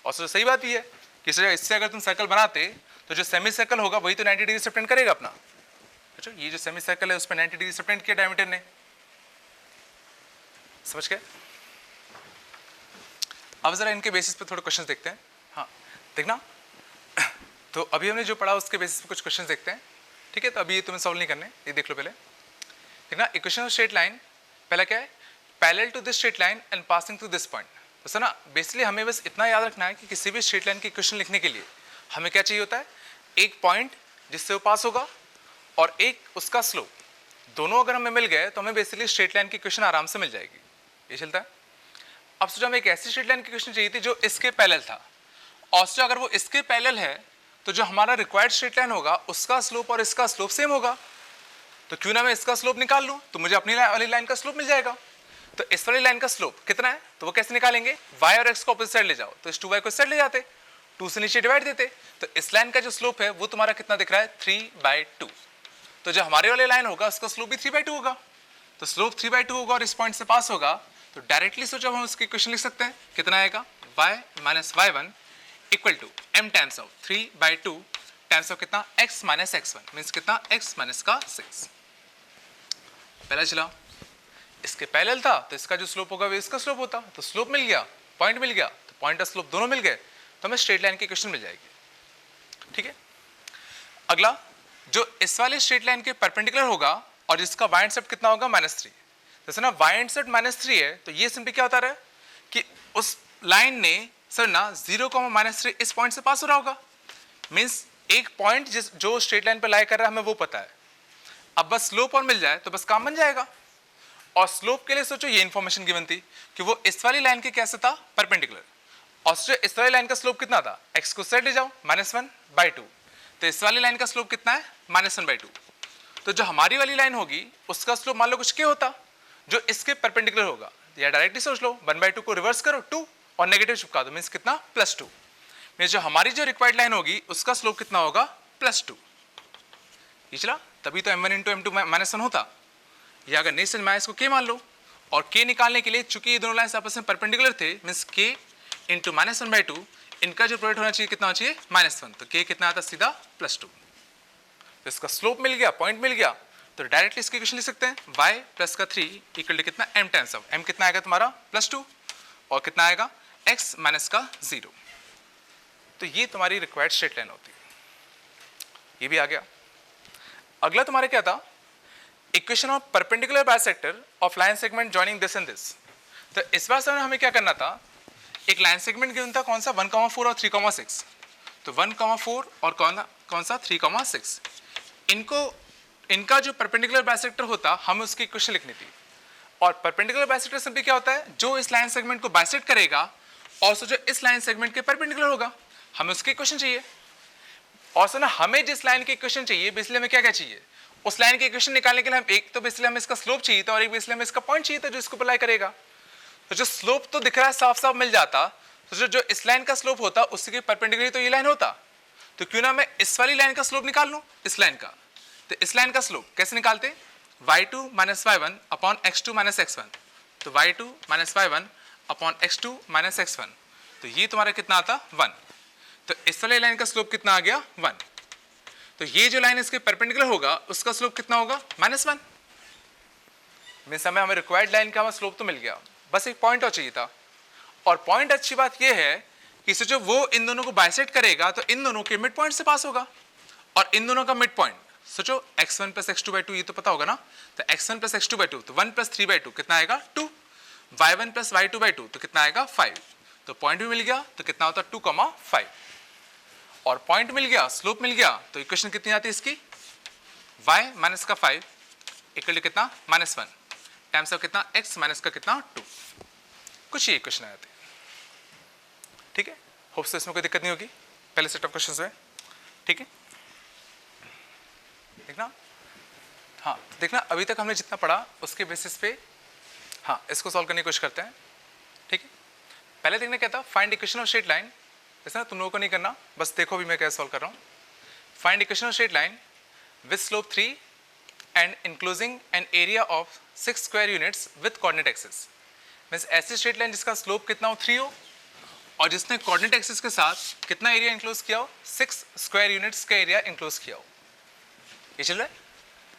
Speaker 1: और सही बात भी है कि इससे अगर तुम सर्कल बनाते तो जो सेमी सर्कल होगा वही तो 90 डिग्री सेपरेट करेगा अपना। अच्छा, ये जो सेमी सर्कल है उस पर 90 डिग्री सेपरेट किया डायमीटर ने। समझ गए? अब जरा इनके बेसिस पे थोड़े क्वेश्चन देखते हैं। हाँ देखना, तो अभी हमने जो पढ़ा उसके बेसिस पे कुछ क्वेश्चन देखते हैं। ठीक है, तो अभी ये तुम्हें सॉल्व नहीं करने, ये देख लो पहले। देखना, इक्वेशन ऑफ स्ट्रेट लाइन पहला क्या है, parallel to this straight line and passing through this point. तो सुना, बेसिकली हमें बस इतना याद रखना है कि किसी भी स्ट्रेट लाइन की इक्वेशन लिखने के लिए हमें क्या चाहिए होता है, एक पॉइंट जिससे वो पास होगा और एक उसका स्लोप। दोनों अगर हमें मिल गए तो हमें बेसिकली स्ट्रेट लाइन की इक्वेशन आराम से मिल जाएगी। ये चलता है। अब सोचो हमें एक ऐसी स्ट्रेट लाइन की इक्वेशन चाहिए थी जो इसके पैरेलल था, और सोचो अगर वो इसके पैरेलल है तो जो हमारा रिक्वायर्ड स्ट्रेट लाइन होगा उसका स्लोप और इसका स्लोप सेम होगा। तो क्यों ना मैं इसका स्लोप निकाल लूं, तो मुझे अपनी वाली लाइन का स्लोप मिल जाएगा। तो इस वाली लाइन का स्लोप कितना है, तो वो कैसे निकालेंगे, y और x को अपोजिट साइड ले जाओ, तो इस 2y को इस साइड ले जाते, 2 से नीचे डिवाइड देते। तो इस लाइन का जो स्लोप है वो तुम्हारा कितना दिख रहा है, 3/2। तो जो हमारे वाले लाइन होगा उसका स्लोप भी 3/2 होगा। तो स्लोप 3/2 होगा और इस पॉइंट से पास होगा, तो डायरेक्टली सोचो हम उसकी इक्वेशन लिख सकते हैं, कितना आएगा y minus y1 equal to m times of 3/2 times of कितना x माइनस x1 मीन्स कितना x माइनस का 6। पहला चला, इसके पैरेलल था तो इसका जो स्लोप होगा वो इसका स्लोप होता, तो स्लोप मिल गया, पॉइंट मिल गया, तो पॉइंट और स्लोप दोनों मिल गए तो हमें स्ट्रेट लाइन की इक्वेशन मिल जाएगी। ठीक है, अगला जो इस वाले स्ट्रेट लाइन के परपेंडिकुलर होगा और जिसका y इंटरसेप्ट कितना होगा -3, जैसे ना y इंटरसेप्ट -3 है तो ये सिंपली क्या होता है कि उस लाइन ने सर ना 0, -3 इस पॉइंट से पास हो रहा होगा, मीन्स एक पॉइंट जो स्ट्रेट लाइन पर लाई कर रहा है हमें वो पता है, अब बस स्लोप और मिल जाए तो बस काम बन जाएगा। और स्लोप के लिए सोचो ये इन्फॉर्मेशन गिवन थी कि वो इस वाली लाइन के कैसे था परपेंडिकुलर, और सोचो इस वाली लाइन का स्लोप कितना था, x को साइड ले जाओ -1/2, तो इस वाली लाइन का स्लोप कितना है -1/2, तो जो हमारी वाली लाइन होगी उसका स्लोप मान लो कुछ क्या होता जो इसके परपेंडिकुलर होगा, या डायरेक्टली सोच लो 1/2 को रिवर्स करो 2 और नेगेटिव चिपका दो मीन्स कितना +2, मीन्स जो हमारी जो रिक्वायर्ड लाइन होगी उसका स्लोप कितना होगा +2। ये चला, तभी तो m1 इंटू m2 -1 होता, या अगर नहीं समझ में आया इसको k मान लो, और k निकालने के लिए चूंकि ये दोनों लाइन्स आपस में परपेंडिकुलर थे मीन्स k इंटू -1/2 इनका जो प्रोडक्ट होना चाहिए कितना होना चाहिए -1, तो k कितना आता सीधा +2, तो इसका स्लोप मिल गया, पॉइंट मिल गया, तो डायरेक्टली इसकी इक्वेशन लिख सकते हैं y प्लस का 3 इक्वल टू कितना m टाइम्स ऑफ m कितना आएगा तुम्हारा +2 और कितना आएगा x माइनस का 0, तो ये तुम्हारी रिक्वायर्ड स्ट्रेट लाइन होती है, ये भी आ गया। अगला तुम्हारा क्या था, equation of perpendicular bisector of line segment joining this and this, तो इस बार समय हमें क्या करना था, एक लाइन सेगमेंट गिवन था कौन सा 1,4 और 3,6, तो 1,4 और कौन सा 3,6, इनका जो परपेंडिकुलर बाइसेक्टर होता हमें उसकी इक्वेशन लिखनी थी, और परपेंडिकुलर बाइसेक्टर सिंपली क्या होता है, जो इस लाइन सेगमेंट को बाइसेक्ट करेगा और जो इस लाइन सेगमेंट के परपेंडिकुलर होगा हमें उसकी इक्वेशन चाहिए, और सुना हमें जिस लाइन की इक्वेशन चाहिए बेसिकली हमें क्या क्या चाहिए, उस लाइन की इक्वेशन निकालने के लिए हम एक तो बेसिकली हमें इसका स्लोप चाहिए था और एक बेसिकली हमें इसका पॉइंट चाहिए था जो इसको अप्लाई करेगा, तो जो स्लोप तो दिख रहा है साफ साफ मिल जाता, तो जो इस लाइन का स्लोप होता उसके परपेंडिकुलर तो ये लाइन होता, तो क्यों ना मैं इस वाली लाइन का स्लोप निकाल लूं इस लाइन का, तो इस लाइन का स्लोप कैसे निकालते, y2 minus y1 upon x2 minus x1, तो y2 minus y1 upon x2 minus x1, तो ये तुम्हारा कितना आता 1, तो इस वाले लाइन का स्लोप कितना आ गया 1, तो ये जो लाइन इसके परपेंडिकुलर होगा उसका स्लोप कितना होगा -1, मीन्स हमें रिक्वायर्ड लाइन का स्लोप तो मिल गया, बस एक पॉइंट और चाहिए था, और पॉइंट अच्छी बात ये है कि सोचो वो इन दोनों को बाइसेक्ट करेगा तो इन दोनों के मिड पॉइंट से पास होगा, और इन दोनों का मिड पॉइंट सोचो x1 प्लस x2/2 ये तो पता होगा ना, तो x1 प्लस x2/2 तो 1 प्लस 3/2 कितना आएगा 2, y1 प्लस y2/2 तो कितना आएगा 5, तो पॉइंट भी मिल गया तो कितना होता 2,5, और पॉइंट मिल गया, स्लोप मिल गया, तो इक्वेशन कितनी आती है इसकी y माइनस का 5 इक्वल टू कितना -1 टाइम्स ऑफ कितना x माइनस का कितना 2, कुछ ये इक्वेशन आ जाती है। ठीक है, होप से इसमें कोई दिक्कत नहीं होगी पहले सेट ऑफ क्वेश्चंस में। ठीक है, देखना, हाँ देखना अभी तक हमने जितना पढ़ा उसके बेसिस पे हाँ इसको सॉल्व करने की कोशिश करते हैं। ठीक है, पहले देखना क्या था, find equation of straight line, ऐसा तुम लोगों को नहीं करना, बस देखो भी मैं कैसे सॉल्व कर रहा हूँ। Find equation of straight line with slope 3 and including an area of 6 square units with coordinate axis, means ऐसी स्ट्रेट लाइन जिसका स्लोप कितना हो 3 हो और जिसने कोऑर्डिनेट एक्सिस के साथ कितना एरिया इंक्लोज किया हो 6 स्क्वायर यूनिट्स का एरिया इंक्लोज किया हो। ये चल रहा है,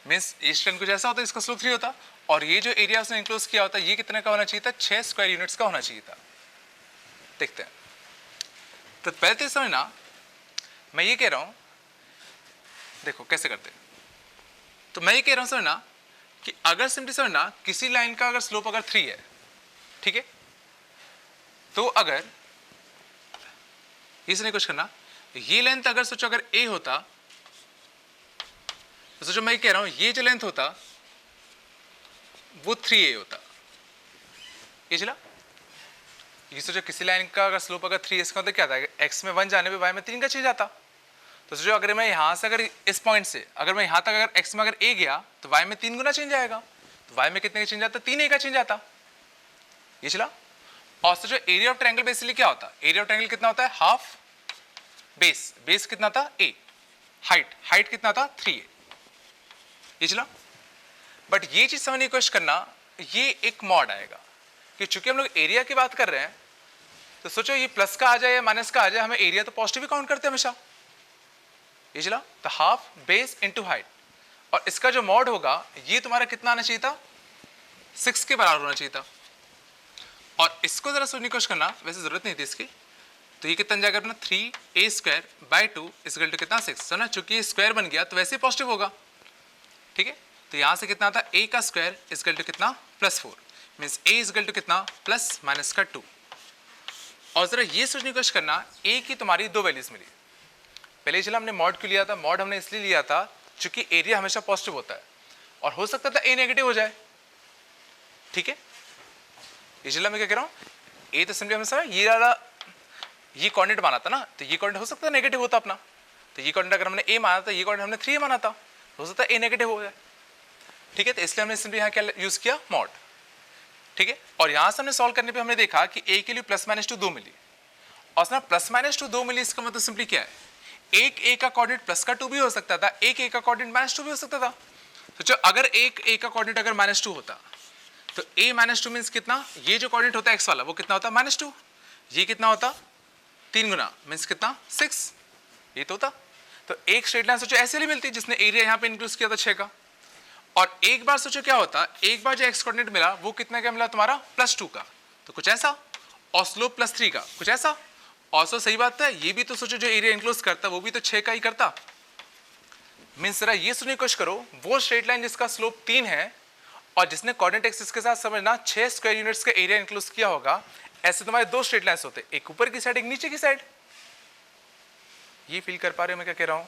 Speaker 1: मीन्स इस ट्रेन कुछ ऐसा होता है इसका स्लोप 3 होता और ये जो एरिया उसने इंक्लोज किया होता ये कितने का होना चाहिए था 6 स्क्वायर यूनिट्स का होना चाहिए था। देखते हैं, तो पहले तो समझना मैं ये कह रहा हूँ, देखो कैसे करते हैं, तो मैं ये कह रहा हूँ समझना कि अगर सिंपली समझना किसी लाइन का अगर स्लोप अगर 3 है, ठीक है, तो अगर ये से नहीं कुछ करना, ये लेंथ अगर सोचो अगर a होता तो सोचो मैं कह रहा हूं ये जो लेंथ होता वो 3a होता। ये चला, ये सोचो किसी लाइन का अगर स्लोप अगर 3 इसका मतलब क्या था, x में 1 जाने पे y में 3 का चेंज आता, तो सोचो अगर मैं यहां से अगर इस पॉइंट से अगर मैं यहां तक अगर x में अगर a गया तो y में 3 गुना चेंज आएगा, तो y में कितने का चेंज आता 3a का चेंज आता। ये चला, और सोचो एरिया ऑफ ट्रायंगल बेसिकली क्या होता, एरिया ऑफ ट्रायंगल कितना होता है हाफ बेस, बेस कितना था a, हाइट कितना था 3a। ये चला, बट ये चीज समझने की कोशिश करना, ये एक मॉड आएगा, कि चूंकि हम लोग एरिया की बात कर रहे हैं तो सोचो ये प्लस का आ जाए या माइनस का आ जाए, हमें एरिया तो पॉजिटिव ही काउंट करते हैं हमेशा। ये चला तो हाफ बेस इनटू हाइट, और इसका जो मॉड होगा ये तुम्हारा कितना आना चाहिए था, 6 के बराबर होना चाहिए था। और इसको जरा सोचने की कोशिश करना, वैसे जरूरत नहीं थी इसकी, तो ये कितना जाएगा अपना 3a² इक्वल टू कितना 6, है ना, चूंकि ये स्क्वायर बन गया तो वैसे ही पॉजिटिव होगा। ठीक है, तो यहां से कितना आता है a का स्क्वायर इक्वल टू कितना +4, मीन्स a इक्वल टू कितना +-2। और जरा ये सोचने की कोशिश करना, a की तुम्हारी 2 वैल्यूज मिली। पहले चला हमने मॉड क्यों लिया था, मॉड हमने इसलिए लिया था चूंकि एरिया हमेशा पॉजिटिव होता है और हो सकता था a नेगेटिव हो जाए। ठीक है, ये चला मैं क्या कह रहा हूँ, a तो सिंपली हमेशा ये कोऑर्डिनेट माना था ना, तो ये कोऑर्डिनेट हो सकता है नेगेटिव होता अपना, तो ये कोऑर्डिनेट अगर हमने a माना था, ये कोऑर्डिनेट हमने 3 माना था, हो सकता है a नेगेटिव हो जाए। ठीक है, तो इसलिए हमने सिंपली यहाँ क्या यूज किया, मॉड। ठीक है, और यहाँ से हमने सॉल्व करने पे हमने देखा कि a के लिए +-2 2 मिली, और +-2 2 मिली, इसका मतलब सिंपली क्या है, एक a का कोऑर्डिनेट +2 भी हो सकता था, एक a का कोऑर्डिनेट -2 भी हो सकता था। तो जो अगर एक a का कोऑर्डिनेट अगर -2 होता तो a -2 मीन्स कितना, ये जो कोऑर्डिनेट होता है x वाला वो कितना होता -2, ये कितना होता 3 गुना मीन्स कितना 6, ये तो होता। तो एक स्ट्रेट लाइन सोचो ऐसे ही मिलती जिसने एरिया यहाँ पे इंक्लूड किया था 6 का, और एक बार सोचो क्या होता, एक बार जो x कोऑर्डिनेट मिला वो कितना का मिला तुम्हारा +2 का, तो कुछ ऐसा, और स्लोप +3 का कुछ ऐसा। और सही बात है, ये भी तो सोचो जो एरिया इंक्लोज करता वो भी तो 6 का ही करता। मीन्स जरा ये सुनने की कोशिश करो, वो स्ट्रेट लाइन जिसका स्लोप 3 है और जिसने कोऑर्डिनेट एक्सिस के साथ समझना 6 स्क्वायर यूनिट्स का एरिया इंक्लोज किया होगा, ऐसे तुम्हारे 2 स्ट्रेट लाइन्स होते, एक ऊपर की साइड एक नीचे की साइड। ये फील कर पा रहे हो मैं क्या कह रहा हूँ,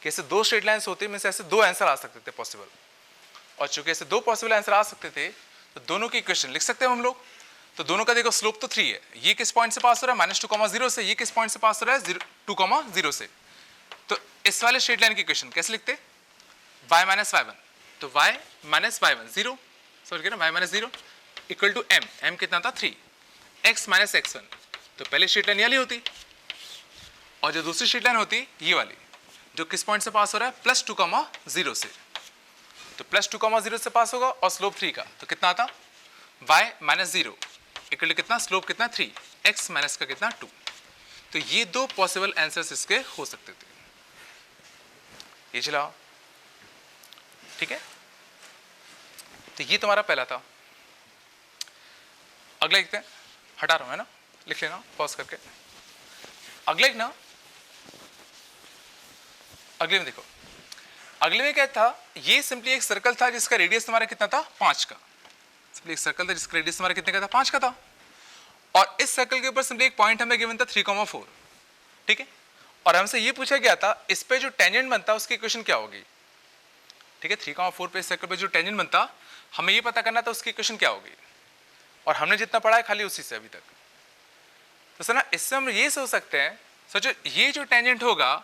Speaker 1: कि ऐसे 2 स्ट्रेट लाइन्स होते, मीन्स ऐसे 2 आंसर आ सकते थे पॉसिबल, और चूंकि ऐसे 2 पॉसिबल आंसर आ सकते थे तो दोनों की इक्वेशन लिख सकते हैं हम लोग। तो दोनों का देखो स्लोप तो 3 है, ये किस पॉइंट से पास हो रहा है -2,0 से, ये किस पॉइंट से पास हो रहा है 2,0 से। तो इस वाले स्ट्रेट लाइन की इक्वेशन कैसे लिखते, y - y1, तो y - y1 0, सॉरी ना y - 0 इक्वल टू m कितना था 3, x - x1, तो पहले स्ट्रेट लाइन ये वाली होती, और जो दूसरी स्ट्रेट लाइन होती ये वाली, जो किस पॉइंट से पास हो रहा है +2,0 से, तो +2,0 से पास होगा और स्लोप 3 का, तो कितना आता y - 0 इक्वल टू कितना, स्लोप कितना 3, x माइनस का कितना 2। तो ये 2 पॉसिबल आंसर्स इसके हो सकते थे। ये चला, ठीक है, तो ये तुम्हारा पहला था। अगला लिखते हैं, हटा रहा हूं है ना, लिख लेना पॉज करके। अगले ना, अगले में देखो, अगले में क्या था, ये सिंपली एक सर्कल था जिसका रेडियस तुम्हारा कितना था 5 का, सिंपली एक सर्कल था जिसका रेडियस तुम्हारा कितने का था 5 का था, और इस सर्कल के ऊपर सिंपली एक पॉइंट हमें गिवन था 3,4, ठीक है, और हमसे ये पूछा गया था इस पे जो टेंजेंट बनता उसकी इक्वेशन क्या होगी। ठीक है, 3,4 पे इस सर्कल पे जो टेंजेंट बनता हमें ये पता करना था उसकी इक्वेशन क्या होगी, और हमने जितना पढ़ा है खाली उसी से अभी तक। तो सर ना इससे हम ये सोच सकते हैं, सोचो ये जो टेंजेंट होगा,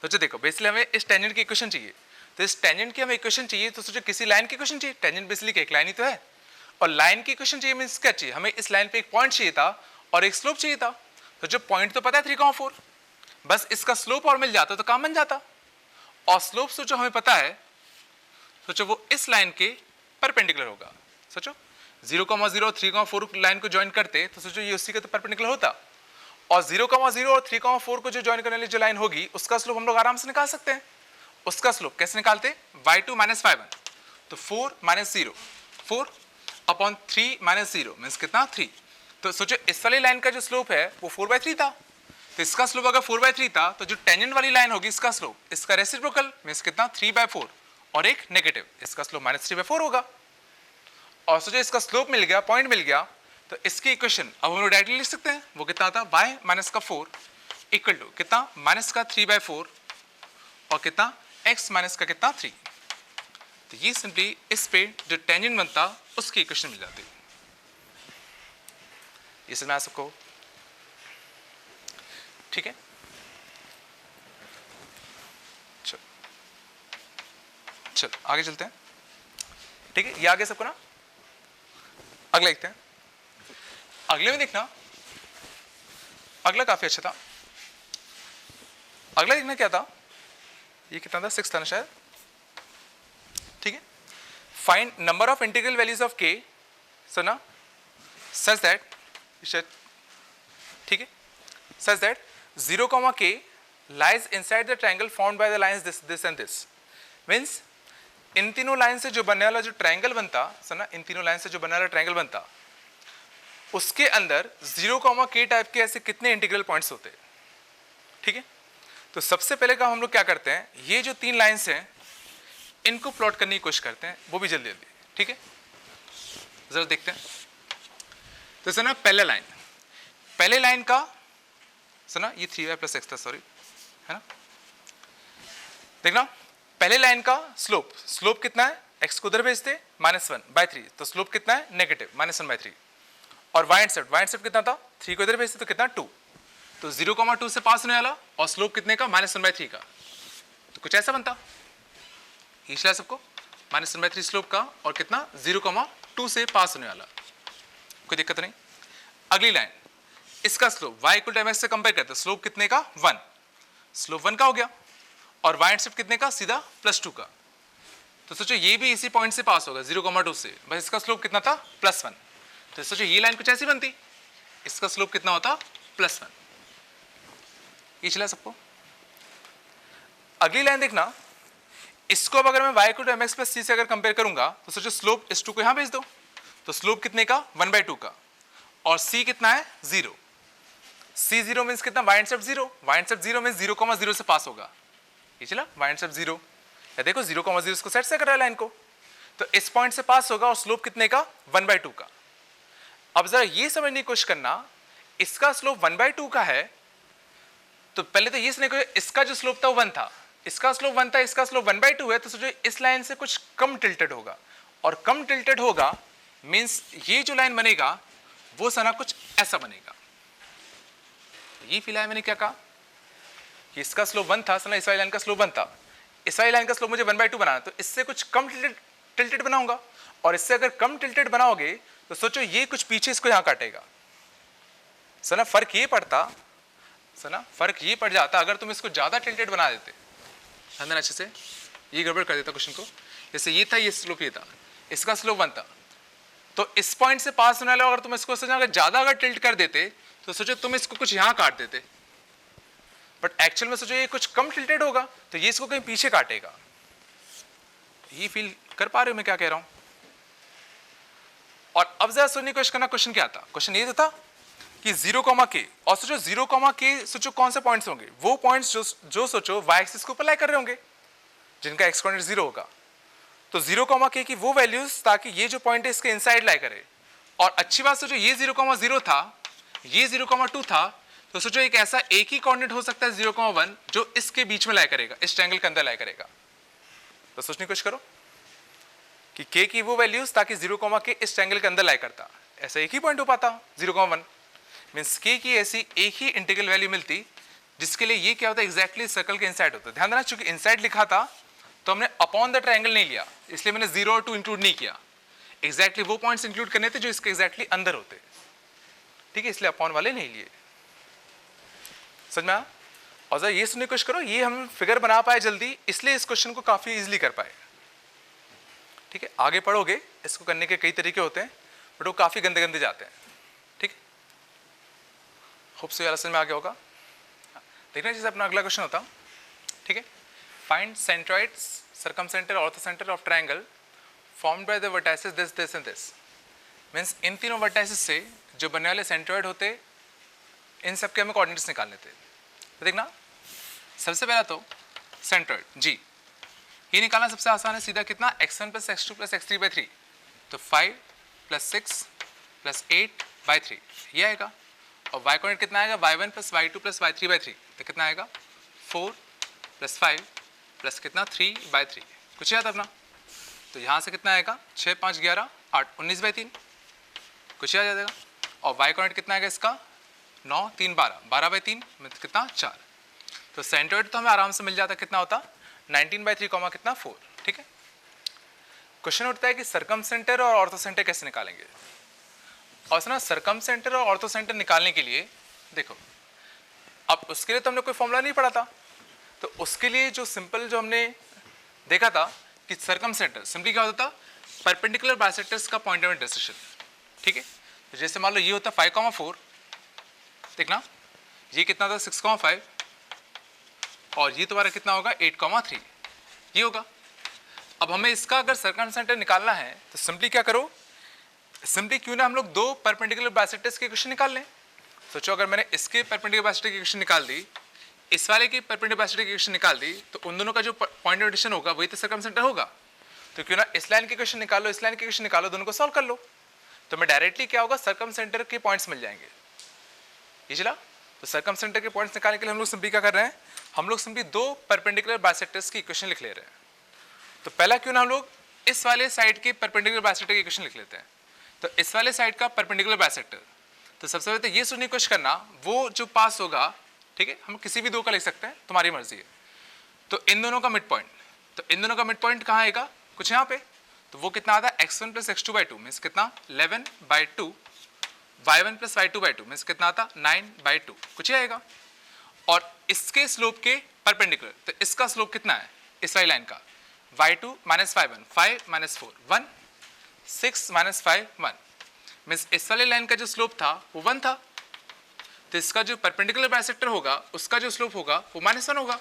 Speaker 1: सोचो देखो बेसिकली हमें इस टेंजेंट की इक्वेशन चाहिए, तो इस टेंजेंट की हमें इक्वेशन चाहिए, तो सोचो किसी लाइन की इक्वेशन चाहिए, टेंजेंट बेसिकली एक लाइन ही तो है, और लाइन की इक्वेशन चाहिए मींस क्या चाहिए, हमें इस लाइन पे एक पॉइंट चाहिए था और एक स्लोप चाहिए था। तो जो पॉइंट तो पता है 3,4, बस इसका स्लोप और मिल जाता तो काम बन जाता, और स्लोप सोचो हमें पता है, सोचो वो इस लाइन के परपेंडिकुलर होगा। सोचो 0,0 और 3,4 लाइन को ज्वाइन करते तो सोचो ये उसी के तो परपेंडिकुलर होता, और 0,0 और 3,4 को जो ज्वाइन करने वाली जो लाइन होगी उसका स्लोप हम लोग आराम से निकाल सकते हैं। उसका स्लोप कैसे निकालते, y2 - y1, तो 4 - 0, 4 अपॉन 3 - 0 मीन्स कितना 3। तो सोचो इस वाली लाइन का जो स्लोप है वो 4/3 था, तो इसका स्लोप अगर 4/3 था तो जो टेंजेंट वाली लाइन होगी इसका स्लोप इसका रेसिप्रोकल मीन्स कितना 3/4, और एक नेगेटिव इसका स्लोप -3/4 होगा। और सोचो इसका स्लोप मिल गया, पॉइंट मिल गया, तो इसकी इक्वेशन अब हम लोग डायरेक्टली लिख सकते हैं, वो कितना था y - 4 इक्वल टू कितना -3/4 और कितना x माइनस का कितना 3। तो ये सिंपली इस पे जो टेंजेंट बनता उसकी इक्वेशन मिल जाती। ये समझ में आ सबको, ठीक है, चलो आगे चलते हैं, ठीक है, ये आगे सबको ना, अगला देखते हैं। अगले में देखना, अगला काफी अच्छा था, अगला देखना क्या था, ये कितना था 6 था ना शायद, ठीक है, find number of integral values of k, सो ना सच दैट, ठीक है, such that 0, k lies inside the triangle formed by the lines this and this. Means in तीनों लाइन से जो बनने वाला जो ट्रायंगल बनता, सुना, इन तीनों लाइन से जो बनने वाला ट्रायंगल बनता, उसके अंदर 0, k टाइप के ऐसे कितने इंटीग्रल पॉइंट्स होते हैं, ठीक है। तो सबसे पहले काम हम लोग क्या करते हैं, ये जो 3 लाइन्स हैं इनको प्लॉट करने की कोशिश करते हैं, वो भी जल्दी जल्दी, ठीक है। जरा देखते हैं। तो सुना, पहले लाइन का सुना, ये 3y + x था, सॉरी, है ना। देखना, पहले लाइन का स्लोप कितना है, x को उधर भेजते -1/3, तो स्लोप कितना है, नेगेटिव -1/3। और y इंटरसेप्ट कितना था, 3 को इधर भेजते तो कितना, 2, तो 0, 2 से पास होने वाला, और स्लोप कितने का, -1/3 का, तो कुछ ऐसा बनता। इसलिए सबको -1/3 स्लोप का, और कितना, 0, 2 से पास होने वाला, कोई दिक्कत नहीं। अगली लाइन, इसका स्लोप y = mx से कंपेयर करते हैं, स्लोप कितने का, 1, स्लोप 1 का हो गया, और y इंटरसेप्ट कितने का, सीधा +2 का, तो सोचो ये भी इसी पॉइंट से पास होगा 0, 2 से, बस इसका स्लोप कितना था, +1, तो सोचो ये लाइन कुछ ऐसी बनती, इसका स्लोप कितना होता, +1। ये चला सबको। अगली लाइन देखना, इसको अब अगर मैं y = mx + c से अगर कंपेयर करूंगा, तो सोचो स्लोप इस 2 को यहां भेज दो, तो स्लोप कितने का, 1/2 का, और c कितना है, 0, c 0 मीन्स कितना, y intercept 0, y intercept 0 means 0, 0 से पास होगा, ये चला, y इंटरसेप्ट 0, या देखो 0, 0 इसको सेट से कर रहा है लाइन को, तो इस पॉइंट से पास होगा, और स्लोप कितने का, 1/2 का। अब जरा ये समझने की कोशिश करना, इसका स्लोप 1/2 का है, तो पहले तो ये समझो, इसका जो स्लोप था वो 1 था, इसका स्लोप 1 था, इसका स्लोप 1/2 है, तो सोचो इस लाइन से कुछ कम टिल्टेड होगा, और कम टिल्टेड होगा मीन्स ये जो लाइन बनेगा वो सना कुछ ऐसा बनेगा। ये फिलहाल मैंने क्या कहा कि इसका स्लोप 1 था, सना इस वाली लाइन का स्लोप 1 था, इस वाली लाइन का स्लोप मुझे 1/2 बनाना, तो इससे कुछ कम टिल्टेड बनाऊंगा, और इससे अगर कम टिल्टेड बनाओगे तो सोचो ये कुछ पीछे इसको यहां काटेगा, सना फर्क ये पड़ता, सना फर्क ये पड़ जाता अगर तुम इसको ज्यादा टिल्टेड बना देते, अंदर अच्छे से ये गड़बड़ कर देता क्वेश्चन को। जैसे ये था, ये स्लोप ये था, इसका स्लोप 1 था, तो इस पॉइंट से पास होने वाला अगर तुम इसको अगर ज्यादा अगर टिल्ट कर देते तो सोचो तुम इसको कुछ यहां काट देते, बट एक्चुअल में सोचो ये कुछ कम टिल्टेड होगा तो ये इसको कहीं पीछे काटेगा। ये फील कर पा रहे हो मैं क्या कह रहा हूं? और अब जरा सुनने की कोशिश करना, क्वेश्चन क्या था, क्वेश्चन ये था कि 0, k, और सोचो 0, k सोचो कौन से पॉइंट्स होंगे, वो पॉइंट्स जो सोचो y एक्सिस के ऊपर लाई कर रहे होंगे, जिनका x कोऑर्डिनेट 0 होगा, तो 0, k की वो वैल्यूज ताकि ये जो पॉइंट है इसके इनसाइड लाई करे। और अच्छी बात सोचो ये 0, 0 था, ये 0, 2 था, तो सोचो एक ऐसा एक ही कोऑर्डिनेट हो सकता है 0, 1 जो इसके बीच में लाई करेगा, इस ट्रायंगल के अंदर लाई करेगा। तो सोचने की कोशिश करो कि k की वो वैल्यूज ताकि 0, k इस ट्रायंगल के अंदर लाई करता, ऐसा एक ही पॉइंट हो पाता 0, 1 मीन्स k की ऐसी एक ही इंटीग्रल वैल्यू मिलती जिसके लिए ये क्या होता है एग्जैक्टली सर्कल के इनसाइड होता है। ध्यान देना, चूंकि इनसाइड लिखा था तो हमने अपॉन द ट्रायंगल नहीं लिया, इसलिए मैंने 0 और 2 इंक्लूड नहीं किया, एग्जैक्टली वो पॉइंट्स इंक्लूड करने थे जो इसके एग्जैक्टली अंदर होते, ठीक है, इसलिए अपॉन वाले नहीं लिए। समझ में आया? और जरा ये सुनने की कोशिश करो, ये हम फिगर बना पाए जल्दी, इसलिए इस क्वेश्चन को काफी इजीली कर पाए, ठीक है। आगे पढ़ोगे इसको करने के कई तरीके होते हैं बट वो काफी गंदे गंदे जाते हैं, ठीक है। होप सो वाला समझ में आ गया होगा। देखना जैसे अपना अगला क्वेश्चन होता, ठीक है, find centroid circumcentre orthocentre of triangle formed by the vertices this this and this. Means इन तीनों वर्टाइसेस से जो बनने वाले सेंट्रॉइड होते इन सब के हमें कोऑर्डिनेट्स निकालने थे। तो देखना सबसे पहला तो सेंट्रॉइड जी, ये निकालना सबसे आसान है, सीधा कितना x1 + x2 + x3/3, तो 5 + 6 + 8/3 ये आएगा। और y कोऑर्डिनेट कितना आएगा y1 + y2 + y3/3, तो कितना आएगा 4 + 5 + कितना 3/3, कुछ याद अपना। तो यहाँ से कितना आएगा 6, 5, 11, 8, 19/3, कुछ याद आ जाएगा। और y कोऑर्डिनेट कितना आएगा इसका 9, 3, 12, 12/3 मतलब कितना 4। तो सेंट्रॉइड तो हमें आराम से मिल जाता, कितना होता 19/3, कितना 4, ठीक है। क्वेश्चन उठता है कि सर्कमसेंटर और ऑर्थोसेंटर कैसे निकालेंगे। और सुना, सर्कमसेंटर और ऑर्थोसेंटर निकालने के लिए देखो, अब उसके लिए तो हमने कोई फॉर्मूला नहीं पढ़ा था, तो उसके लिए जो सिंपल जो हमने देखा था कि सर्कमसेंटर सिंपली क्या होता था, परपेंडिकुलर बाइसेक्टर्स का पॉइंट ऑफ इंटरसेक्शन, ठीक है। तो जैसे मान लो ये होता 5,4, देखना ये कितना था 6,5, और ये तुम्हारा कितना होगा 8,3, ये होगा। अब हमें इसका अगर सर्कमसेंटर निकालना है तो सिंपली क्या करो, सिंपली क्यों ना हम लोग दो परपेंडिकुलर बाइसेक्टर्स की इक्वेशन निकाल लें। सोचो अगर मैंने इसके परपेंडिकुलर बाइसेक्टर की इक्वेशन निकाल दी, इस वाले की परपेंडिकुलर बाइसेक्टर की इक्वेशन निकाल दी, तो उन दोनों का जो पॉइंट ऑफ रोटेशन होगा वही तो सर्कमसेंटर होगा। तो क्यों ना इस लाइन की इक्वेशन निकालो, इस लाइन की इक्वेशन निकालो, दोनों को सॉल्व कर लो, तो मैं डायरेक्टली क्या होगा सर्कमसेंटर के पॉइंट्स मिल जाएंगे। ये चला। तो सर्कमसेंटर के पॉइंट्स निकालने के लिए हम लोग सिंपली क्या कर रहे हैं, हम लोग सिंपली दो परपेंडिकुलर बाइसेक्टर्स की इक्वेशन लिख ले रहे हैं। तो पहला क्यों ना हम लोग इस वाले साइड के परपेंडिकुलर बाइसेक्टर की इक्वेशन लिख लेते हैं। तो इस वाले साइड का परपेंडिकुलर बाइसेक्टर, तो सबसे पहले तो ये सोचने की कोशिश करना वो जो पास होगा, ठीक है, हम किसी भी दो का लिख सकते हैं, तुम्हारी मर्जी है। तो इन दोनों का मिड पॉइंट, तो इन दोनों का मिड पॉइंट कहाँ आएगा, कुछ यहाँ पे, तो वो कितना आता है x1 प्लस x2/2 मीन्स कितना 11/2, y1 प्लस y2/2 मीन्स कितना आता 9/2, कुछ ही आएगा। और इसके स्लोप के परपेंडिकुलर, तो इसका स्लोप कितना है इस वाली लाइन का, y2 minus y1, 5 minus 4 1, 6 minus 5 1, means इस वाले लाइन का जो स्लोप था वो 1 था। तो इसका जो परपेंडिकुलर बाइसेक्टर होगा उसका जो स्लोप होगा वो -1 होगा।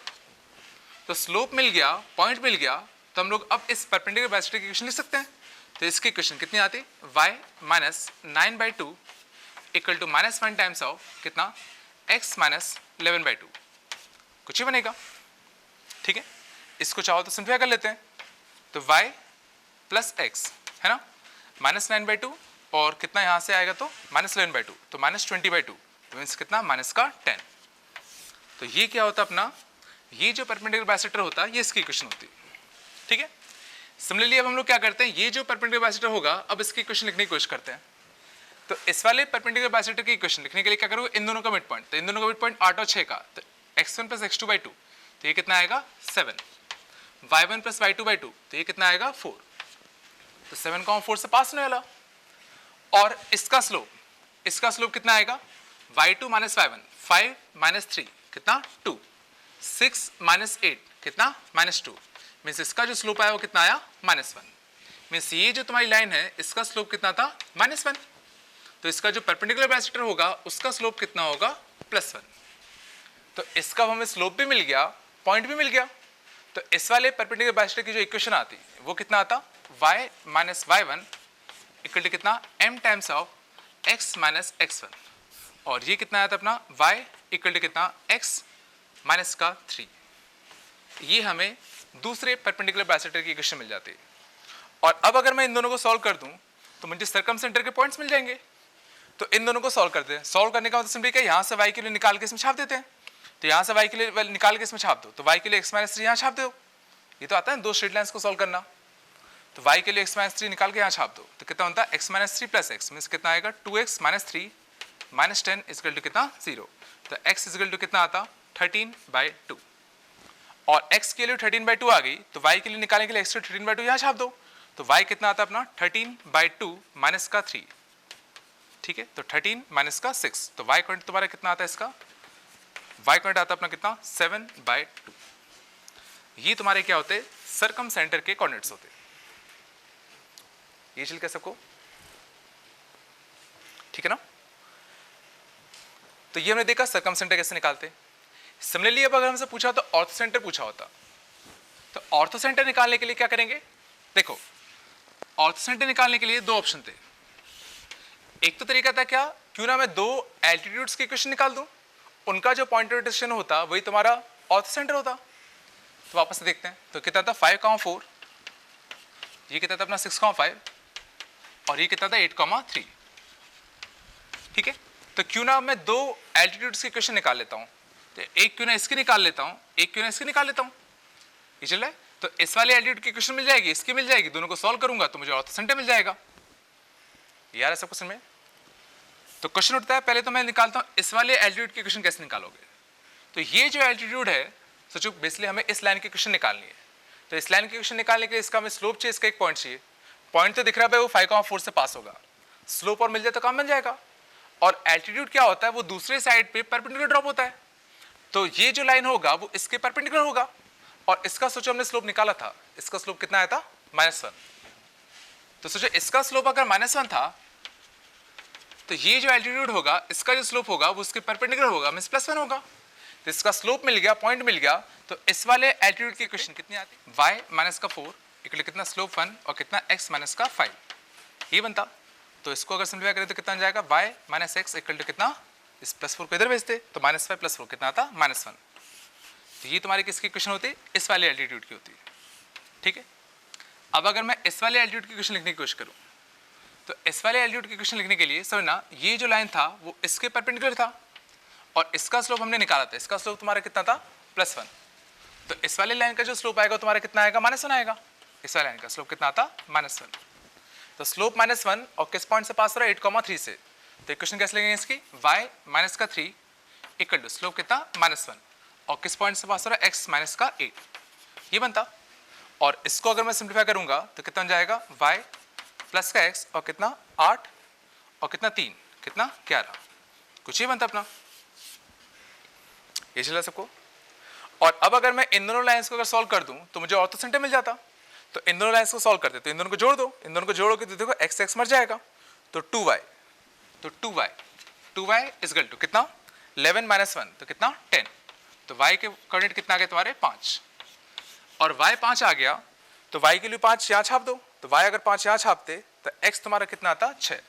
Speaker 1: तो स्लोप मिल गया, पॉइंट मिल गया, तो हम लोग अब इस परपेंडिकुलर बाइसेक्टर की इक्वेशन लिख सकते हैं। तो इसकी इक्वेशन कितनी आती, y minus 9/2 equal to -1 times of कितना x माइनस 11/2, कुछ ही बनेगा। ठीक है, इसको चाहो तो सिंपलीफाई कर लेते हैं। तो y प्लस x है ना, -9/2 और कितना यहाँ से आएगा तो -11/2, तो -20/2, तो मीन्स कितना माइनस का 10। तो ये क्या होता है अपना, ये जो परपेंडिकुलर बाइसेक्टर होता है ये इसकी इक्वेशन होती है। ठीक है, सिमिलरली अब हम लोग क्या करते हैं, ये जो परपेंडिकुलर बाइसेक्टर होगा अब इसकी इक्वेशन लिखने की कोशिश करते हैं। तो इस वाले परपेंडिकुलर बाइसेक्टर की इक्वेशन लिखने के लिए क्या करोगे, इन दोनों का मिड पॉइंट, तो इन दोनों का मिड पॉइंट 8 और 6 का, तो x1 प्लस x2/2, तो ये कितना आएगा 7, y1 प्लस y2/2, तो ये कितना आएगा 4, तो 7 का 4 से पास होने वाला। और इसका स्लोप कितना आएगा, y2 माइनस y1, 5 माइनस 3 कितना 2, 6 माइनस 8 कितना -2, मीन्स इसका जो स्लोप आया वो कितना आया -1, मीन्स ये जो तुम्हारी लाइन है इसका स्लोप कितना था -1। तो इसका जो परपेंडिकुलर बाइसेक्टर होगा उसका स्लोप कितना होगा +1। तो इसका हमें स्लोप भी मिल गया, पॉइंट भी मिल गया। तो इस वाले परपेंडिकुलर बाइसेक्टर की जो इक्वेशन आती वो कितना आता, y minus y1 equal to कितना m times of x minus x1, और ये कितना आता अपना y इक्वल टू कितना x माइनस का 3। ये हमें दूसरे परपेंडिकुलर बाइसेक्टर की इक्वेशन मिल जाती है। और अब अगर मैं इन दोनों को सॉल्व कर दूं तो मुझे सर्कमसेंटर के पॉइंट्स मिल जाएंगे। तो इन दोनों को सॉल्व करते हैं। सॉल्व करने का मतलब सिंपली क्या, यहाँ से y के लिए निकाल के इसमें छाप देते हैं। तो यहाँ से y के लिए निकाल के इसमें छाप दो, तो y के लिए x माइनस 3 यहाँ छाप दो। ये तो आता है दो स्ट्रेट लाइन्स को सॉल्व करना। तो y के लिए x माइनस 3 निकाल के यहाँ छाप दो, तो कितना होता है x minus 3 plus x means कितना आएगा 2x minus 3 minus 10 is equal to कितना 0। तो x इजकल टू कितना आता 13/2, और x के लिए 13/2 आ गई, तो y के लिए निकालने के लिए x 13/2 यहाँ छाप दो, तो y कितना आता अपना 13/2 माइनस का 3। ठीक है, तो 13 माइनस का 6, तो y क्वांट तुम्हारा कितना आता है, इसका y क्वांट आता अपना कितना 7/2। ये तुम्हारे क्या होते हैं, सर्कमसेंटर के कोऑर्डिनेट्स होते हैं। ये चल क्या सबको ठीक है ना। तो ये हमने देखा सर्कमसेंटर कैसे निकालते हैं। सिमिलरली अब अगर हमसे पूछा तो ऑर्थोसेंटर पूछा होता, तो ऑर्थोसेंटर निकालने के लिए क्या करेंगे, देखो ऑर्थोसेंटर निकालने के लिए दो ऑप्शन थे। एक तो तरीका था क्या, क्यों ना मैं दो एल्टीट्यूड्स की इक्वेशन निकाल दूं, उनका जो पॉइंट ऑफ रोटेशन होता वही तुम्हारा ऑर्थोसेंटर होता। तो वापस से देखते हैं, तो कितना था 5,4, ये कितना था अपना 6,5, और ये कितना था 8,3। ठीक है, तो क्यों ना मैं दो एल्टीट्यूड्स की इक्वेशन निकाल लेता हूँ, तो एक क्यों ना इसकी निकाल लेता हूँ, एक क्यों ना इसकी निकाल लेता हूँ। ये चल रहा है, तो इस वाले एल्टीट्यूड की इक्वेशन मिल जाएगी, इसकी मिल जाएगी, दोनों को सॉल्व करूंगा तो मुझे ऑर्थोसेंटर मिल जाएगा। यार है सब क्वेश्चन में। तो क्वेश्चन उठता है, पहले तो मैं निकालता हूँ इस वाले एल्टीट्यूड की इक्वेशन कैसे निकालोगे। तो ये जो एल्टीट्यूड है, सोचो बेसिकली हमें इस लाइन की इक्वेशन निकालनी है। तो इस लाइन की इक्वेशन निकालने के लिए इसका हमें स्लोप चाहिए, इसका एक पॉइंट चाहिए। पॉइंट तो दिख रहा है वो 5,4 से पास होगा, स्लोप और मिल जाए तो काम बन जाएगा। और एल्टीट्यूड क्या होता है, वो दूसरे साइड पे परपेंडिकुलर ड्रॉप होता है। तो ये जो लाइन होगा वो इसके परपेंडिकुलर होगा, और इसका सोचो हमने स्लोप निकाला था, इसका स्लोप कितना आया था -1। तो सोचो इसका स्लोप अगर -1 था तो ये जो एल्टीट्यूड होगा इसका जो स्लोप होगा वो उसके परपेंडिकुलर होगा, मींस +1 होगा। तो इसका स्लोप मिल गया, पॉइंट मिल गया। तो इस वाले एल्टीट्यूड की इक्वेशन कितनी आती है? y - 4 इक्वल कितना स्लोप 1 और कितना x - 5 ये बनता। तो इसको अगर सिंप्लीफाई करें तो कितना जाएगा? y - x इक्वल टू कितना, इस +4 को इधर भेजते तो -5 + 4 कितना आता? -1। तो ये तुम्हारी किसकी इक्वेशन होती? इस वाले एल्टीट्यूड की होती है। ठीक है, अब अगर मैं इस वाले एल्टीट्यूड की इक्वेशन लिखने की कोशिश करूं तो इस वाले एल्टीट्यूड की इक्वेशन लिखने के लिए समझना ये जो लाइन था वो इसके परपेंडिकुलर था और इसका स्लोप हमने निकाला था। इसका स्लोप तुम्हारा कितना था? +1। तो इस वाले लाइन का जो स्लोप आएगा तुम्हारा कितना आएगा? -1 आएगा। इस वाले लाइन का स्लोप कितना आता? -1। तो स्लोप -1 और किस पॉइंट से पास हो रहा है? 8,3 से। तो इक्वेशन कैसे लेंगे इसकी? y - 3 इक्वल टू स्लोप कितना? -1 और किस पॉइंट से पास हो रहा है? x - 8 ये बनता। और इसको अगर मैं सिंप्लीफाई करूंगा तो कितना जाएगा? y प्लस का x और कितना 8 और कितना 3 कितना 11 कुछ ही बनता अपना। ये चला सबको। और अब अगर मैं इन दोनों लाइंस को अगर सॉल्व कर दूं तो मुझे ऑर्थो सेंटर मिल जाता। तो इन दोनों लाइंस को सॉल्व करते तो इन दोनों को जोड़ दो, इन दोनों को जोड़ोगे तो देखो x x मर जाएगा। तो 2y इज इक्वल टू कितना? 11 - 1 तो कितना? 10। तो y के कोऑर्डिनेट कितना आ गए तुम्हारे? 5। और y 5 आ गया तो y के लिए 5 यहाँ छाप दो। तो y अगर 5 यहाँ छापते तो x तुम्हारा कितना आता? 6।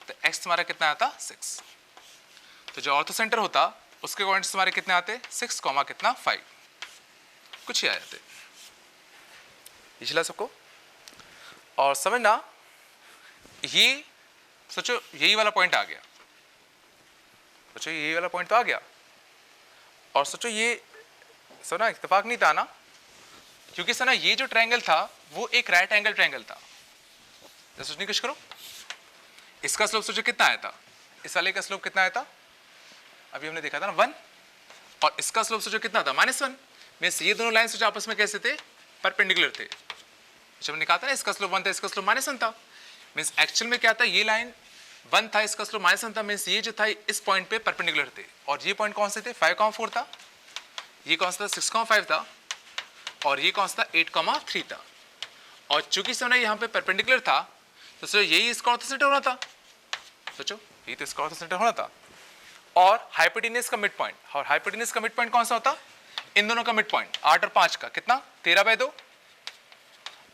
Speaker 1: तो x तुम्हारा कितना आता? 6। तो जो ऑर्थो सेंटर होता उसके कोऑर्डिनेट्स तुम्हारे कितने आते? 6, कितना 5 कुछ ही आ जाते। पिछला सबको। और समझना ये सोचो यही वाला पॉइंट आ गया, सोचो यही वाला पॉइंट तो आ गया। और सोचो ये सोना इत्तेफाक नहीं था ना, क्योंकि सना ये जो ट्रायंगल था वो एक राइट एंगल ट्रायंगल था। तो सोचने की कोशिश करो, इसका स्लोप सोचो कितना आया था? इस वाले का स्लोप कितना आया था? अभी हमने देखा था ना 1। और इसका स्लोप सोचो कितना था? -1। मींस ये दोनों लाइन सोचो आपस में कैसे थे? परपेंडिकुलर थे। जब हमने कहा था ना इसका स्लोप 1 था, इसका स्लोप -1 था। मींस एक्चुअल में क्या था? ये लाइन 1 था, इसका स्लोप -1 था। मींस ये जो था इस पॉइंट पे परपेंडिकुलर थे। और ये पॉइंट कौन से थे? 5,4 था, ये कौन सा था? 6,5 था, और ये कौन सा था? 8,3 था। और चूंकि सोना यहाँ पे परपेंडिकुलर था तो सोचो यही इसका ऑर्थो सेंटर होना था। सोचो यही तो इसका ऑर्थो सेंटर होना था। और हाइपोटेन्यूज का मिड पॉइंट, और हाइपोटेन्यूज का मिड पॉइंट कौन सा होता? इन दोनों का मिड पॉइंट 8 और 5 का कितना? 13/2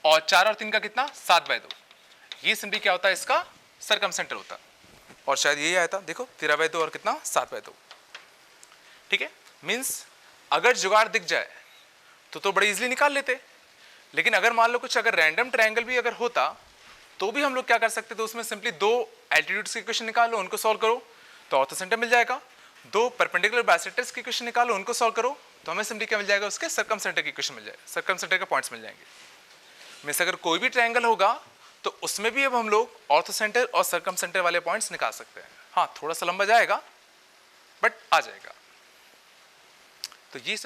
Speaker 1: और 4 और 3 का कितना? 7/2। ये सिंपली क्या होता है? इसका सरकम सेंटर होता। और शायद यही आया था, देखो 13/2 और कितना? 7/2। ठीक है, मीन्स अगर जुगाड़ दिख जाए तो बड़े इजीली निकाल लेते। लेकिन अगर मान लो कुछ अगर रैंडम ट्रायंगल भी अगर होता तो भी हम लोग क्या कर सकते थे? उसमें सिंपली 2 एल्टीट्यूड्स की इक्वेशन निकालो, उनको सॉल्व करो तो ऑर्थो सेंटर मिल जाएगा। 2 परपेंडिकुलर बाइसेक्टर्स की इक्वेशन निकालो, उनको सॉल्व करो तो हमें सिंपली क्या मिल जाएगा? उसके सरकम सेंटर की इक्वेशन मिल जाएगा, सरकम सेंटर के पॉइंट्स मिल जाएंगे। मींस अगर कोई भी ट्रायंगल होगा तो उसमें भी अब हम लोग ऑर्थो सेंटर और सरकम सेंटर वाले पॉइंट्स निकाल सकते हैं। हाँ, थोड़ा सा लंबा जाएगा बट आ जाएगा। तो ये